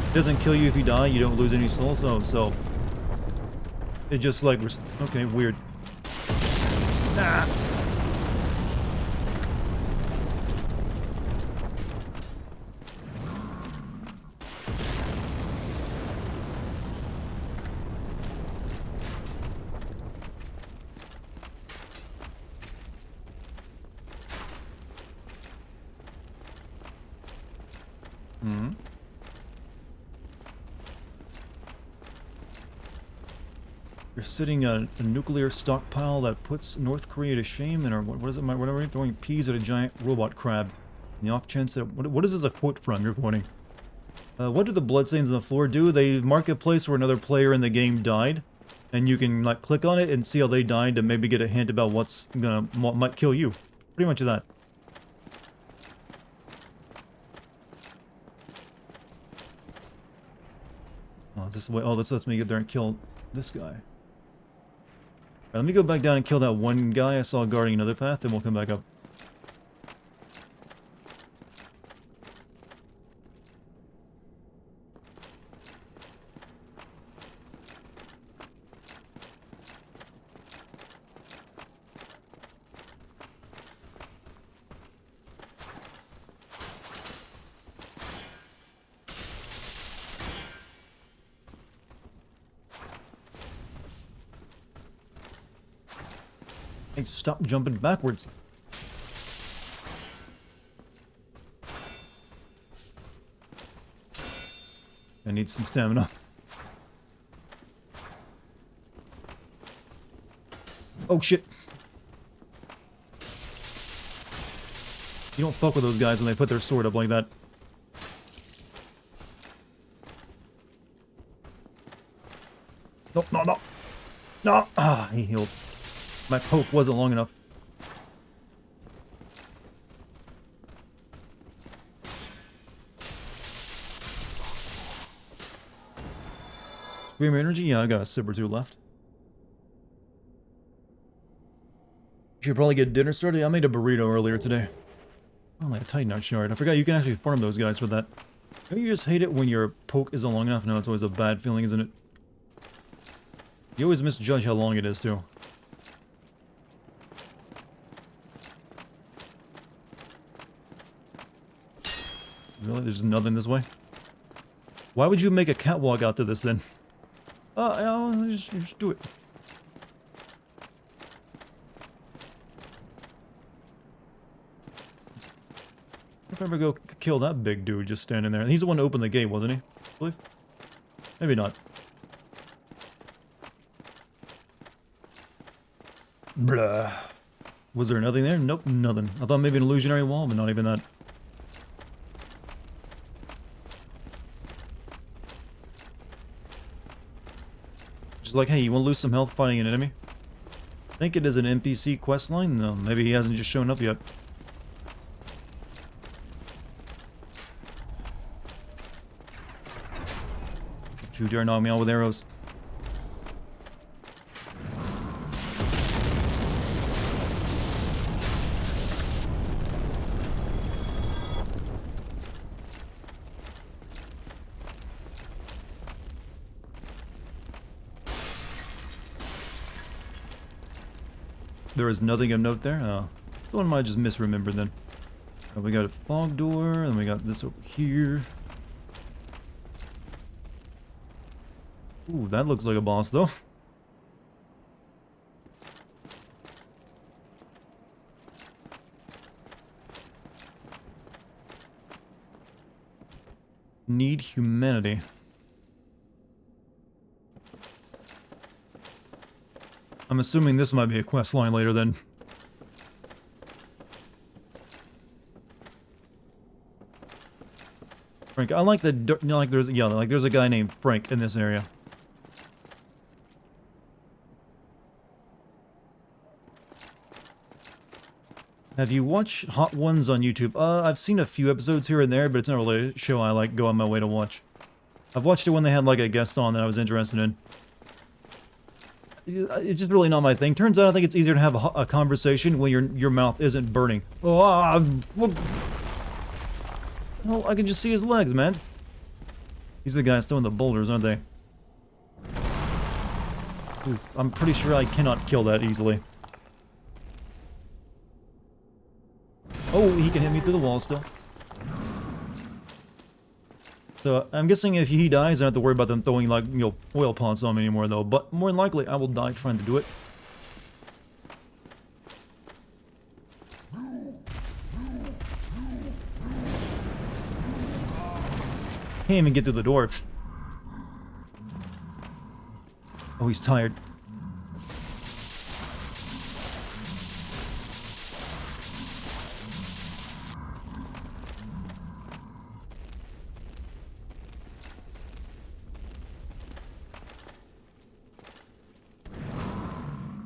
It doesn't kill you if you die, you don't lose any souls, so... It just like... Okay, weird. Ah! Hmm. You're sitting a nuclear stockpile that puts North Korea to shame, and what is it? Whatever, throwing peas at a giant robot crab. In the off chance that what is this a quote from? You're quoting. What do the bloodstains on the floor do? They mark a place where another player in the game died, and you can like click on it and see how they died to maybe get a hint about what might kill you. Pretty much that. Oh, this way. Oh, this lets me get there and kill this guy. Right, let me go back down and kill that one guy I saw guarding another path, then we'll come back up. Hey, stop jumping backwards. I need some stamina. Oh shit. You don't fuck with those guys when they put their sword up like that. No, no, no. No! Ah, he healed. My poke wasn't long enough. Scream energy? Yeah, I got a sip or two left. Should probably get dinner started. I made a burrito earlier today. Oh, like a tight out shard. I forgot you can actually farm those guys for that. Don't you just hate it when your poke isn't long enough? No, it's always a bad feeling, isn't it? You always misjudge how long it is, too. Really? There's nothing this way? Why would you make a catwalk out to this, then? Just do it. If I ever go kill that big dude just standing there. He's the one who opened the gate, wasn't he? I believe? Maybe not. Blah. Was there nothing there? Nope, nothing. I thought maybe an illusionary wall, but not even that. Just like, hey, you want to lose some health fighting an enemy? Think it is an NPC questline? No, maybe he hasn't just shown up yet. Don't you dare knock me out with arrows. There is nothing of note there? Oh. Someone might just misremember then. We got a fog door, and we got this over here. Ooh, that looks like a boss though. Need humanity. I'm assuming this might be a quest line later then. Frank, I like the, you know, like there's a guy named Frank in this area. Have you watched Hot Ones on YouTube? I've seen a few episodes here and there, but it's not really a show I like go on my way to watch. I've watched it when they had like a guest on that I was interested in. It's just really not my thing. Turns out I think it's easier to have a conversation when your mouth isn't burning. Oh, well, I can just see his legs, man. These are the guys throwing the boulders, aren't they? Dude, I'm pretty sure I cannot kill that easily. Oh, he can hit me through the wall still. So, I'm guessing if he dies, I don't have to worry about them throwing, like, you know, oil pots on me anymore, though. But more than likely, I will die trying to do it. Can't even get through the door. Oh, he's tired.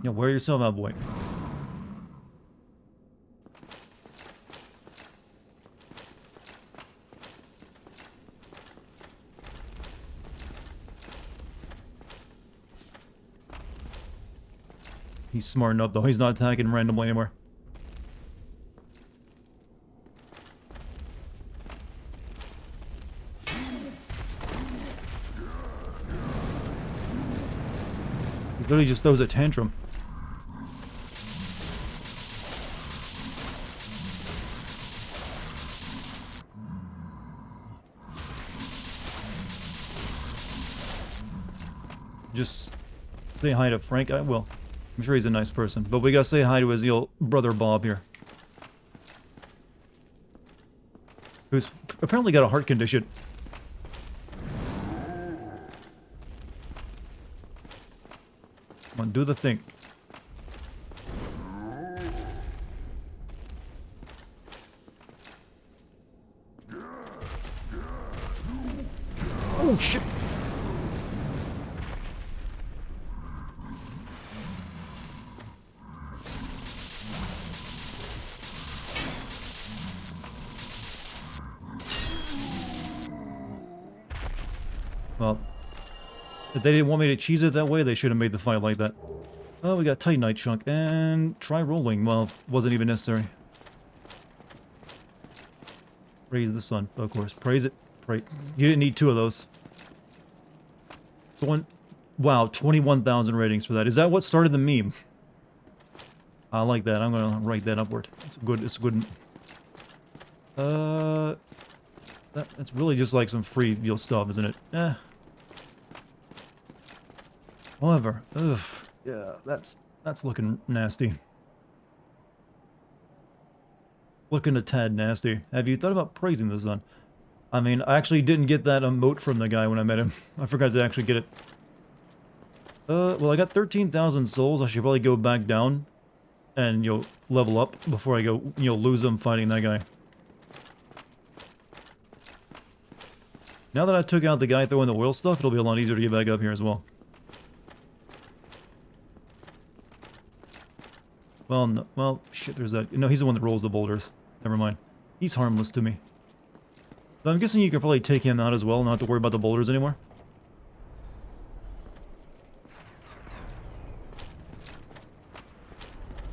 Yeah, wear yourself out, boy. He's smart enough, though. He's not attacking randomly anymore. He literally just throws a tantrum. Just say hi to Frank. I will. I'm sure he's a nice person. But we gotta say hi to his old brother Bob here. Who's apparently got a heart condition. Come on, do the thing. Oh, shit. Well, if they didn't want me to cheese it that way, they should have made the fight like that. Oh, we got Titanite chunk, and try rolling. Well, wasn't even necessary. Praise the sun, of course. Praise it. Pray. You didn't need two of those. So one, wow, 21,000 ratings for that. Is that what started the meme? I like that. I'm gonna write that upward. It's good. It's good. That's really just like some free deal stuff, isn't it? Eh. However, ugh, yeah, that's looking nasty. Looking a tad nasty. Have you thought about praising the sun? I mean, I actually didn't get that emote from the guy when I met him. I forgot to actually get it. Well, I got 13,000 souls. I should probably go back down and, level up before I go, lose them fighting that guy. Now that I took out the guy throwing the oil stuff, it'll be a lot easier to get back up here as well. Well, no, well, shit, there's that. No, he's the one that rolls the boulders. Never mind. He's harmless to me. So I'm guessing you can probably take him out as well, not have to worry about the boulders anymore.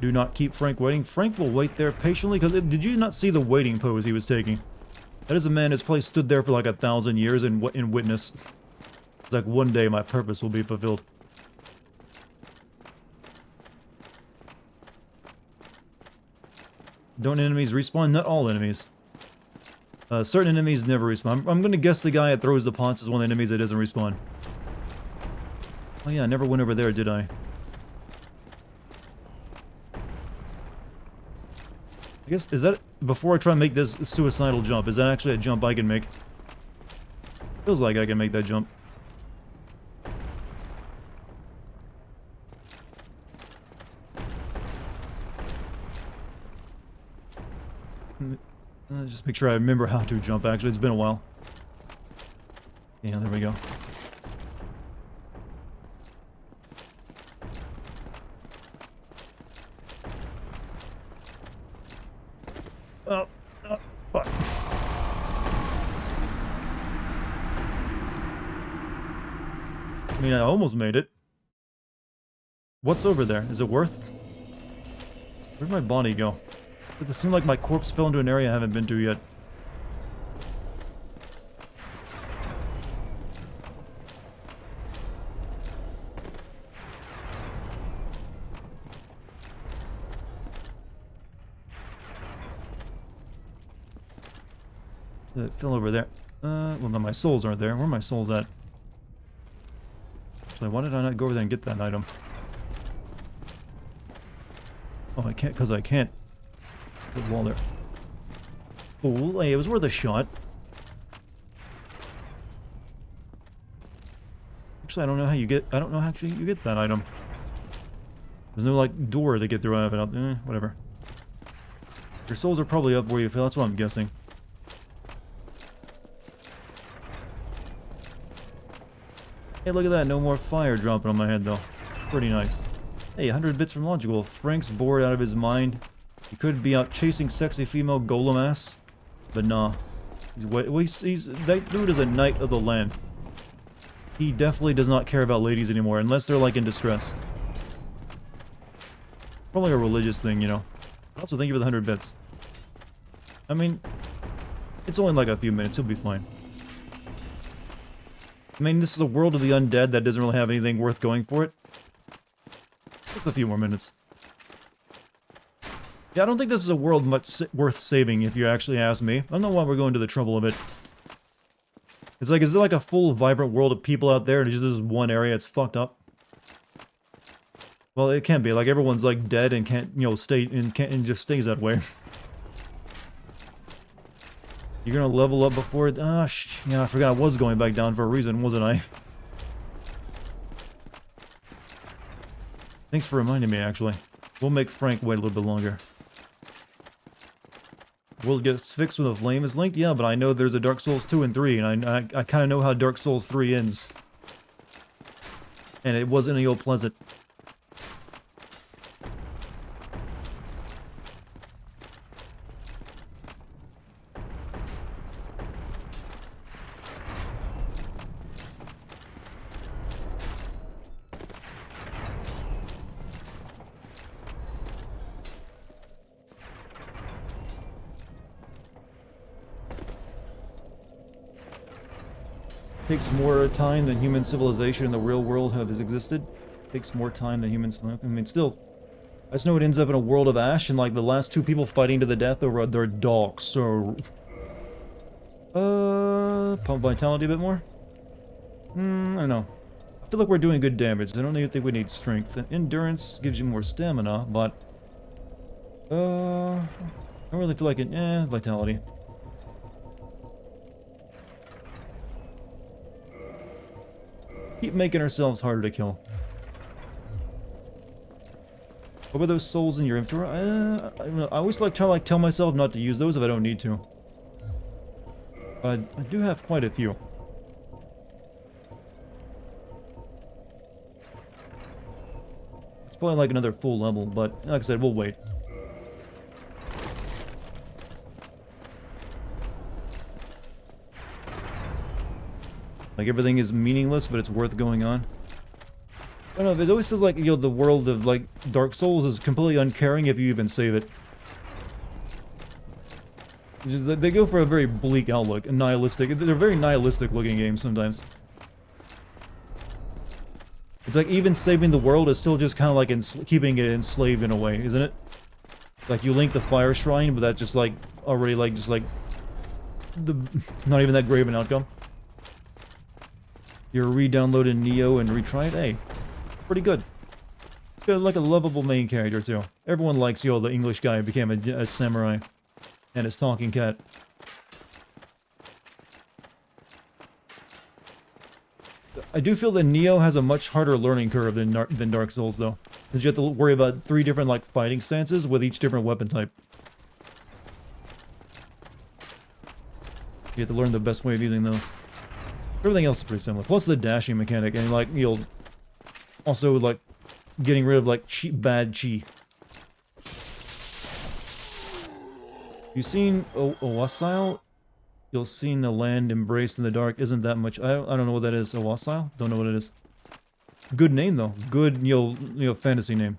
Do not keep Frank waiting. Frank will wait there patiently, because did you not see the waiting pose he was taking? That is a man who's probably stood there for like 1,000 years in witness. It's like, one day my purpose will be fulfilled. Don't enemies respawn? Not all enemies. Certain enemies never respawn. I'm gonna guess the guy that throws the pots is one of the enemies that doesn't respawn. Oh yeah, I never went over there, did I? I guess, is that, before I try and make this suicidal jump, is that actually a jump I can make? Feels like I can make that jump. Just make sure I remember how to jump, actually. It's been a while. Yeah, there we go. Fuck. I mean, I almost made it. What's over there? Is it worth? Where'd my body go? It seemed like my corpse fell into an area I haven't been to yet. It fell over there. Well, no, my souls aren't there. Where are my souls at? Actually, why did I not go over there and get that item? Oh, I can't, because I can't. The wall there. Oh, hey, it was worth a shot. Actually, I don't know how you get... I don't know how actually you get that item. There's no, like, door to get through out of it. Whatever. Your souls are probably up where you feel. That's what I'm guessing. Hey, look at that. No more fire dropping on my head, though. Pretty nice. Hey, 100 bits from Logical. Frank's bored out of his mind. He could be out chasing sexy female golem ass. But nah. That dude is a knight of the land. He definitely does not care about ladies anymore, unless they're, like, in distress. Probably a religious thing, you know. Also, thank you for the 100 bits. I mean, it's only like a few minutes. He'll be fine. I mean, this is a world of the undead that doesn't really have anything worth going for it. Just a few more minutes. Yeah, I don't think this is a world much worth saving, if you actually ask me. I don't know why we're going to the trouble of it. It's like, is it like a full, vibrant world of people out there, and it's just this one area it's fucked up? Well, it can be. Like, everyone's, like, dead and can't, you know, stay, and just stays that way. You're gonna level up before... yeah, I forgot I was going back down for a reason, wasn't I? Thanks for reminding me, actually. We'll make Frank wait a little bit longer. Will it get fixed when the flame is linked? Yeah, but I know there's a Dark Souls 2 and 3, and I kind of know how Dark Souls 3 ends. And it wasn't any old pleasant. Takes more time than human civilization in the real world has existed. Takes more time than humans... I mean, still... I just know it ends up in a world of ash, and like the last two people fighting to the death over their dogs, so... Pump vitality a bit more? I don't know. I feel like we're doing good damage. I don't even think we need strength. Endurance gives you more stamina, but... I don't really feel like it... vitality. Keep making ourselves harder to kill. What were those souls in your inventory? I don't know. I always like to tell myself not to use those if I don't need to. But I do have quite a few. It's probably like another full level, but like I said, we'll wait. Like, everything is meaningless, but it's worth going on. I don't know, it always feels like, you know, the world of, like, Dark Souls is completely uncaring if you even save it. They go for a very bleak outlook, and nihilistic. They're very nihilistic-looking games sometimes. It's like, even saving the world is still just kind of like keeping it enslaved in a way, isn't it? Like, you link the Fire Shrine, but that's just, like, already, like, just, like... not even that great of an outcome. You're re-downloading Neo and retry it? Hey, pretty good. It's got like a lovable main character too. Everyone likes, you know, the English guy who became a samurai. And his talking cat. I do feel that Neo has a much harder learning curve than Dark Souls though. Because you have to worry about 3 different like fighting stances with each different weapon type. You have to learn the best way of using those. Everything else is pretty similar. Plus the dashing mechanic and like, you know, also like getting rid of like bad chi. You've seen Owasile? You'll seen the land embraced in the dark. Isn't that much? I don't know what that is. Owasile? Don't know what it is. Good name though. Good, you know, fantasy name.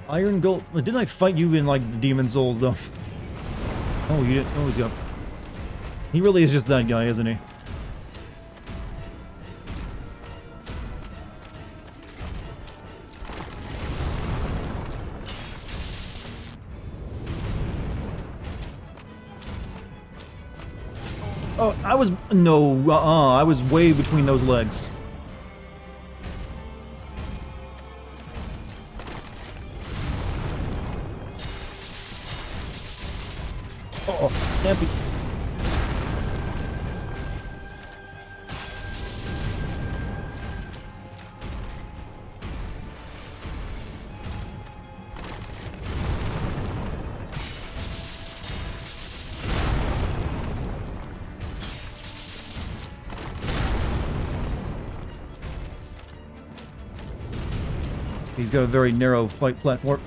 Iron Gold. Didn't I fight you in like the Demon Souls though? Oh, you didn't. Oh, he's got. He really is just that guy, isn't he? Oh, I was... No, I was way between those legs. Oh, Stampy. He's got a very narrow fight platform.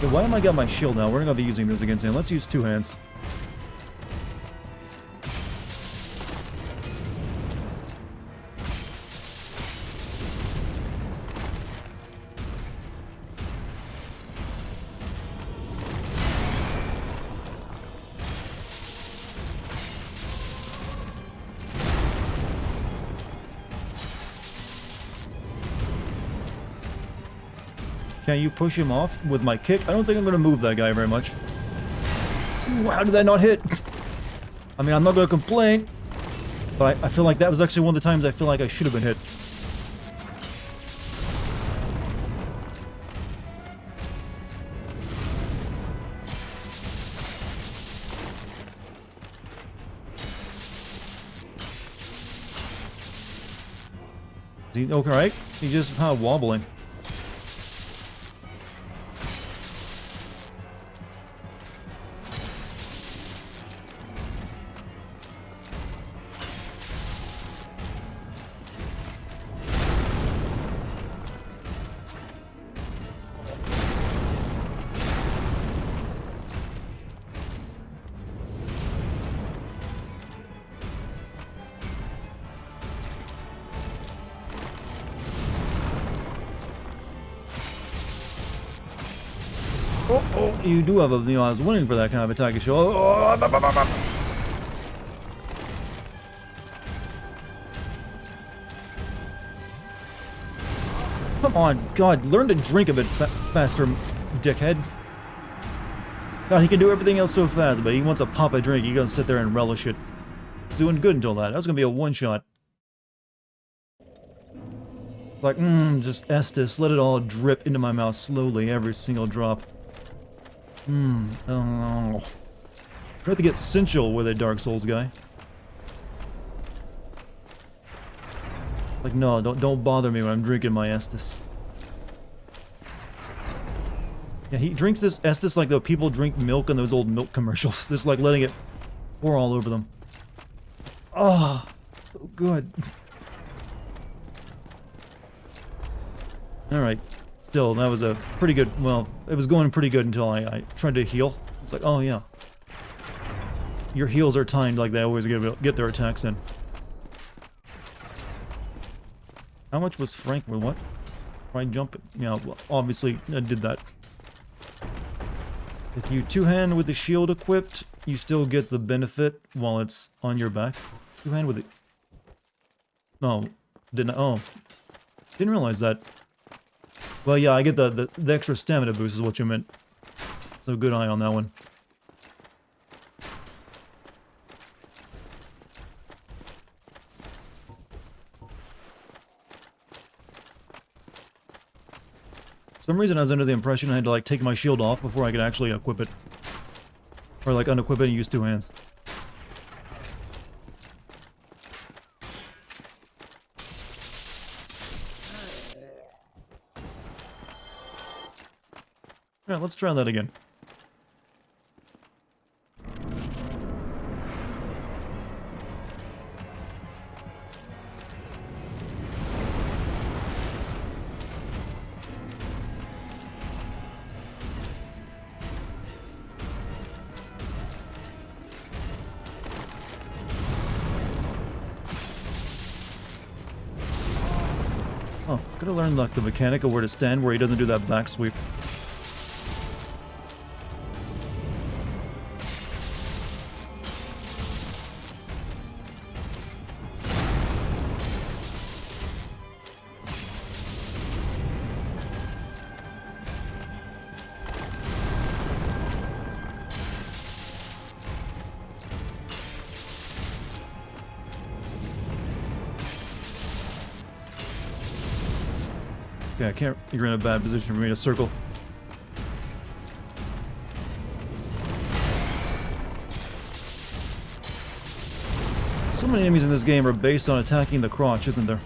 So why am I got my shield now? We're gonna be using this against him. Let's use two hands. Can you push him off with my kick? I don't think I'm going to move that guy very much. Ooh, how did that not hit? I mean, I'm not going to complain, but I feel like that was actually one of the times I feel like I should have been hit. Is he okay, right? He's just kind of wobbling. Oh, you do have a, you know, I was winning for that kind of attack. Come on, God, learn to drink a bit faster, dickhead. God, he can do everything else so fast, but he wants to pop a drink. You gotta sit there and relish it. He's doing good until that. That was gonna be a one-shot. Like, just Estus, let it all drip into my mouth slowly, every single drop. Oh. I have to get sensual with a Dark Souls guy. Like, no, don't bother me when I'm drinking my Estus. Yeah, he drinks this Estus like the people drink milk in those old milk commercials. Just like letting it pour all over them. Ah, so good. Alright. Still, that was a pretty good, well, it was going pretty good until I tried to heal. It's like, oh yeah. Your heals are timed like they always get their attacks in. How much was Frank with what? Try jumping. Yeah, well, obviously I did that. If you two-hand with the shield equipped, you still get the benefit while it's on your back. Two-hand with it. No, didn't. Oh, didn't realize that. Well, yeah, I get the extra stamina boost is what you meant. So good eye on that one. For some reason I was under the impression I had to like take my shield off before I could actually equip it. Or like unequip it and use two hands. Alright, let's try that again. Oh, could have learned like the mechanic of where to stand where he doesn't do that back sweep. Okay, I can't. You're in a bad position for me to circle. So many enemies in this game are based on attacking the crotch, isn't there?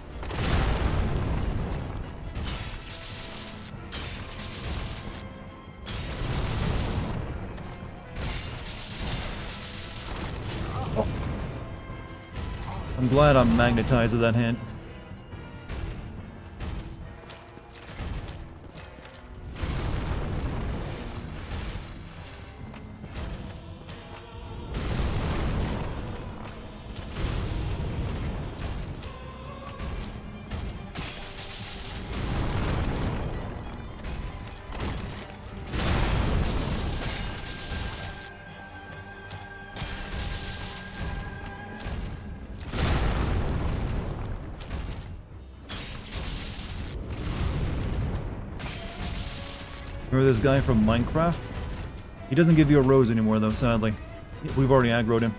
I'm glad I'm magnetized to that hand. Remember this guy from Minecraft? He doesn't give you a rose anymore though, sadly. We've already aggroed him.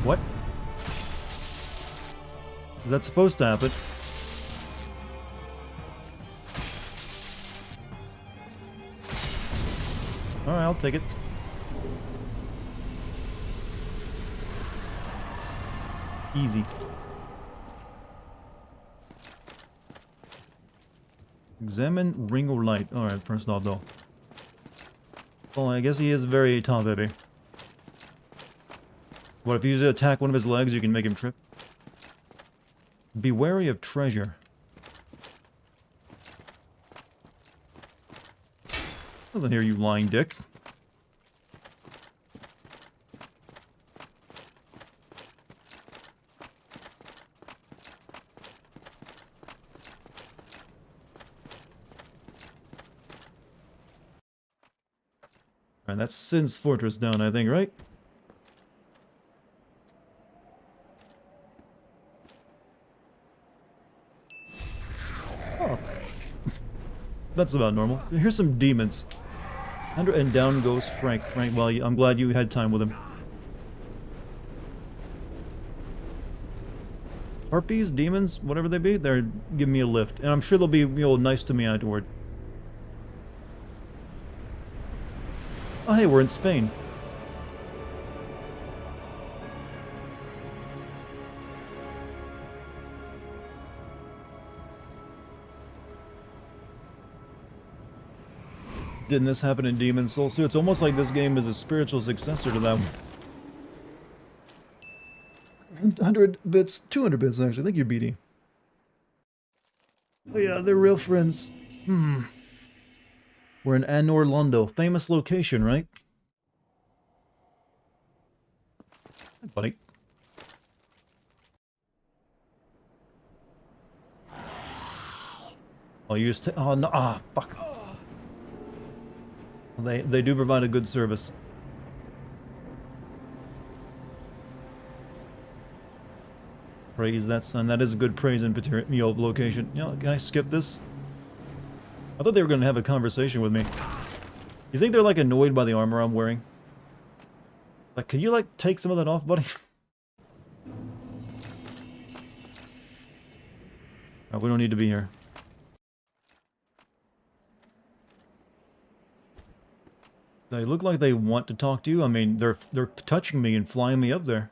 What? Is that supposed to happen? Alright, I'll take it. Easy. Examine ring of light. Alright, first off though. Well, I guess he is very top heavy. What, if you use to attack one of his legs, you can make him trip? Be wary of treasure. Nothing here, you lying dick. Alright, that's Sin's Fortress down, I think, right? Oh. That's about normal. Here's some demons. And down goes Frank. Frank, well, I'm glad you had time with him. Harpies, demons, whatever they be, they're giving me a lift. And I'm sure they'll be, you know, nice to me afterward. Oh, hey, we're in Spain. Didn't this happen in Demon's Souls too? It's almost like this game is a spiritual successor to that one. 100 bits, 200 bits actually. Thank you, BD. Oh yeah, they're real friends. We're in Anor Londo. Famous location, right? Hi, buddy. Oh, you just oh no, fuck. They do provide a good service. Praise that son. That is a good praise in location. You know, can I skip this? I thought they were going to have a conversation with me. You think they're like annoyed by the armor I'm wearing? Like, can you like take some of that off, buddy? We don't need to be here. They look like they want to talk to you. I mean, they're touching me and flying me up there.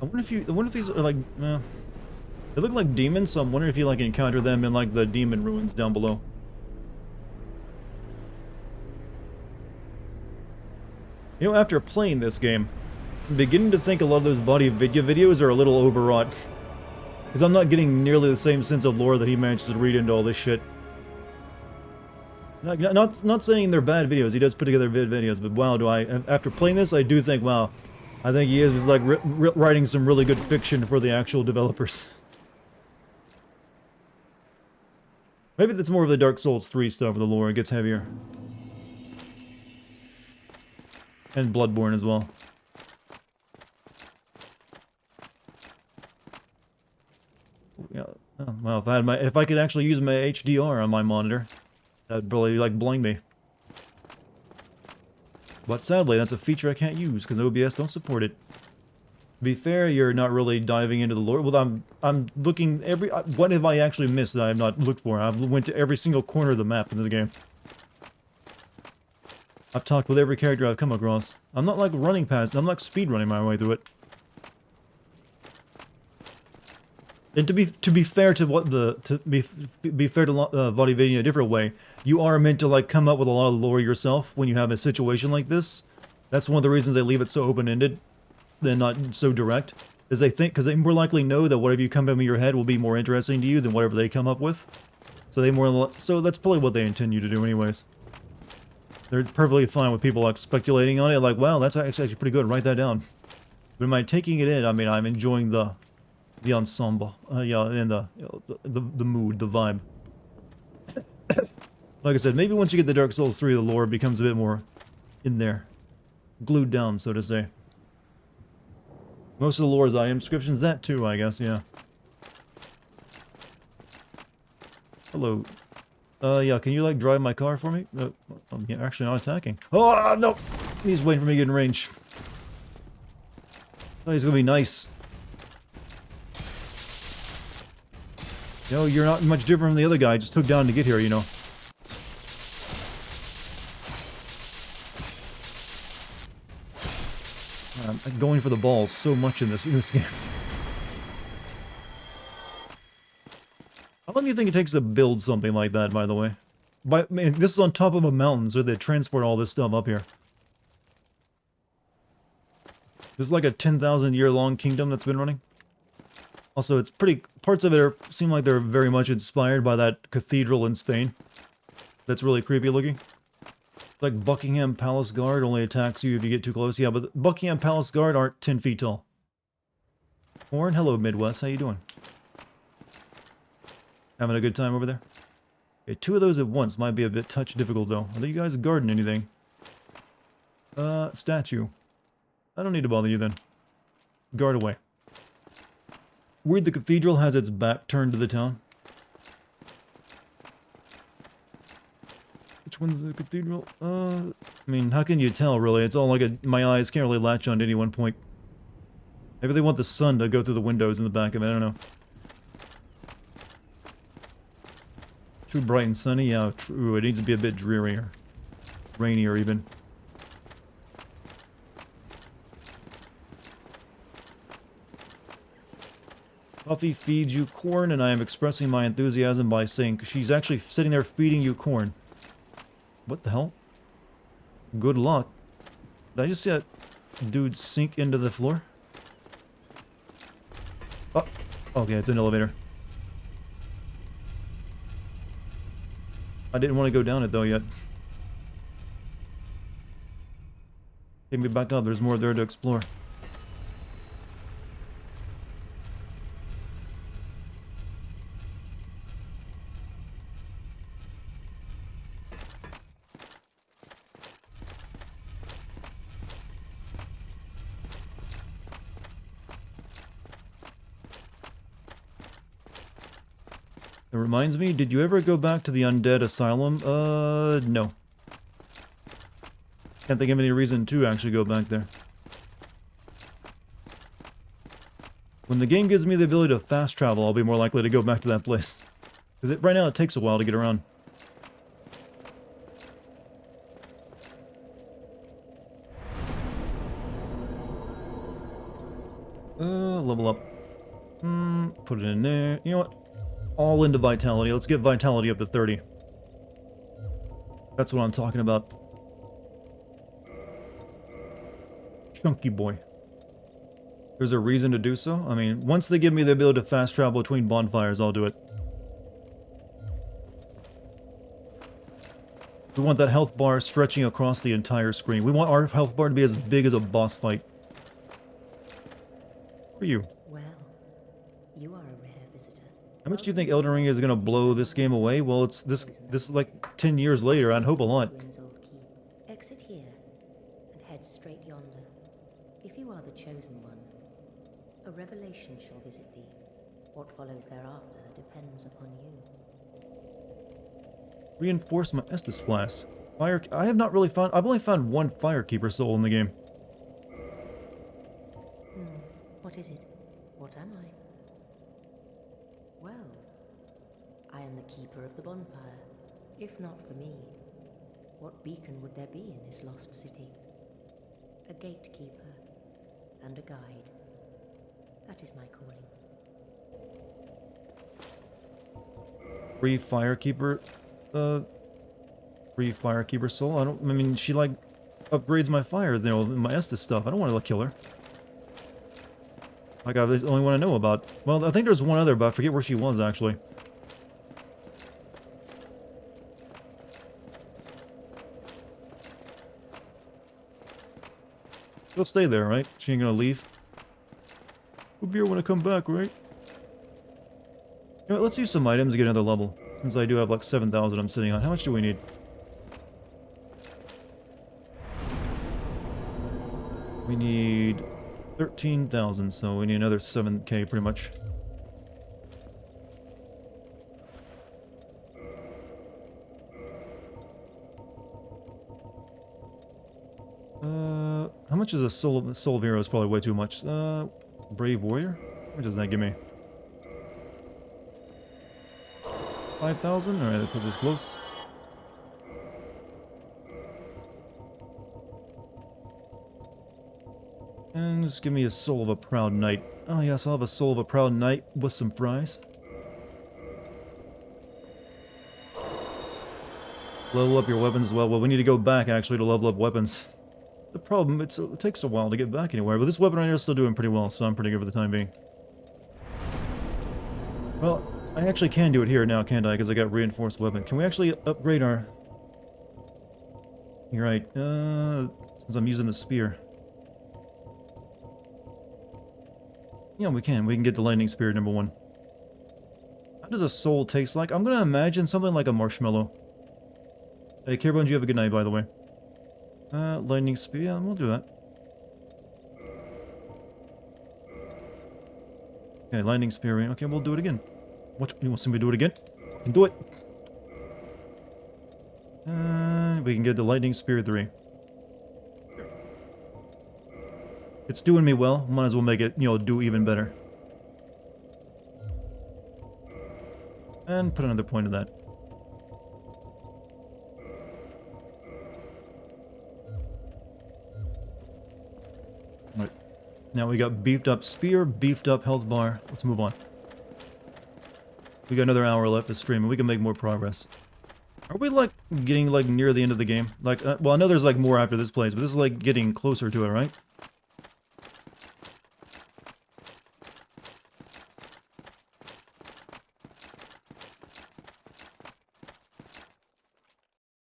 I wonder if these are like, they look like demons, so I'm wondering if you like encounter them in like the demon ruins down below. You know, after playing this game, I'm beginning to think a lot of those body videos are a little overwrought. Because I'm not getting nearly the same sense of lore that he managed to read into all this shit. Not saying they're bad videos, he does put together videos, but wow, after playing this, I do think, wow, I think he is like writing some really good fiction for the actual developers. Maybe that's more of the Dark Souls 3 stuff where the lore gets heavier. And Bloodborne as well. Well, if I could actually use my HDR on my monitor, that'd probably like blind me. But sadly, that's a feature I can't use because OBS don't support it. To be fair, you're not really diving into the lore. Well, I'm looking every. What have I actually missed that I have not looked for? I've went to every single corner of the map in this game. I've talked with every character I've come across. I'm not like running past. I'm like speed running my way through it. And to be fair to what be fair to Vodividia in a different way, you are meant to like come up with a lot of lore yourself when you have a situation like this. That's one of the reasons they leave it so open-ended, than not so direct, is they think because they more likely know that whatever you come up in your head will be more interesting to you than whatever they come up with. So so that's probably what they intend you to do, anyways. They're perfectly fine with people like speculating on it, like, wow, that's actually pretty good. Write that down. But am I taking it in? I mean, I'm enjoying the ensemble, yeah, and the mood, the vibe. Like I said, maybe once you get the Dark Souls 3, the lore becomes a bit more in there, glued down, so to say. Most of the lore is item descriptions, that too, I guess, yeah. Hello. Yeah, can you, like, drive my car for me? I'm actually not attacking. Oh, no! He's waiting for me to get in range. Thought he's gonna be nice. No, you're not much different from the other guy I just took down to get here, you know. I'm going for the balls so much in this game. How long do you think it takes to build something like that, by the way? Man, this is on top of a mountain, so they transport all this stuff up here. This is like a 10,000 year long kingdom that's been running. Also, it's pretty... Parts of it seem like they're very much inspired by that cathedral in Spain. That's really creepy looking. Like Buckingham Palace Guard only attacks you if you get too close. Yeah, but the Buckingham Palace Guard aren't 10 feet tall. Warren, hello Midwest, how you doing? Having a good time over there? Okay, 2 of those at once might be a bit touch difficult though. Are you guys guarding anything? Statue. I don't need to bother you then. Guard away. Weird the cathedral has its back turned to the town. Which one's the cathedral? I mean, how can you tell, really? It's all like my eyes can't really latch on to any one point. Maybe they want the sun to go through the windows in the back of it, I don't know. Too bright and sunny? Yeah, true. It needs to be a bit drearier. Rainier, even. Puffy feeds you corn, and I am expressing my enthusiasm by saying she's actually sitting there feeding you corn. What the hell? Good luck. Did I just see that dude sink into the floor? Oh, okay, it's an elevator. I didn't want to go down it though yet. Take me back up, there's more there to explore. It reminds me, did you ever go back to the Undead Asylum? No. Can't think of any reason to actually go back there. When the game gives me the ability to fast travel, I'll be more likely to go back to that place. Because right now it takes a while to get around. Level up. Put it in there. You know what? All into vitality. Let's get vitality up to 30. That's what I'm talking about. Chunky boy. There's a reason to do so. I mean, once they give me the ability to fast travel between bonfires, I'll do it. We want that health bar stretching across the entire screen. We want our health bar to be as big as a boss fight. For you. Well, you are a rare visitor. How much do you think Elden Ring is going to blow this game away? Well, it's this is like 10 years later. I'd hope a lot. Exit here and head straight yonder. If you are the chosen one, a revelation shall visit thee. What follows thereafter depends upon you. Reinforce my Estus flask. Fire. I have not really found. I've only found one Firekeeper soul in the game. What is it? What am I? Well, I am the keeper of the bonfire. If not for me, what beacon would there be in this lost city? A gatekeeper and a guide. That is my calling. Free Firekeeper. Free Firekeeper soul. I mean, she like upgrades my fire. You know, my Estus stuff. I don't want to kill her. Like, I the only one I know about. Well, I think there's one other, but I forget where she was, actually. She'll stay there, right? She ain't gonna leave. We'll be here when I come back, right? You know what, let's use some items to get another level. Since I do have like 7,000 I'm sitting on. How much do we need? We need 13,000, so we need another 7k pretty much. How much is a soul of hero? Is probably way too much. Brave warrior? How much does that give me? 5,000? Alright, that puts us close. And just give me a soul of a proud knight. Oh yes, I'll have a soul of a proud knight with some fries. Level up your weapons as well. Well, we need to go back actually to level up weapons. The problem, it takes a while to get back anywhere, but this weapon right here is still doing pretty well, so I'm pretty good for the time being. Well, I actually can do it here now, can't I? Because I got reinforced weapon. Can we actually upgrade our... You're right, since I'm using the spear. Yeah, we can. We can get the lightning spear number 1. How does a soul taste like? I'm gonna imagine something like a marshmallow. Hey, Carebones, you have a good night, by the way. Lightning spear, yeah, we'll do that. Okay, lightning spear, okay, we'll do it again. What, you want to see me do it again? I can do it. We can get the lightning spear 3. It's doing me well, might as well make it, you know, do even better. And put another point in that. Right. Now we got beefed up spear, beefed up health bar. Let's move on. We got another hour left to stream, and we can make more progress. Are we, like, getting, like, near the end of the game? Like, well, I know there's, like, more after this place, but this is, like, getting closer to it, right?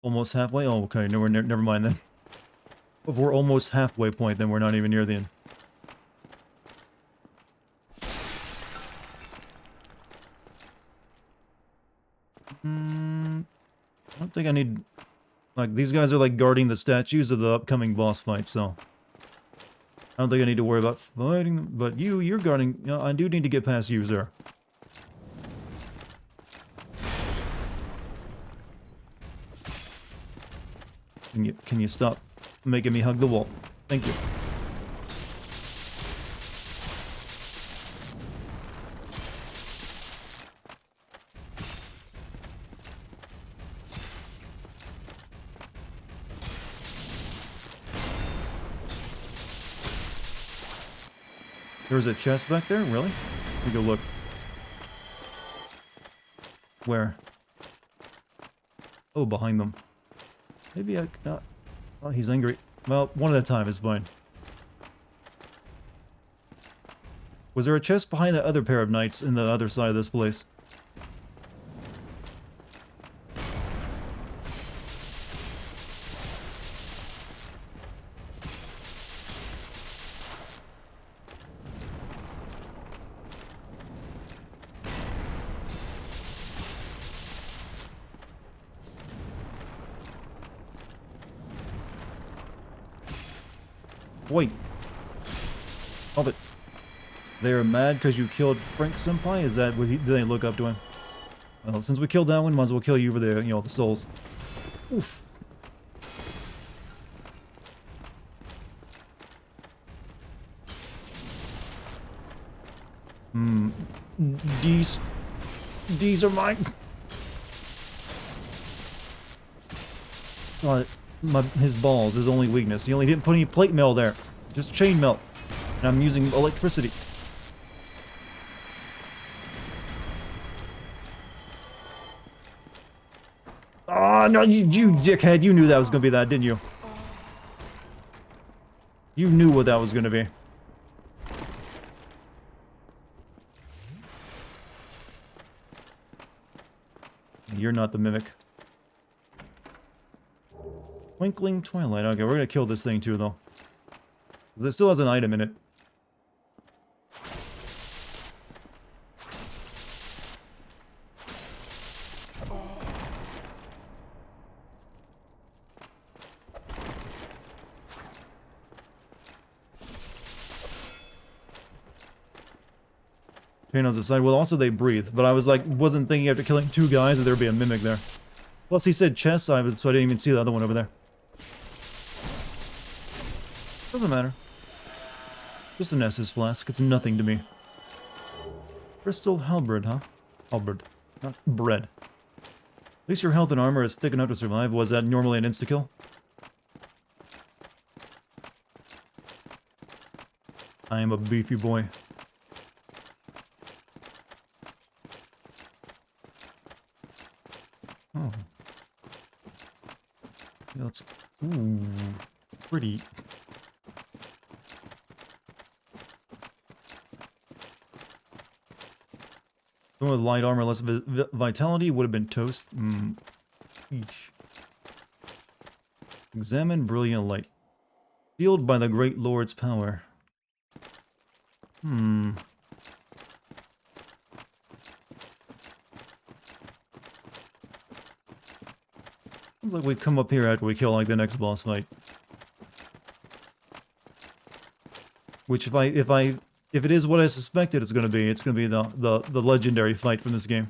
Almost halfway? Oh, okay, no, never mind then. If we're almost halfway point, then we're not even near the end. I don't think I need... Like, these guys are, like, guarding the statues of the upcoming boss fight, so... I don't think I need to worry about fighting them, but you're guarding... You know, I do need to get past you, sir. Can you stop making me hug the wall? Thank you. There's a chest back there? Really? Let me go look. Where? Oh, behind them. Maybe I... oh, he's angry. Well, one at a time is fine. Was there a chest behind that other pair of knights in the other side of this place? Wait. Hold it. They're mad because you killed Frank Senpai? Is that what do they look up to him? Well, since we killed that one, might as well kill you for the, you know, the souls. Oof. Hmm. These are mine. His balls, his only weakness. He only didn't put any plate mail there. Just chain melt. And I'm using electricity. Oh, no, you dickhead. You knew that was going to be that, didn't you? You knew what that was going to be. You're not the mimic. Twinkling Twilight. Okay, we're going to kill this thing too, though. This still has an item in it. Chano's aside. Well, also they breathe, but I wasn't thinking after killing 2 guys that there'd be a mimic there. Plus, he said chest, so I didn't even see the other one over there. Doesn't matter. Just an Essus flask. It's nothing to me. Crystal halberd, huh? Halberd, not bread. At least your health and armor is thick enough to survive. Was that normally an insta-kill? I am a beefy boy. Oh. Yeah, let's... Ooh. Pretty. Someone with light armor, less vitality would have been toast. Each. Examine brilliant light. Sealed by the great lord's power. Seems like we come up here after we kill like the next boss fight. Which if it is what I suspected it's gonna be the legendary fight from this game.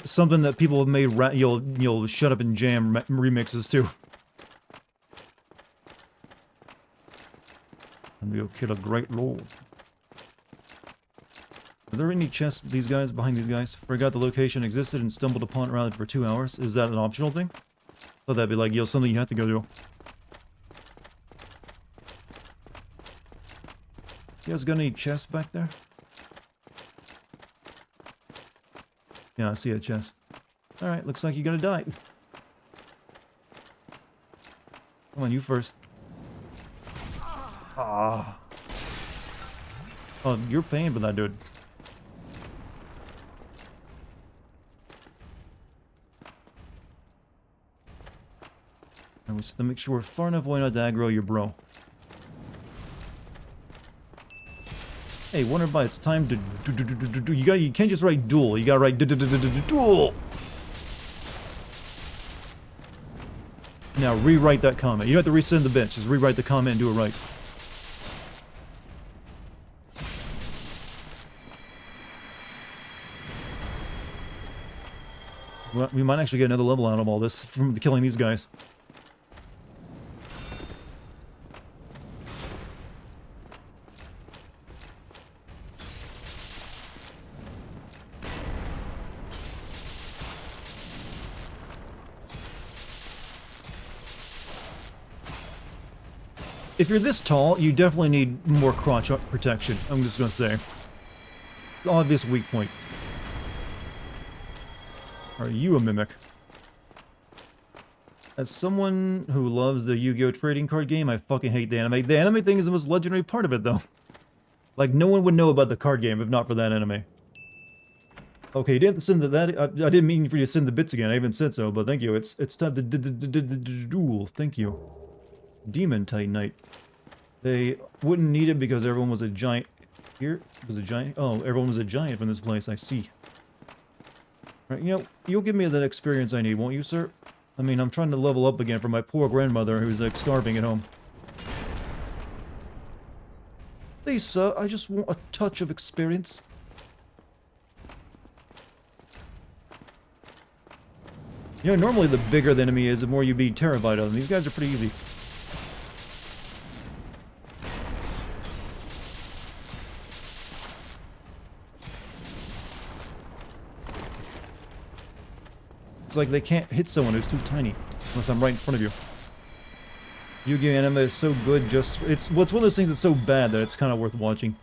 Something that people have made you'll shut up and jam remixes too. And we'll kill a great lord. Are there any chests behind these guys? Forgot the location existed and stumbled upon it around for 2 hours. Is that an optional thing? Thought that'd be like, something you have to go do. You guys got any chests back there? Yeah, I see a chest. Alright, looks like you're gonna die. Come on, you first. Ah. Oh, you're paying for that, dude. To make sure we're far enough away not to aggro your bro. Hey, wonder by it's time to you can't just write duel. You gotta write duel. Now rewrite that comment. You don't have to resend the bits. Just rewrite the comment and do it right. Well, we might actually get another level out of all this from killing these guys. If you're this tall, you definitely need more crotch protection, I'm just gonna say. Obvious weak point. Are you a mimic? As someone who loves the Yu-Gi-Oh! Trading card game, I fucking hate the anime. The anime thing is the most legendary part of it, though. Like, no one would know about the card game if not for that anime. Okay, you didn't have to send that. I didn't mean for you to send the bits again. I even said so, but thank you. It's time to duel. Thank you. Demon Titanite. They wouldn't need it because everyone was a giant. Here was a giant. Oh, everyone was a giant from this place. I see. Right, you'll give me that experience I need, won't you, sir? I mean, I'm trying to level up again for my poor grandmother who's like starving at home. Please, sir, I just want a touch of experience. You know, normally the bigger the enemy is, the more you'd be terrified of them. These guys are pretty easy. It's like they can't hit someone who's too tiny, unless I'm right in front of you. Yu-Gi-Oh! Anime is so good, it's one of those things that's so bad that it's kind of worth watching.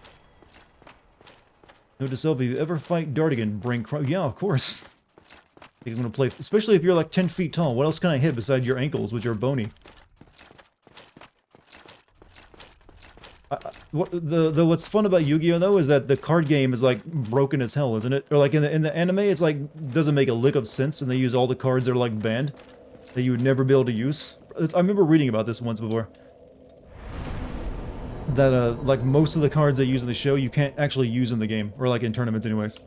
Note to self, if you ever fight Dartigan, bring yeah, of course. You're gonna play, especially if you're like 10 feet tall. What else can I hit besides your ankles, which are bony? What's fun about Yu-Gi-Oh though is that the card game is like broken as hell, isn't it? Or like in the anime, it's like doesn't make a lick of sense, and they use all the cards that are like banned that you would never be able to use. I remember reading about this once before. That like most of the cards they use in the show, you can't actually use in the game, or like in tournaments, anyways.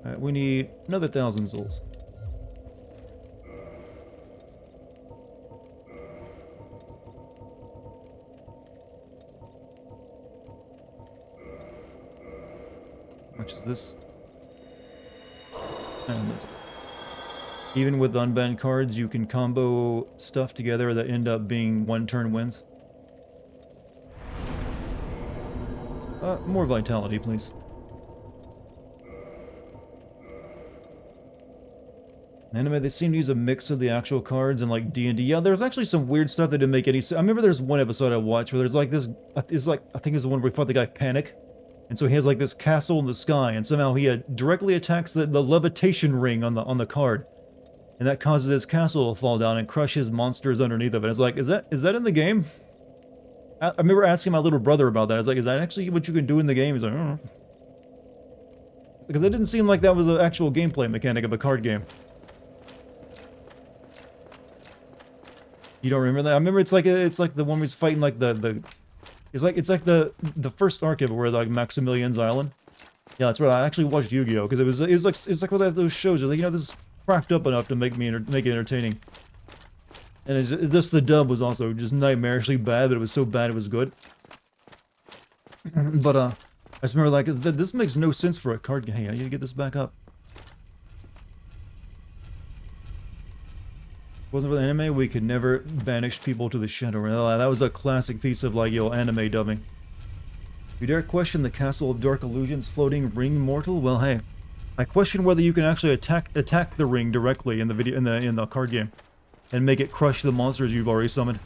Alright, we need another 1,000 souls. How much is this? And that's it. Even with unbanned cards, you can combo stuff together that end up being one-turn wins. More vitality, please. Anime, they seem to use a mix of the actual cards and like D&D. Yeah, there's actually some weird stuff that didn't make any sense. I remember there's one episode I watched where there's like this, it's like, I think it's the one where we fought the guy Panic. And so he has like this castle in the sky, and somehow he directly attacks the levitation ring on the card. And that causes his castle to fall down and crush his monsters underneath of it. It's like, is that in the game? I remember asking my little brother about that. I was like, is that actually what you can do in the game? He's like, I don't know. Because it didn't seem like that was the actual gameplay mechanic of a card game. You don't remember that? I remember it's like the one where he's fighting like it's like the first arc of it where like Maximilian's Island. Yeah, that's right. I actually watched Yu-Gi-Oh! Because it was like one of those shows. Like, you know, this is cracked up enough to make it entertaining. And the dub was also just nightmarishly bad, but it was so bad it was good. But I just remember like this makes no sense for a card game. Hey, I need to get this back up. Wasn't for the anime, we could never banish people to the shadow realm. That was a classic piece of like, anime dubbing. You dare question the Castle of Dark Illusions floating ring mortal? Well, hey, I question whether you can actually attack the ring directly in the card game, and make it crush the monsters you've already summoned.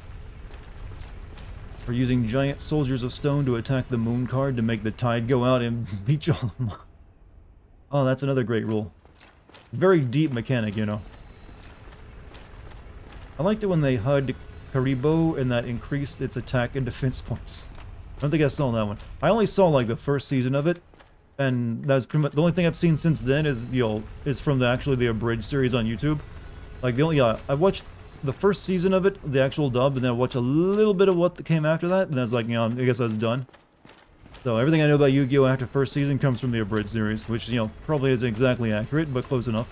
Or using giant soldiers of stone to attack the moon card to make the tide go out and beat all of them. Oh, that's another great rule. Very deep mechanic, you know. I liked it when they HUD Karibo and that increased its attack and defense points. I don't think I saw that one. I only saw like the first season of it, and that's pretty much the only thing I've seen since then is is from the abridged series on YouTube. Like I watched the first season of it, the actual dub, and then I watched a little bit of what came after that, and I was like, I guess I was done. So everything I know about Yu-Gi-Oh! After first season comes from the abridged series, which probably isn't exactly accurate, but close enough.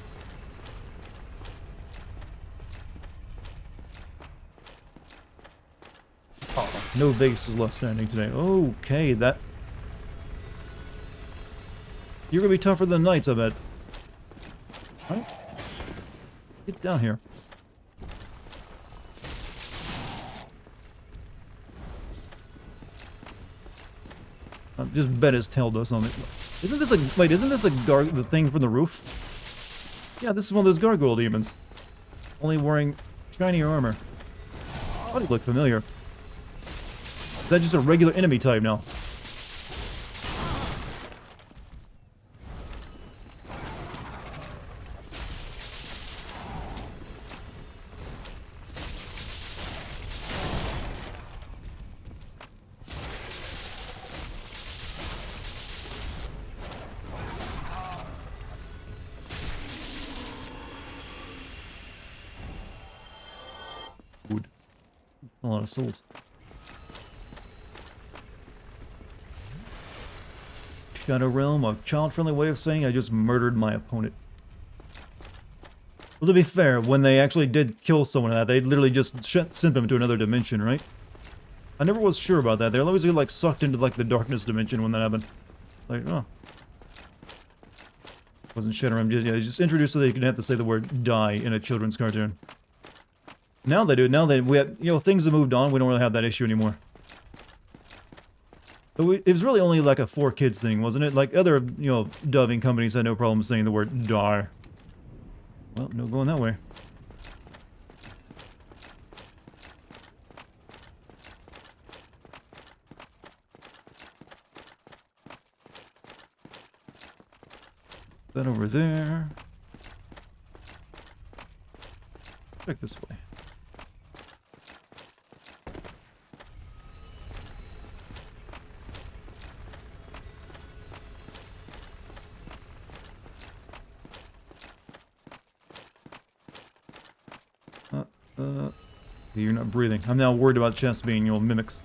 No bases left standing today. Okay, that... You're gonna be tougher than knights, I bet. Right? Get down here. Just bet his tail does something. Isn't this the thing from the roof? Yeah, this is one of those gargoyle demons. Only wearing shiny armor. Why do you look familiar? Is that just a regular enemy type now? Wood. A lot of souls. Shadow Realm, a child-friendly way of saying I just murdered my opponent. Well, to be fair, when they actually did kill someone, they literally just sent them to another dimension, right? I never was sure about that. They always get, like, sucked into, like, the darkness dimension when that happened. Like, oh. Wasn't shit around. Yeah, just introduced so they didn't have to say the word die in a children's cartoon. Now they do. Now they, we have, you know, things have moved on. We don't really have that issue anymore. But it was really only like a 4 kids thing, wasn't it? Like other, you know, dubbing companies had no problem saying the word die. Well, no going that way. That over there. Check this way. You're not breathing. I'm now worried about chests being, you know, mimics.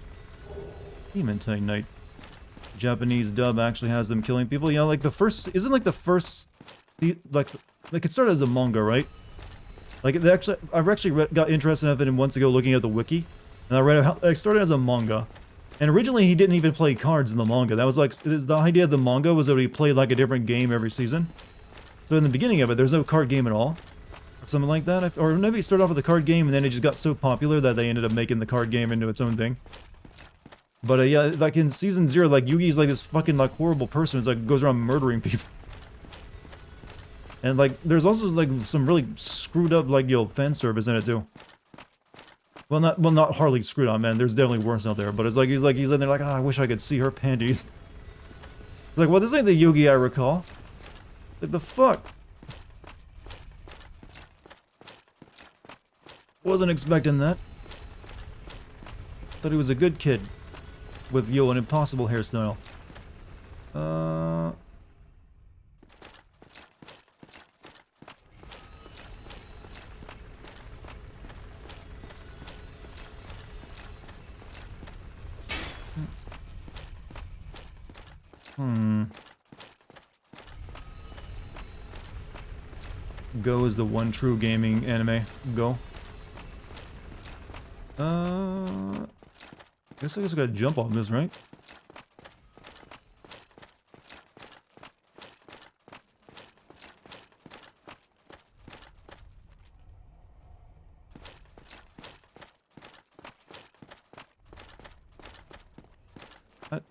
Demon Knight. Japanese dub actually has them killing people. Yeah, like the first, isn't like the first, like it started as a manga, right? Like they actually, I've actually got interested in it months ago looking at the wiki, and I read how it started as a manga. And originally he didn't even play cards in the manga. That was like, the idea of the manga was that he played like a different game every season. So in the beginning of it, there's no card game at all. Something like that. Or maybe it started off with a card game and then it just got so popular that they ended up making the card game into its own thing. But yeah, like in season 0, like Yugi's like this fucking like horrible person. It's like goes around murdering people. And like there's also like some really screwed up like, you know, fan service in it too. Well not hardly screwed up, man. There's definitely worse out there. But it's like he's in there like, I wish I could see her panties. Like, well, this ain't the Yugi I recall. Like the fuck. Wasn't expecting that. Thought he was a good kid. With, yo, an impossible hairstyle. Go is the one true gaming anime. Go. Guess I just gotta jump on this, right?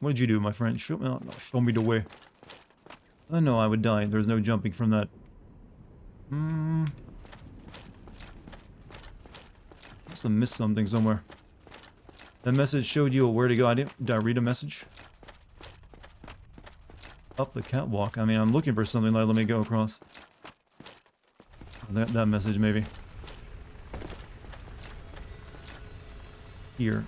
What did you do, my friend? Show me the way. I know I would die. There's no jumping from that. Must have missed something somewhere. That message showed you where to go. Did I read a message? Up the catwalk. I mean, I'm looking for something. Let me go across. That message, maybe. Here.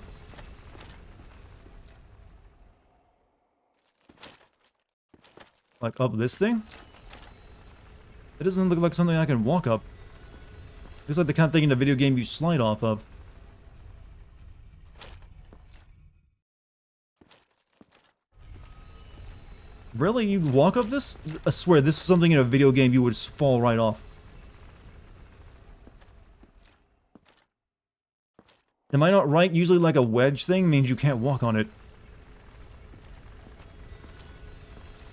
Like up this thing? It doesn't look like something I can walk up. It's like the kind of thing in a video game you slide off of. Really? You'd walk up this? I swear, this is something in a video game you would fall right off. Am I not right? Usually like a wedge thing means you can't walk on it.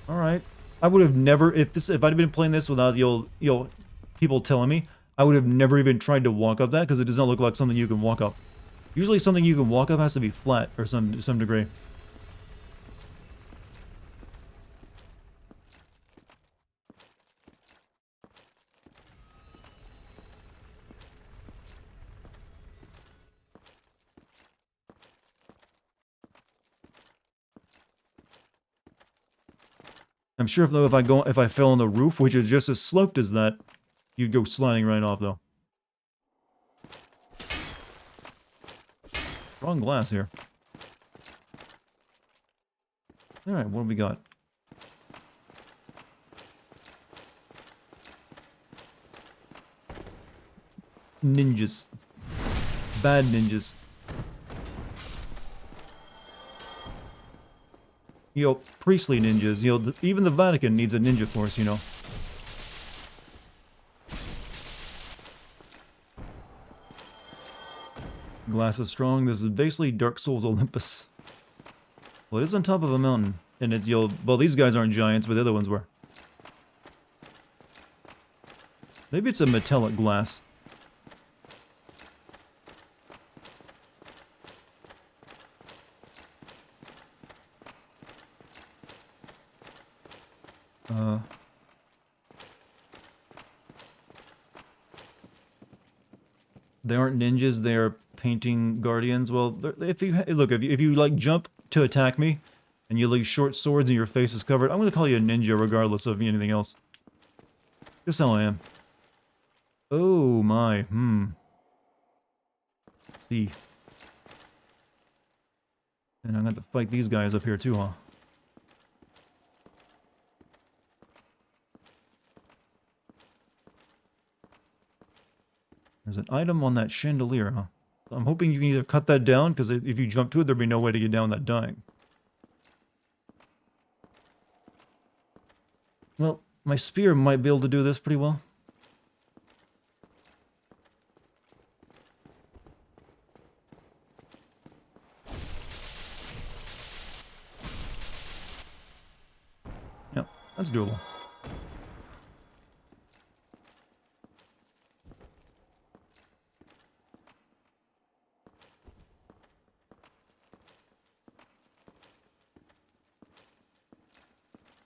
Alright. I would have never, if I'd been playing this without people telling me, I would have never even tried to walk up that because it does not look like something you can walk up. Usually something you can walk up has to be flat or some degree. I'm sure if I fell on the roof, which is just as sloped as that, you'd go sliding right off though. Wrong glass here. Alright, what do we got? Ninjas. Bad ninjas. You know, priestly ninjas. You know, even the Vatican needs a ninja force, you know. Glass is strong. This is basically Dark Souls Olympus. Well, it is on top of a mountain. And it, well, these guys aren't giants, but the other ones were. Maybe it's a metallic glass. They aren't ninjas, they are painting guardians. Well, if you look, if you like jump to attack me, and you leave short swords and your face is covered, I'm gonna call you a ninja regardless of anything else. That's how I am. Oh my, Let's see. And I'm gonna have to fight these guys up here too, huh? There's an item on that chandelier, huh? I'm hoping you can either cut that down, because if you jump to it, there'd be no way to get down that dying. Well, my spear might be able to do this pretty well. Yep, that's doable.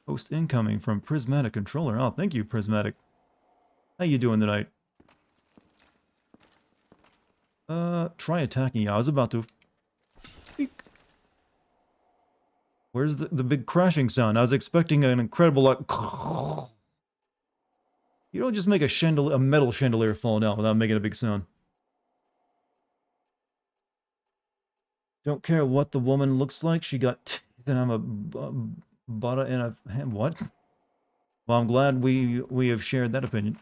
Post incoming from Prismatic Controller. Oh, thank you, Prismatic. How you doing tonight? Try attacking. I was about to. Eek. Where's the big crashing sound? I was expecting an incredible, like... You don't just make a metal chandelier fall down without making a big sound. Don't care what the woman looks like. She got teeth and I'm a bada in a hand. What? Well, I'm glad we have shared that opinion.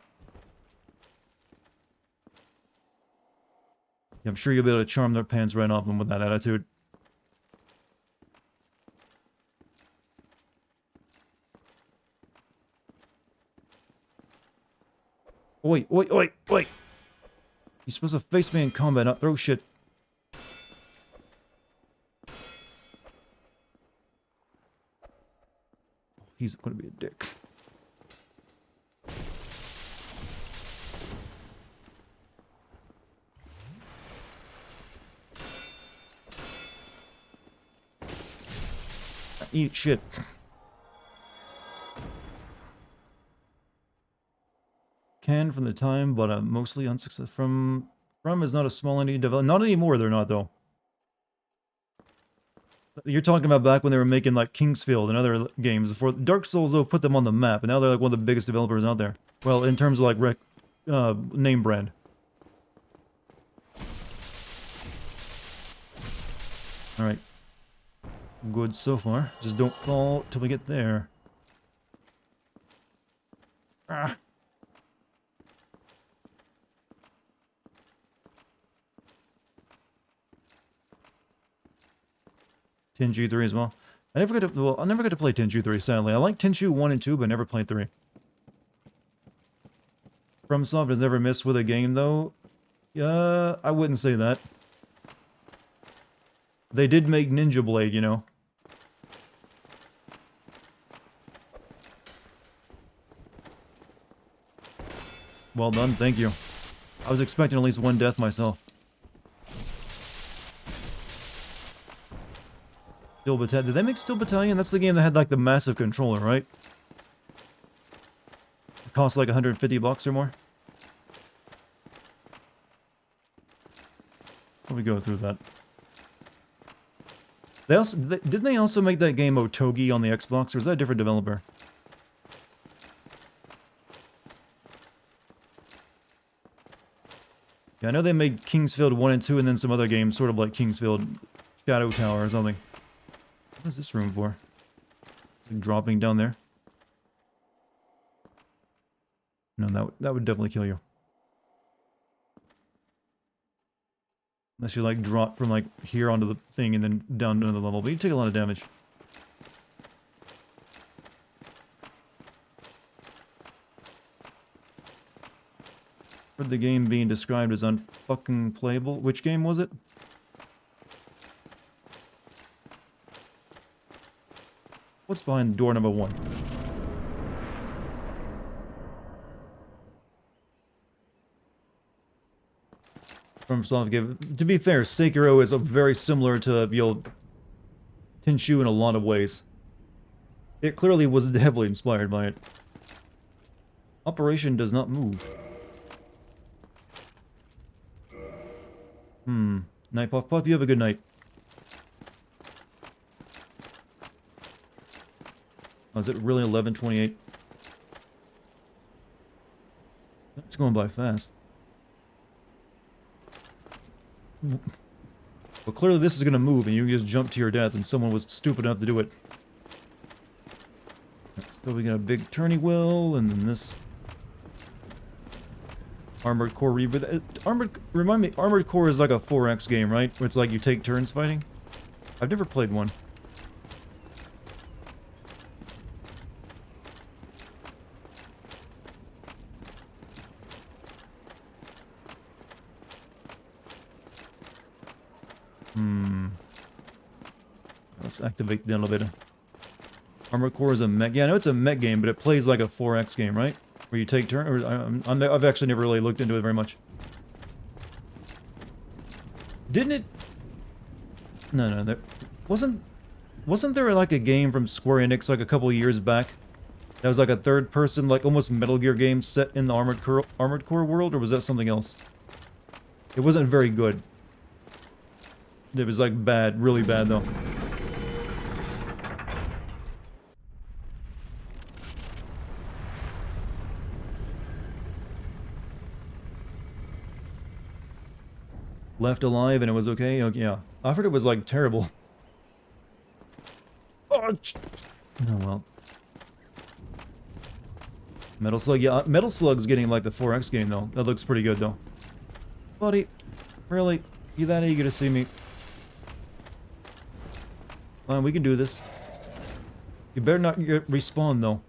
I'm sure you'll be able to charm their pants right off them with that attitude. Oi, oi, oi, oi! You're supposed to face me in combat, not throw shit. He's gonna be a dick. Eat shit. Can from the time, but mostly unsuccessful. From is not a small indie developer. Not anymore, they're not, though. You're talking about back when they were making, like, Kingsfield and other games. Before Dark Souls, though, put them on the map, and now they're, like, one of the biggest developers out there. Well, in terms of, like, name brand. Alright. Good so far. Just don't fall till we get there. Ah. Tenchu 3 as well. I never got to, well, I never got to play Tenchu 3, sadly. I like Tenchu 1 and 2, but never played 3. FromSoft has never missed with a game, though. Yeah, I wouldn't say that. They did make Ninja Blade, you know. Well done, thank you. I was expecting at least one death myself. Steel Battalion. Did they make Steel Battalion? That's the game that had like the massive controller, right? It cost like 150 bucks or more. Let me go through that. They also didn't they also make that game Otogi on the Xbox, or is that a different developer? Yeah, I know they made Kingsfield 1 and 2 and then some other games, sort of like Kingsfield Shadow Tower or something. What is this room for? Dropping down there? No, that would definitely kill you. Unless you, like, drop from, like, here onto the thing and then down to another level. But you take a lot of damage. heard the game being described as unfucking playable. Which game was it? What's behind door number 1? From Soft Game. To be fair, Sekiro is a very similar to Tenchu in a lot of ways. It clearly was heavily inspired by it. Operation does not move. Night Puff Puff, you have a good night. Oh, is it really 11:28? It's going by fast. Well, clearly this is going to move, and you just jump to your death, and someone was stupid enough to do it. So we got a big turny wheel, and then this... Armored Core Rebirth. Remind me, Armored Core is like a 4X game, right? Where it's like you take turns fighting? I've never played one. Let's activate the elevator. Armored Core is a mech. Yeah, I know it's a mech game, but it plays like a 4X game, right? Where you take turns. I've actually never really looked into it very much. Didn't it? No. There wasn't there like a game from Square Enix like a couple of years back that was like a third-person, like almost Metal Gear game set in the Armored Core world, or was that something else? It wasn't very good. It was like bad, really bad though. Left alive and it was okay? Okay, yeah. I heard it was like terrible. Oh well. Metal Slug, yeah. Metal Slug's getting like the 4X game though. That looks pretty good though. Buddy, really? You that eager to see me? Fine, we can do this. You better not get respawn though.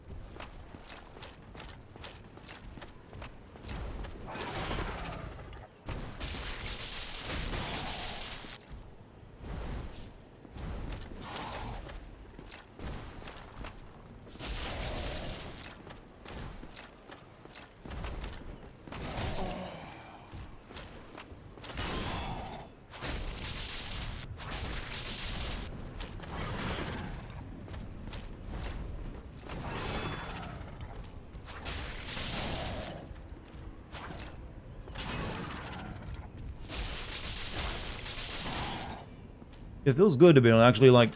It feels good to be able to actually, like,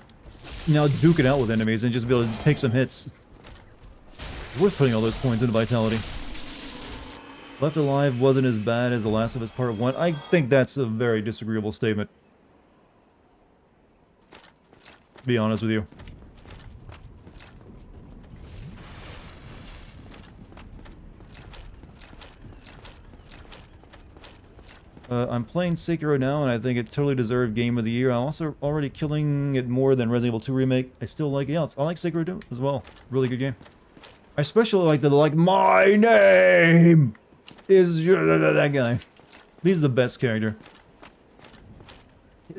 duke it out with enemies and just be able to take some hits. It's worth putting all those points into Vitality. Left Alive wasn't as bad as The Last of Us Part 1. I think that's a very disagreeable statement. To be honest with you. I'm playing Sekiro now, and I think it totally deserved Game of the Year. I'm also already killing it more than Resident Evil 2 Remake. I still like it. Yeah, I like Sekiro 2 as well. Really good game. I especially like my name is that guy. He's the best character.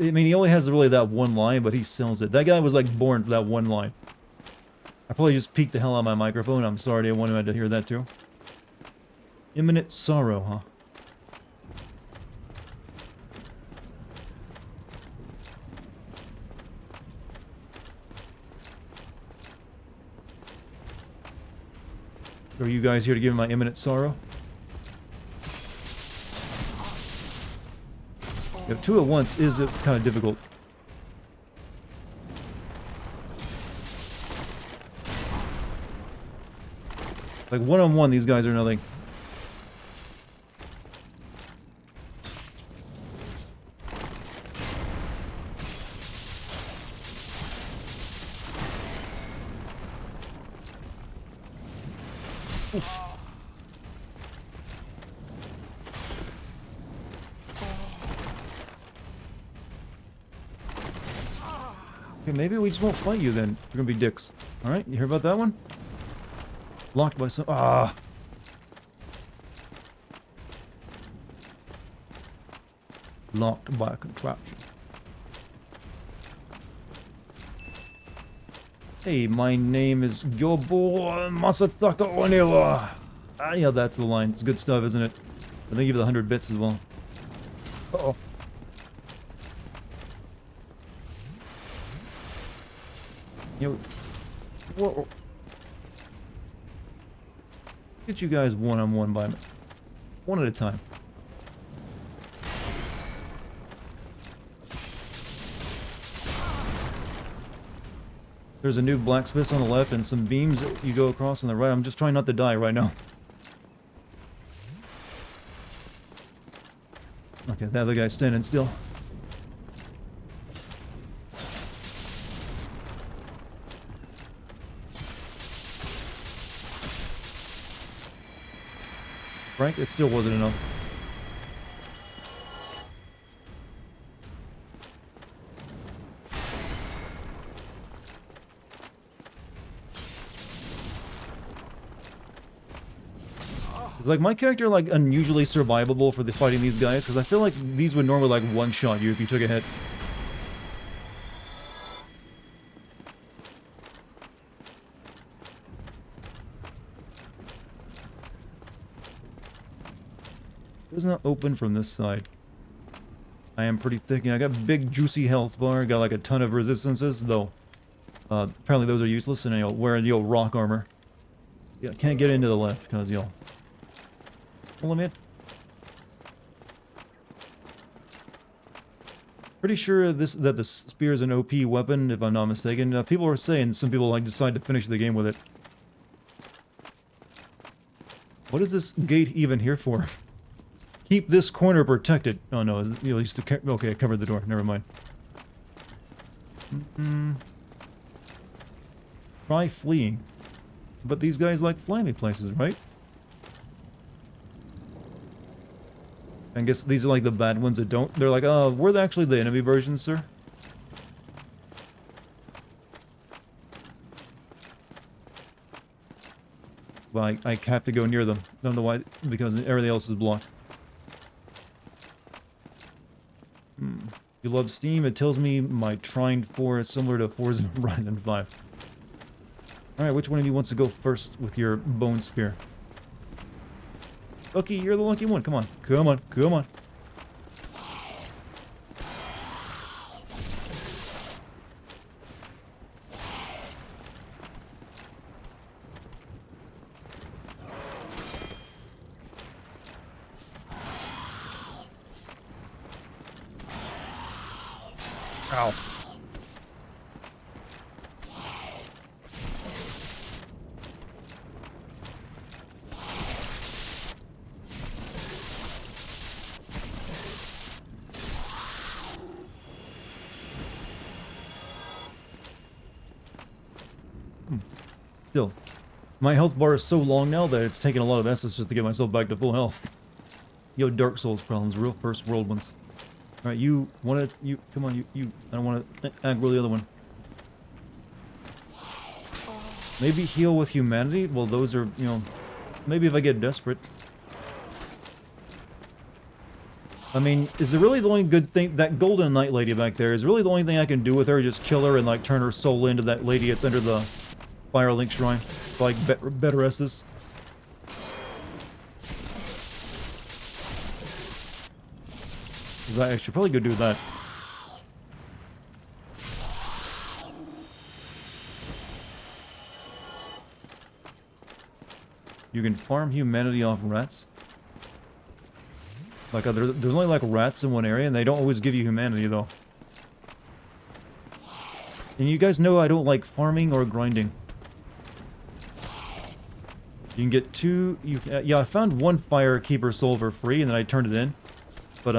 I mean, he only has really that one line, but he sells it. That guy was like born for that one line. I probably just peeked the hell out of my microphone. I'm sorry to anyone who had to hear that too. Imminent sorrow, huh? Are you guys here to give me my imminent sorrow? Yeah, two at once is kind of difficult. Like one-on-one, these guys are nothing. Okay, maybe we just won't fight you then. We're gonna be dicks. Alright, you hear about that one? Locked by some... Ah! Locked by a contraption. Hey, my name is Yobo Masataka Oniwa. Ah, yeah, that's the line. It's good stuff, isn't it? I think you have the 100 bits as well. Uh-oh. Yo. Whoa. Get you guys one-on-one by me. One at a time. There's a new blacksmith on the left and some beams that you go across on the right. I'm just trying not to die right now. Okay, the other guy's standing still. Frank, it still wasn't enough. Is like my character like unusually survivable for the fighting these guys? Because I feel like these would normally like one-shot you if you took a hit. Does not open from this side. I am pretty thick. I got big juicy health bar. Got like a ton of resistances, though. Apparently those are useless, and wearing rock armor. Yeah, can't get into the left because pull him in. Pretty sure that the spear is an OP weapon, if I'm not mistaken. People are saying some people like decide to finish the game with it. What is this gate even here for? Keep this corner protected. Oh no, at least okay, I covered the door. Never mind. Try fleeing. But these guys like flying places, right? I guess these are like the bad ones that don't. They're like, we're actually the enemy versions, sir. Well, I have to go near them. Don't know why, because everything else is blocked. You love Steam? It tells me my Trine 4 is similar to Forza Horizon 5. Alright, which one of you wants to go first with your bone spear? Lucky, you're the lucky one. Come on. Come on. Come on. Ow. Still, my health bar is so long now that it's taking a lot of essence just to get myself back to full health. Yo, Dark Souls problems, real first world ones. Alright, you wanna, come on, you, I don't wanna aggro the other one. Maybe heal with humanity? Well, those are, maybe if I get desperate. I mean, is there really the only good thing, that golden knight lady back there, is really the only thing I can do with her, just kill her and like turn her soul into that lady that's under the Firelink Shrine? Like, better Estes? I should probably go do that. You can farm humanity off rats. Like, there's only like rats in one area, and they don't always give you humanity, though. And you guys know I don't like farming or grinding. You can get two... yeah, I found one Firekeeper soul for free, and then I turned it in. But,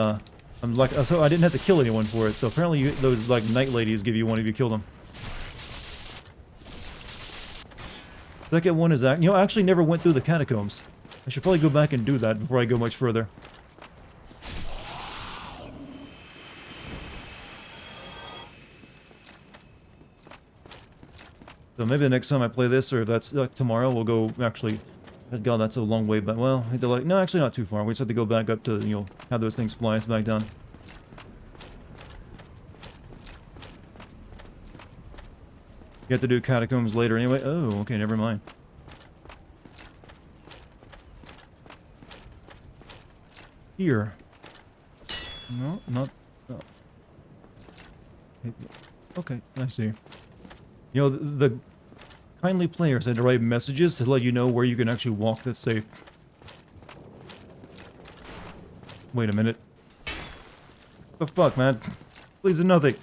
I'm like... So I didn't have to kill anyone for it, so apparently those, like, night ladies give you one if you kill them. Second one is... I actually never went through the catacombs. I should probably go back and do that before I go much further. So maybe the next time I play this, or if that's tomorrow, we'll go actually... God, that's a long way back. Well, they're like, no, actually not too far. We just have to go back up to, have those things fly us back down. You have to do catacombs later anyway. Oh, okay, never mind. Here. No, not... No. Okay, I see. You know, the kindly players had to write messages to let you know where you can actually walk that's safe. Wait a minute. The fuck, man? Please do nothing.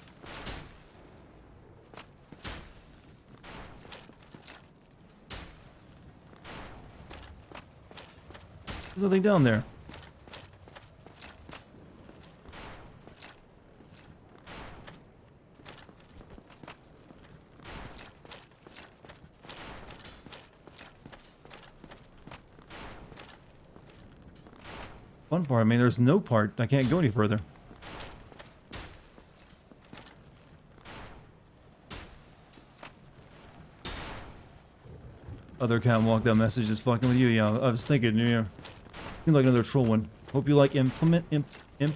There's nothing down there. Fun part, I mean, there's no part. I can't go any further. Other catwalk, that message is fucking with you. Yeah, I was thinking, yeah. Seems like another troll one. Hope you like impalement. Yeah,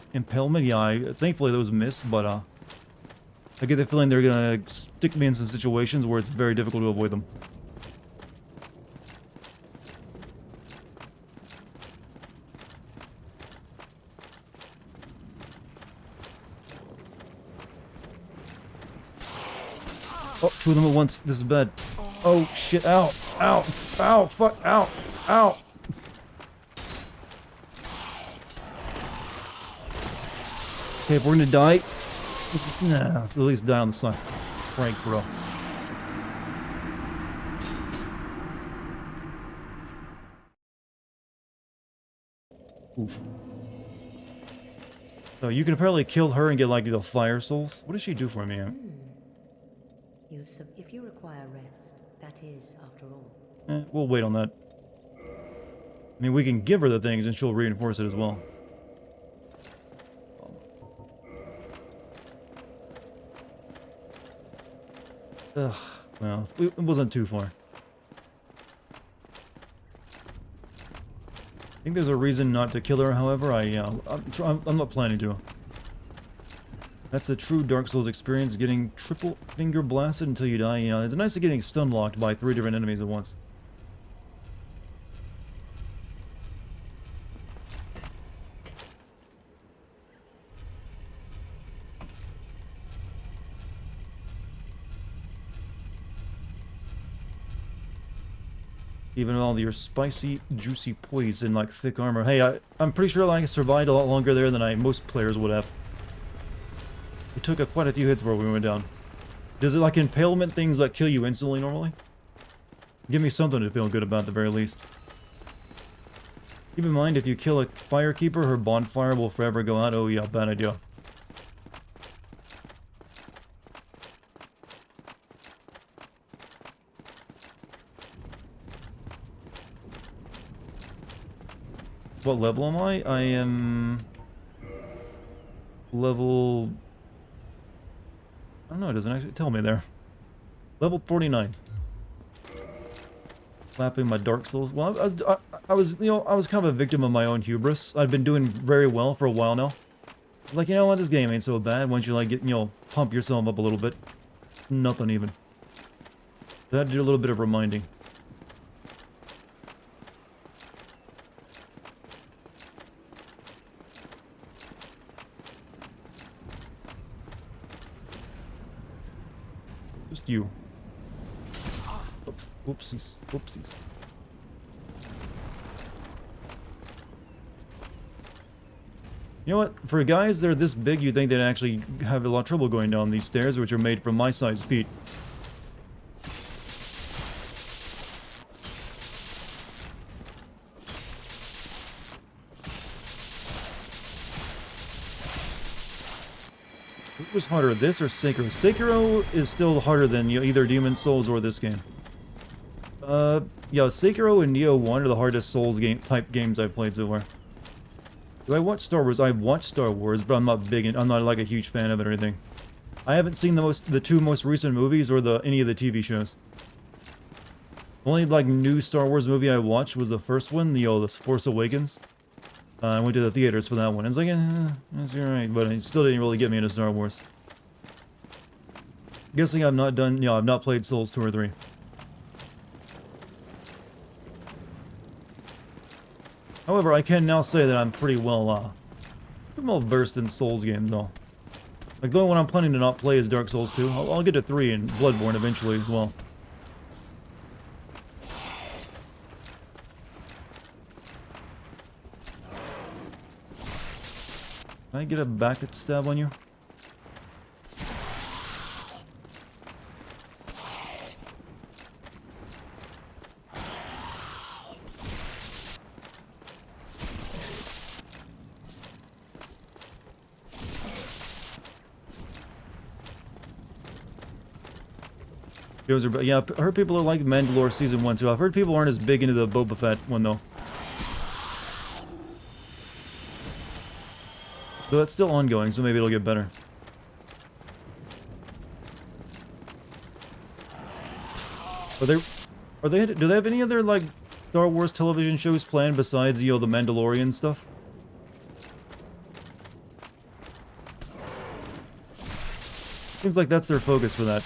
thankfully those missed, but I get the feeling they're gonna stick me in some situations where it's very difficult to avoid them. Oh, two of them at once. This is bad. Oh, shit. Ow. Ow. Ow. Fuck. Ow. Ow. Okay, if we're gonna die... Nah, let's at least die on the sun. Frank, bro. Oof. So you can apparently kill her and get, like, the fire souls. What does she do for me? If you require rest, that is, after all. We'll wait on that. I mean, we can give her the things and she'll reinforce it as well. Ugh, well, it wasn't too far. I think there's a reason not to kill her, however, I'm not planning to. That's a true Dark Souls experience, getting triple finger blasted until you die. You know, it's nice to getting stun locked by 3 different enemies at once. Even with all your spicy, juicy poison like thick armor. Hey, I'm pretty sure I survived a lot longer there than most players would have. We took quite a few hits before we went down. Does it like impalement things that kill you instantly normally? Give me something to feel good about at the very least. Keep in mind, if you kill a firekeeper, her bonfire will forever go out. Oh yeah, bad idea. What level am I? I am... level... I don't know, it doesn't actually tell me there. Level 49. Lapping my Dark Souls. Well, I was, you know, I was kind of a victim of my own hubris. I'd been doing very well for a while now. Like, you know what, this game ain't so bad once you, like, get, you know, pump yourself up a little bit. Nothing even. But I had to do a little bit of reminding. Just you. Oopsies. Oopsies. You know what? For guys that are this big, you'd think they'd actually have a lot of trouble going down these stairs, which are made from my size feet. What was harder, this or Sekiro? Sekiro is still harder than, you know, either Demon's Souls or this game. Yeah, Sekiro and Neo 1 are the hardest Souls type games I've played so far. Do I watch Star Wars? I've watched Star Wars, but I'm not I'm not like a huge fan of it or anything. I haven't seen the 2 most recent movies or any of the TV shows. The only like new Star Wars movie I watched was the first one, the Force Awakens. I went to the theaters for that one. It's like, that's alright, but it still didn't really get me into Star Wars. Guessing I've not done, I've not played Souls 2 or 3. However, I can now say that I'm pretty well versed in Souls games, though. Like, the only one I'm planning to not play is Dark Souls 2. I'll get to 3 and Bloodborne eventually as well. Can I get a back stab on you? Yeah, I heard people are like Mandalore Season 1 too. I've heard people aren't as big into the Boba Fett one though. Though it's still ongoing, so maybe it'll get better. Do they have any other, like, Star Wars television shows planned besides, the Mandalorian stuff? Seems like that's their focus for that.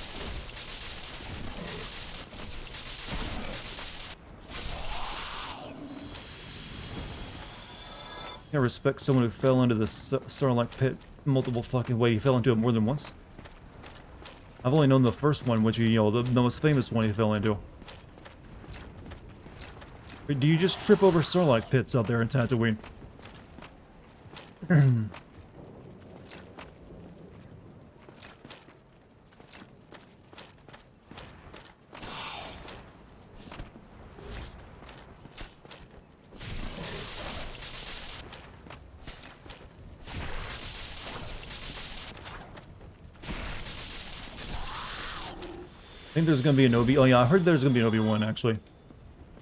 I respect someone who fell into the Sarlacc pit multiple fucking ways. He fell into it more than once. I've only known the first one, which, the most famous one he fell into. Wait, do you just trip over Sarlacc pits out there in Tatooine? I think there's gonna be an Obi. Oh yeah, I heard there's gonna be an Obi-Wan actually, and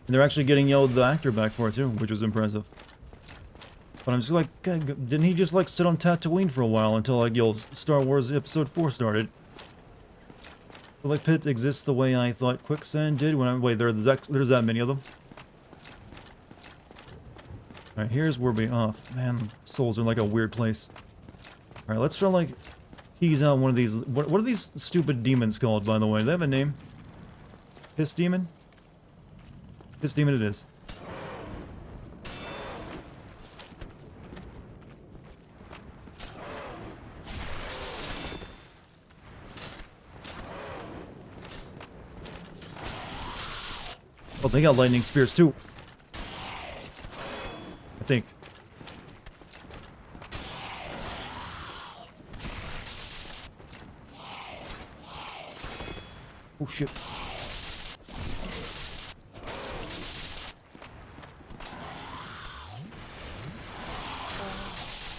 they're actually getting the actor back for it too, which was impressive. But I'm just like, God, didn't he just like sit on Tatooine for a while until like Star Wars Episode 4 started? The like pit exists the way I thought quicksand did when I there's that many of them. All right, here's where we man, souls are like a weird place. All right, let's try like tease out one of these. What are these stupid demons called, by the way? Do they have a name? Piss demon? Piss demon it is. Oh, they got lightning spears too. I think. Oh shit.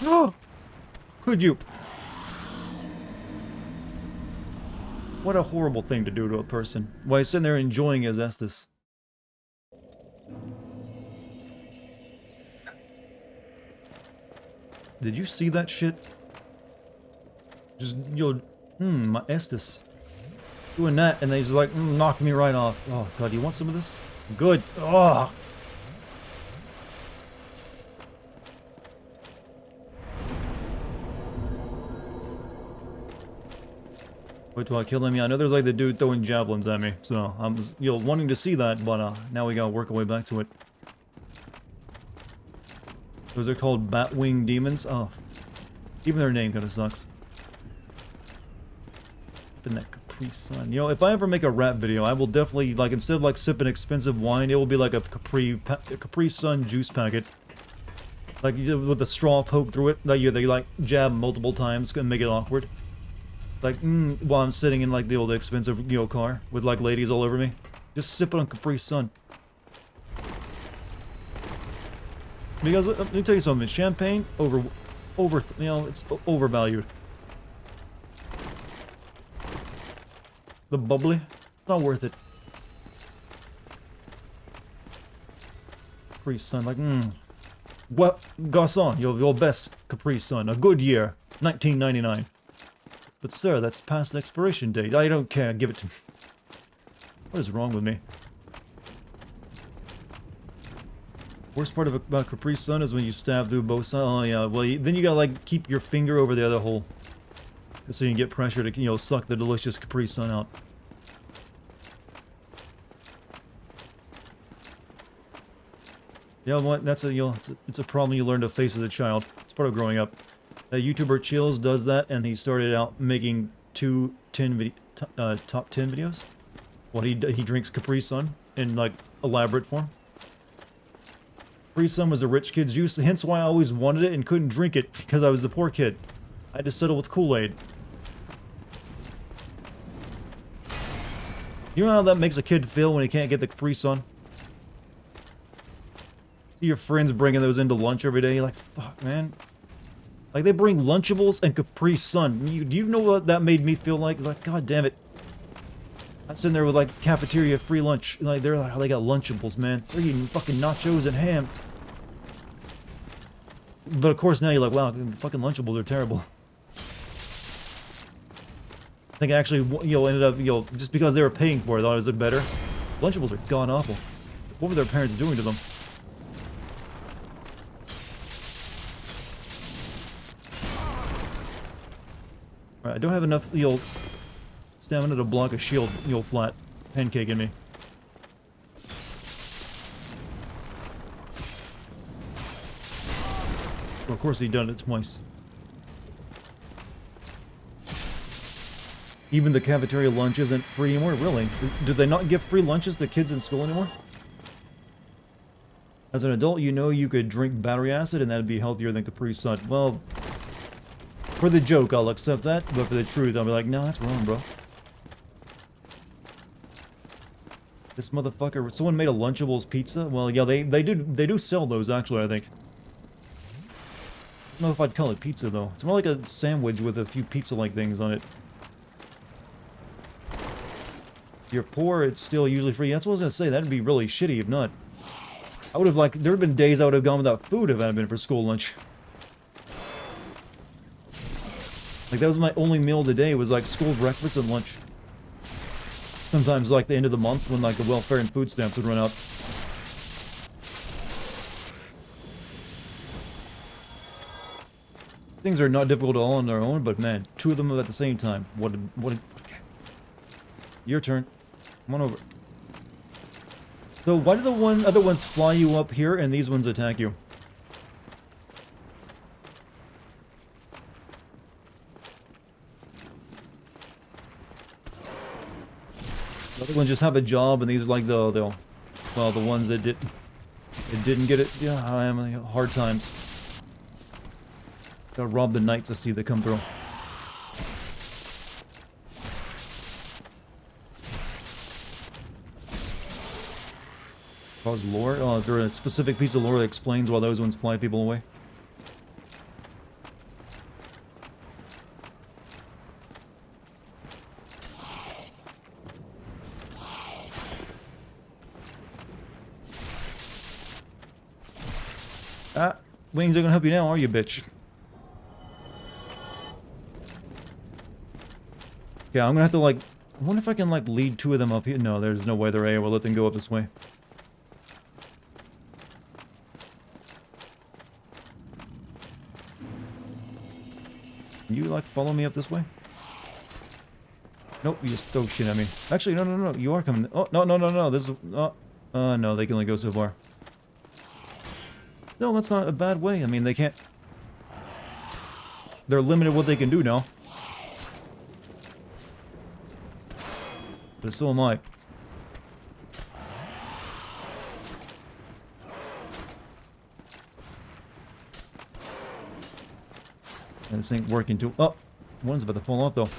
Oh! Could you? What a horrible thing to do to a person. While he's sitting there enjoying his Estus. Did you see that shit? Just, my Estus. Doing that, and then he's like, knocking me right off. Oh, God, you want some of this? Good. Oh. Wait till I kill him. Yeah, I know there's like the dude throwing javelins at me, so I'm just, wanting to see that, but now we gotta work our way back to it. Those are called Batwing Demons. Oh, even their name kind of sucks. In that Capri Sun. If I ever make a rap video, I will definitely, like, instead of like sipping expensive wine, it will be like a Capri Sun juice packet. Like, with a straw poke through it, that they like jab multiple times and make it awkward. Like, while I'm sitting in like the old expensive, car with like ladies all over me. Just sip it on Capri Sun. Because let me tell you something, champagne it's overvalued. The bubbly, it's not worth it. Capri Sun, like, What, garçon, your best Capri Sun, a good year, 1999. But sir, that's past the expiration date. I don't care, give it to me. What is wrong with me? Worst part about Capri Sun is when you stab through both sides. Oh yeah, well then you gotta like keep your finger over the other hole. so you can get pressure to, you know, suck the delicious Capri Sun out. Yeah, what? That's a, you know, it's a problem you learn to face as a child. It's part of growing up. YouTuber Chills does that, and he started out making top 10 videos. Well, he drinks Capri Sun in like elaborate form. Capri Sun was a rich kid's juice, hence why I always wanted it and couldn't drink it because I was the poor kid. I had to settle with Kool-Aid. You know how that makes a kid feel when he can't get the Capri Sun? See your friends bringing those into lunch every day. You're like, fuck, man. Like, they bring Lunchables and Capri Sun. Do you know what that made me feel like? Like, god damn it. I'm sitting there with, like, cafeteria free lunch. Like, they're like, oh, they got Lunchables, man. They're eating fucking nachos and ham. But, of course, now you're like, wow, fucking Lunchables are terrible. I think I actually, you know, ended up, you know, just because they were paying for it, I thought it was better. Lunchables are god-awful. What were their parents doing to them? Alright, I don't have enough, you know, stamina to block a shield, you know, flat pancake in me. Well, of course he done it twice. Even the cafeteria lunch isn't free anymore? Really? Do they not give free lunches to kids in school anymore? As an adult, you know you could drink battery acid and that'd be healthier than Capri Sun. Well, for the joke, I'll accept that, but for the truth, I'll be like, no, that's wrong, bro. This motherfucker, someone made a Lunchables pizza? Well, yeah, they do sell those, actually, I think. I don't know if I'd call it pizza, though. It's more like a sandwich with a few pizza-like things on it. If you're poor, it's still usually free. That's what I was gonna say, that'd be really shitty if not. I would have, like, there have been days I would have gone without food if it hadn't been for school lunch. Like, that was my only meal today, was like school breakfast and lunch. Sometimes, like, the end of the month when, like, the welfare and food stamps would run out. Things are not difficult all on their own, but man, two of them at the same time. What Your turn. Come on over. So, why do the other ones fly you up here and these ones attack you? The other ones just have a job, and these are like the ones that didn't get it. Yeah, I am having hard times. Gotta rob the knights to see they come through. Cause lore? Oh, is there a specific piece of lore that explains why those ones fly people away? Ah, wings are gonna help you now, are you, bitch? Yeah, I'm gonna have to, like... I wonder if I can, like, lead two of them up here. No, there's no way they're A. We'll let them go up this way. Can you, like, follow me up this way? Nope, you just throw shit at me. Actually, no. You are coming... Oh, no. This is... Oh, no, they can only go so far. No, that's not a bad way. I mean, they can't... They're limited what they can do now. But so am I. And this ain't working too... Oh! One's about to fall off, though.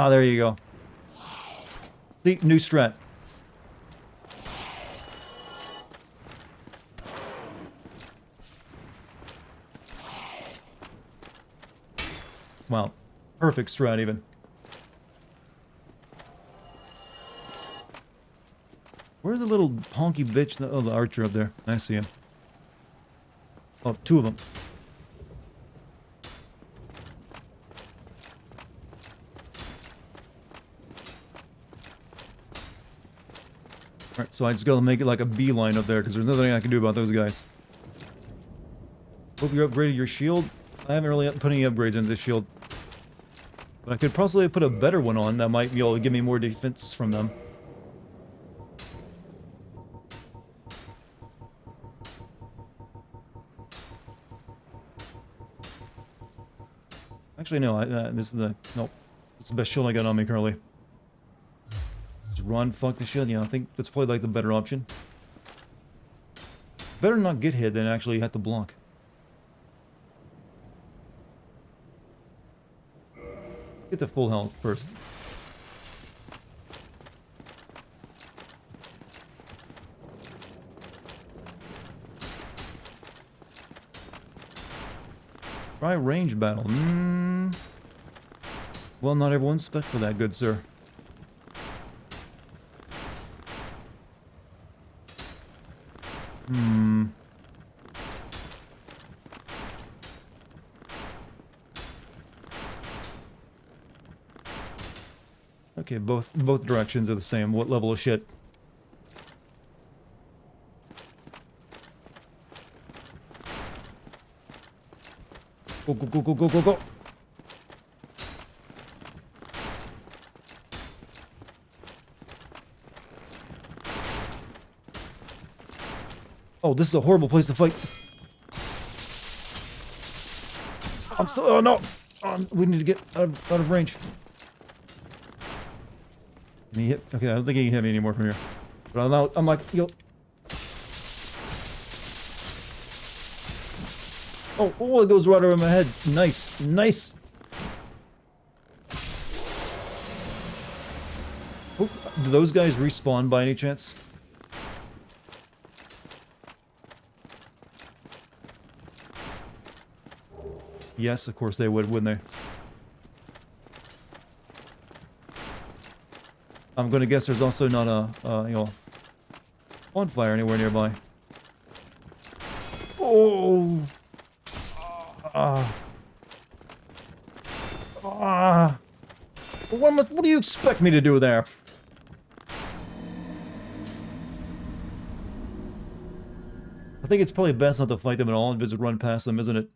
There you go. See? New strat. Wow. Perfect strat, even. Where's the little honky bitch? Oh, the archer up there. I see him. Oh, two of them. Alright, so I just gotta make it like a beeline up there, because there's nothing I can do about those guys. Hope you upgraded your shield. I haven't really put any upgrades into this shield. But I could possibly put a better one on that might be able to give me more defense from them. Actually, no. This is the... Nope. It's the best shield I got on me currently. Just run, fuck the shield. Yeah, I think that's probably like the better option. Better not get hit than actually have to block. Get the full health first. Try range battle. Well, not everyone's spec for that, good sir. Okay, both directions are the same. What level of shit? Go, go, go, go, go, go, go! Oh, this is a horrible place to fight. I'm still... Oh, no! We need to get out of range. Can he hit? Okay, I don't think he can hit me anymore from here. But I'm like, yo. Oh, it goes right over my head. Nice, nice. Oh, do those guys respawn by any chance? Yes, of course they would, wouldn't they? I'm gonna guess there's also not a, bonfire anywhere nearby. Oh! What do you expect me to do there? I think it's probably best not to fight them at all and just run past them, isn't it?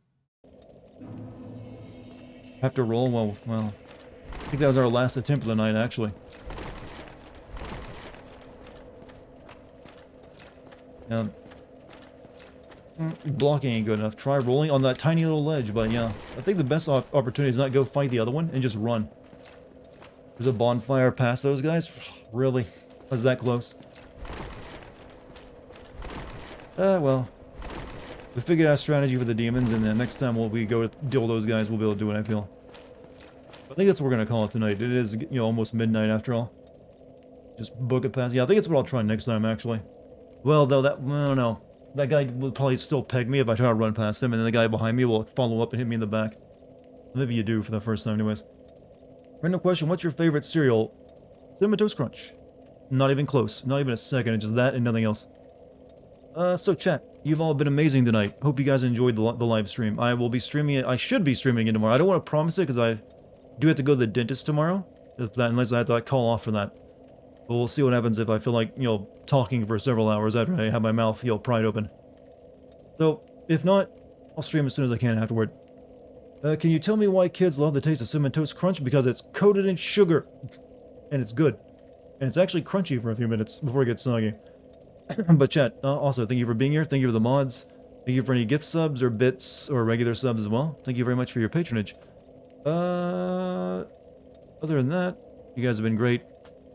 Have to roll? Well, I think that was our last attempt of the night, actually. Now, blocking ain't good enough. Try rolling on that tiny little ledge, but yeah. I think the best opportunity is not go fight the other one and just run. There's a bonfire past those guys? Really? Was that close? Well. We figured out a strategy for the demons, and then next time we go to deal with those guys, we'll be able to do it, I feel. I think that's what we're going to call it tonight. It is, almost midnight after all. Just book it past. Yeah, I think it's what I'll try next time, actually. Well, though, I don't know. That guy will probably still peg me if I try to run past him, and then the guy behind me will follow up and hit me in the back. Maybe you do for the first time, anyways. Random question, what's your favorite cereal? Cinnamon Toast Crunch. Not even close. Not even a second. It's just that and nothing else. So chat, you've all been amazing tonight. Hope you guys enjoyed the live stream. I will be streaming it. I should be streaming it tomorrow. I don't want to promise it because I do have to go to the dentist tomorrow. Unless I have to call off for that. But we'll see what happens if I feel like, talking for several hours after I have my mouth, pried open. So, if not, I'll stream as soon as I can afterward. Can you tell me why kids love the taste of Cinnamon Toast Crunch? Because it's coated in sugar. And it's good. And it's actually crunchy for a few minutes before it gets soggy. But chat, also, thank you for being here. Thank you for the mods. Thank you for any gift subs or bits or regular subs as well. Thank you very much for your patronage. Other than that, you guys have been great.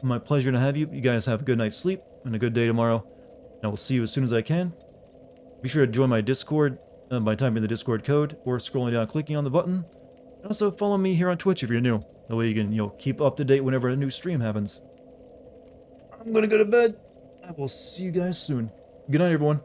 My pleasure to have you. You guys have a good night's sleep and a good day tomorrow. And I will see you as soon as I can. Be sure to join my Discord by typing the Discord code or scrolling down clicking on the button. And also follow me here on Twitch if you're new. That way you can, keep up to date whenever a new stream happens. I'm gonna go to bed. I will see you guys soon. Good night, everyone.